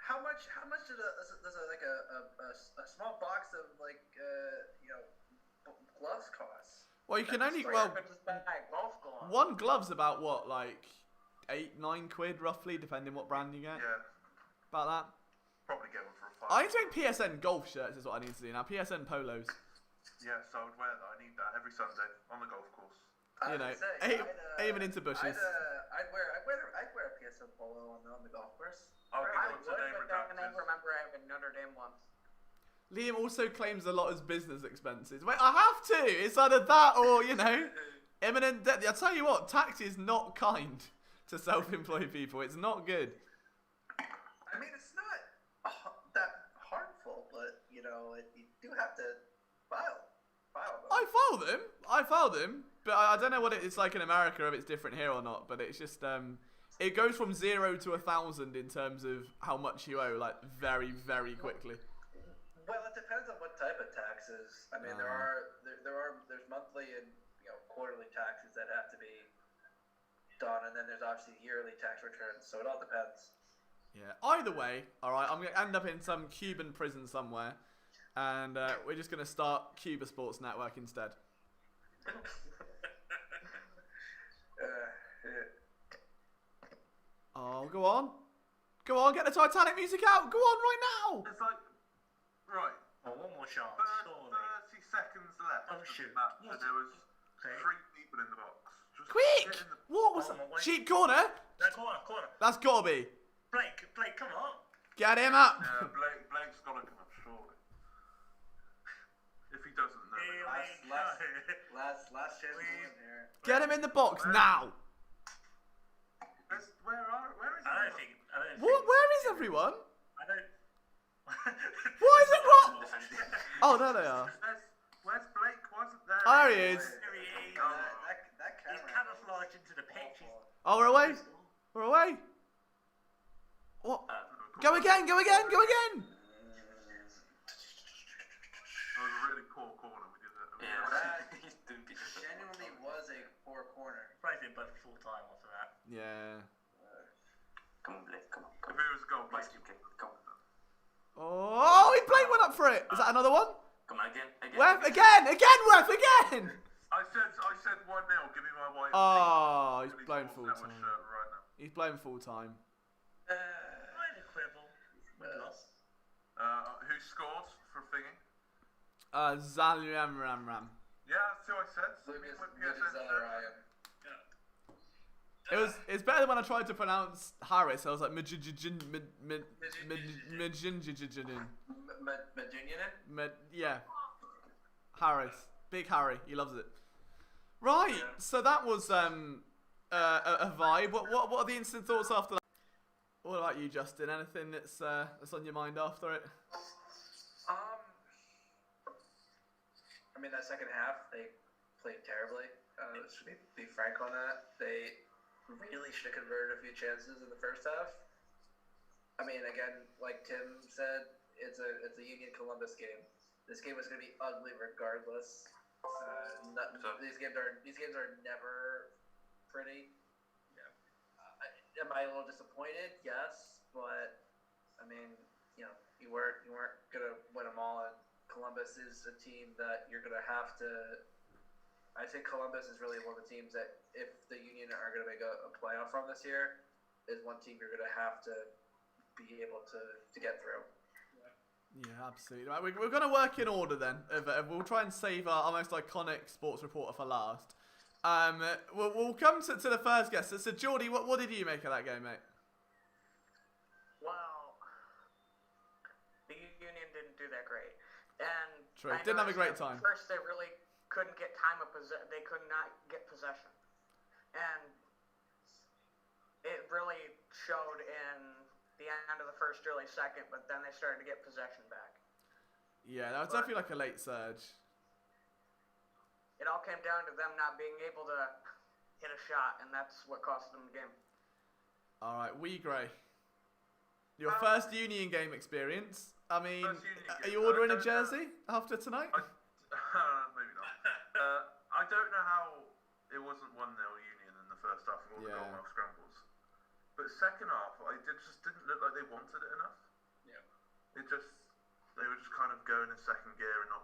how much does a small box of gloves cost? Well, you can only one glove's about what, like 8-9 quid roughly, depending what brand you get. Yeah, About that. probably get one for a $5. I need to make PSN golf shirts. Is what I need to do now. PSN polos. Yes, I would wear that. I need that every Sunday on the golf course. You know, aiming into bushes. I'd wear a PSN polo on the golf course. I'll I get would, one today but then I redacted. remember having Notre Dame once. Liam also claims a lot as business expenses. Wait, I have to. It's either that or, you know, Imminent death. I'll tell you what, tax is not kind to self-employed people. It's not good. I mean, it's not that harmful, but you know, you do have to file them. I filed them, but I don't know what it's like in America, if it's different here or not, but it's just, it goes from 0 to 1,000 in terms of how much you owe, like, very, very quickly. Well, it depends on what type of taxes. I mean, there's monthly and quarterly taxes that have to be done, and then there's obviously yearly tax returns. So it all depends. Yeah. Either way, all right, I'm gonna end up in some Cuban prison somewhere, and we're just gonna start Cuba Sports Network instead. Oh, go on, get the Titanic music out. Go on right now. It's like, right. Oh, one more chance. 30 seconds left. Oh, shoot. And there was 3 people in the box. Just Quick! get in the... What was Oh, that? wait. Cheap corner? No, corner. That's gotta be. Blake, come on. Get him up. Yeah, Blake's got to come up, surely. If he doesn't know. Here we Last go. chance to win here. Get him in the box now. Where is I don't he? think. What? Where is everyone? I don't. Why is it not? Oh, there they are. Where's Blake? Wasn't there? Oh, there he is. There he is. That He's camera camouflaged into the pitch. Oh, we're away. We're away. What? Go again. That was a really poor corner. We did that. Yeah, That he's doing pieces. genuinely was a poor corner. Probably did both full time after that. Yeah. Come on, Blake, come on. If it was a goal, Blake. Blake, come on. Oh, he played one up for it. Is that another one? Come on, again. Wef again. Wef again. I said 1-0. Give me my white. Oh, he's Billy blown Sports full Network time. shirt right now. He's blown full time. Minor quibble. We lost. Who scored for thingy? Zaluam Ram. Yeah, that's who I said. Lucas With PSN shirt. Ryan. It's better than when I tried to pronounce Harris. I was like yeah. Harris. Big Harry. He loves it. Right. So that was a vibe. What are the instant thoughts after that? What about you, Justin? Anything that's on your mind after it? I mean, that second half, they played terribly. Let's be frank on that. They really should have converted a few chances in the first half. I mean, again, like Tim said, it's a Union Columbus game. This game was going to be ugly regardless. These games are never pretty. Yeah. Am I a little disappointed? Yes, but I mean, you weren't gonna win them all, and Columbus is a team that you're gonna have to. I think Columbus is really one of the teams that, if the Union are gonna make a playoff from this year, is one team you're gonna have to be able to get through. Yeah, absolutely. Right, we're going to work in order then. We'll try and save our most iconic sports reporter for last. We'll come to the first guest. So Geordie, what did you make of that game, mate? Well, the Union didn't do that great, and True. I Didn't have a great noticed time. at First, they really couldn't get time of possession. They could not get possession, and it really showed in the end of the first, early second. But then they started to get possession back. Yeah, that was definitely like a late surge. It all came down to them not being able to hit a shot, and that's what cost them the game. All right, Gray. Your first Union game experience. I mean, are you ordering a jersey after tonight? Maybe not. I don't know how it wasn't 1-0 Union in the first half of all the goal mouth scrambles. But second half, it just didn't look like they wanted it enough. Yeah. They were just kind of going in second gear and not.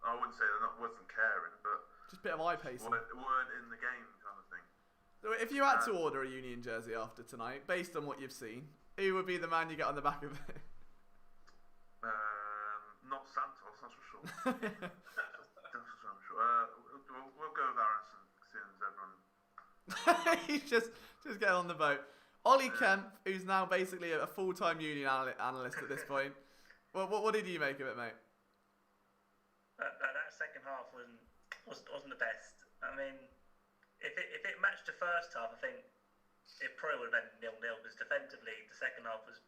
I wouldn't say wasn't caring, but Just a bit of eye pacing. weren't in the game kind of thing. So if you had to order a Union jersey after tonight, based on what you've seen, who would be the man you get on the back of it? Not Santos, that's for sure. That's for sure. We'll go with Aronson, seeing as everyone. He's just getting on the boat. Ollie Kemp, who's now basically a full-time Union analyst at this point. What did you make of it, mate? That second half wasn't the best. I mean, if it matched the first half, I think it probably would have been 0-0 because defensively the second half was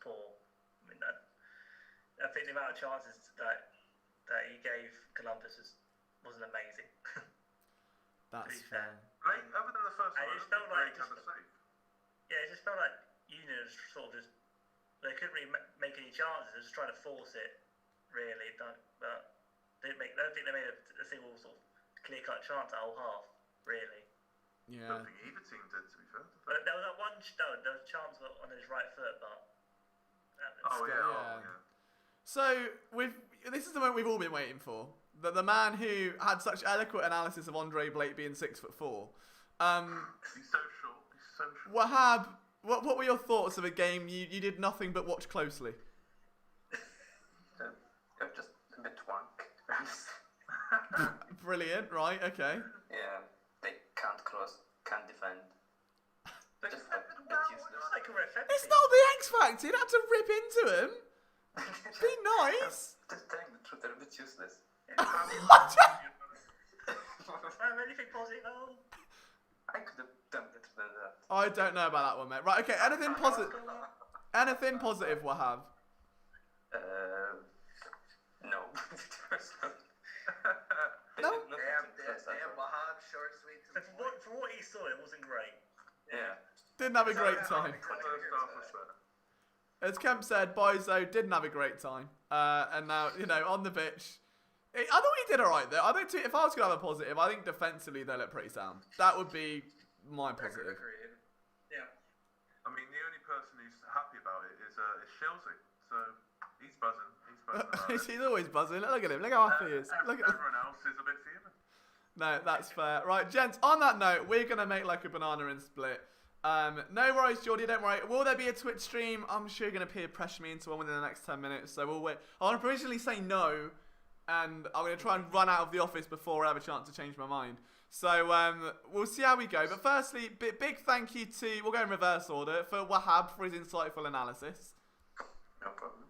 poor. I mean, I think the amount of chances that he gave Columbus wasn't amazing. That's fair. Like, other than the first And one, it just felt like had a save. it just felt like Union was sort of just they couldn't really make any chances. They were just trying to force it, really. But I don't think they made a single sort of clear-cut chance at whole half, really. I Yeah. don't think either team did, to be fair. But there was that one. There was a chance on his right foot, but. Yeah. So this is the moment we've all been waiting for. The man who had such eloquent analysis of Andre Blake being 6'4". He's so short. He's so short. Wahab, what were your thoughts of a game you did nothing but watch closely? They're just a bit wank. Brilliant, right? Okay. Yeah, they can't cross, can't defend. Just a bit useless. Like a ref. It's not the X Factor. You'd have to rip into him. Be nice. Just telling the truth, they're a bit useless. Anything positive? Oh. I could have done better than that. I don't know about that one, mate. Right, okay. Anything positive? Anything positive, Wahab? No. No? Damn, Wahab, short, sweet. So for what he saw, it wasn't great. Yeah. Didn't have a great time. First half was better. As Kemp said, Boizo didn't have a great time. And now, on the pitch. I thought he did alright there. I think if I was going to have a positive, I think defensively they look pretty sound. That would be my positive. Agreed. Yeah. I mean, the only person who's happy about it is Shilsey. So he's buzzing. He's buzzing. He's always buzzing. Look at him. Look how happy he is. Look at Everyone else is a bit fuming. No, that's fair. Right, gents, on that note, we're going to make like a banana and split. No worries, Geordie, don't worry. Will there be a Twitch stream? I'm sure you're going to peer pressure me into one within the next 10 minutes, so we'll wait. I want to provisionally say no, and I'm going to try and run out of the office before I have a chance to change my mind. So we'll see how we go. But firstly, big thank you to, we'll go in reverse order, for Wahab for his insightful analysis. No problem.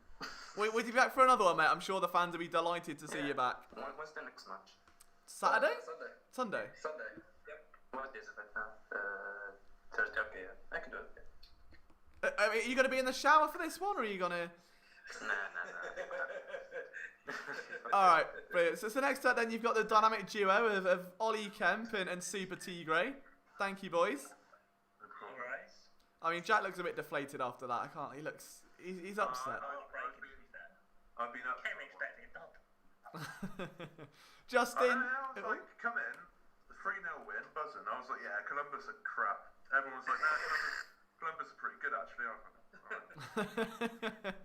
We'll be back for another one, mate. I'm sure the fans will be delighted to see you back. What's the next match? Saturday? Sunday. Sunday? Yep. What is it right now? Thursday, okay, yeah. I can do it. Are you going to be in the shower for this one, or are you going to... Nah. Alright, brilliant. So next up then, you've got the dynamic duo of Ollie Kemp and Super Tigre. Thank you, boys. Alright. I mean, Jack looks a bit deflated after that. He's upset. I've been up. Came expecting a dub. Justin. I was like, come in, the 3-0 win, buzzing. I was like, yeah, Columbus are crap. Everyone was like, no, Columbus are pretty good actually, aren't they?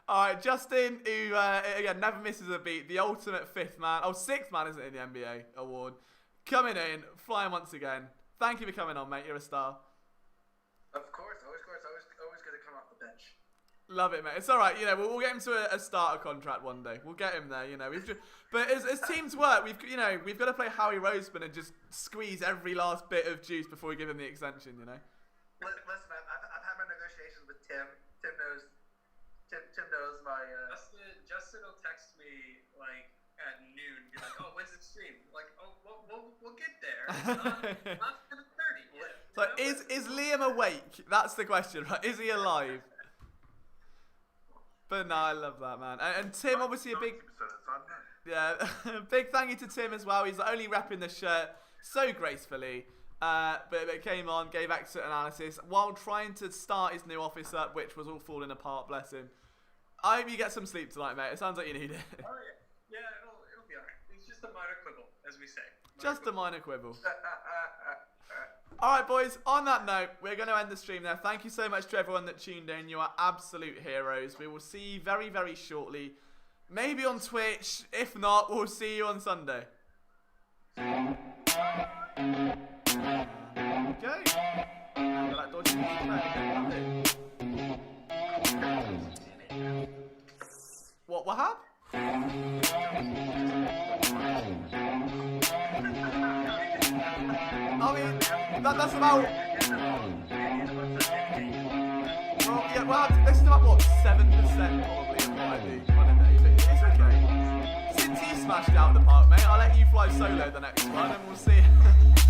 Alright, Justin, who again never misses a beat, the ultimate fifth man, sixth man, isn't it, in the NBA award, coming in, flying once again. Thank you for coming on, mate. You're a star. Of course, always good to come off the bench. Love it, mate. It's all right. We'll get him to a starter contract one day. We'll get him there. But as teams work, we've got to play Howie Roseman and just squeeze every last bit of juice before we give him the extension. Listen, I've had my negotiations with Tim. Tim knows my. Justin will text me like at noon, be like, "Oh, when's it stream?" Like, "Oh, we'll get there. Not to the 30 yet." So is Liam awake? That's the question, right? Is he alive? But no, I love that, man. And Tim, obviously a big, 90% of the time, big thank you to Tim as well. He's only repping the shirt so gracefully. But it came on, gave excellent analysis while trying to start his new office up, which was all falling apart. Bless him. I hope you get some sleep tonight, mate. It sounds like you need it. Oh yeah, it'll be alright. It's just a minor quibble, as we say. Just a minor quibble. Alright, boys, on that note, we're going to end the stream there. Thank you so much to everyone that tuned in. You are absolute heroes. We will see you very, very shortly. Maybe on Twitch. If not, we'll see you on Sunday. Okay. That dodgy music there. What happened? I mean, that's about... Well, this is about, 7% probably of what I do on a day, but it's okay. Since he's smashed it out of the park, mate. I'll let you fly solo the next one, and we'll see.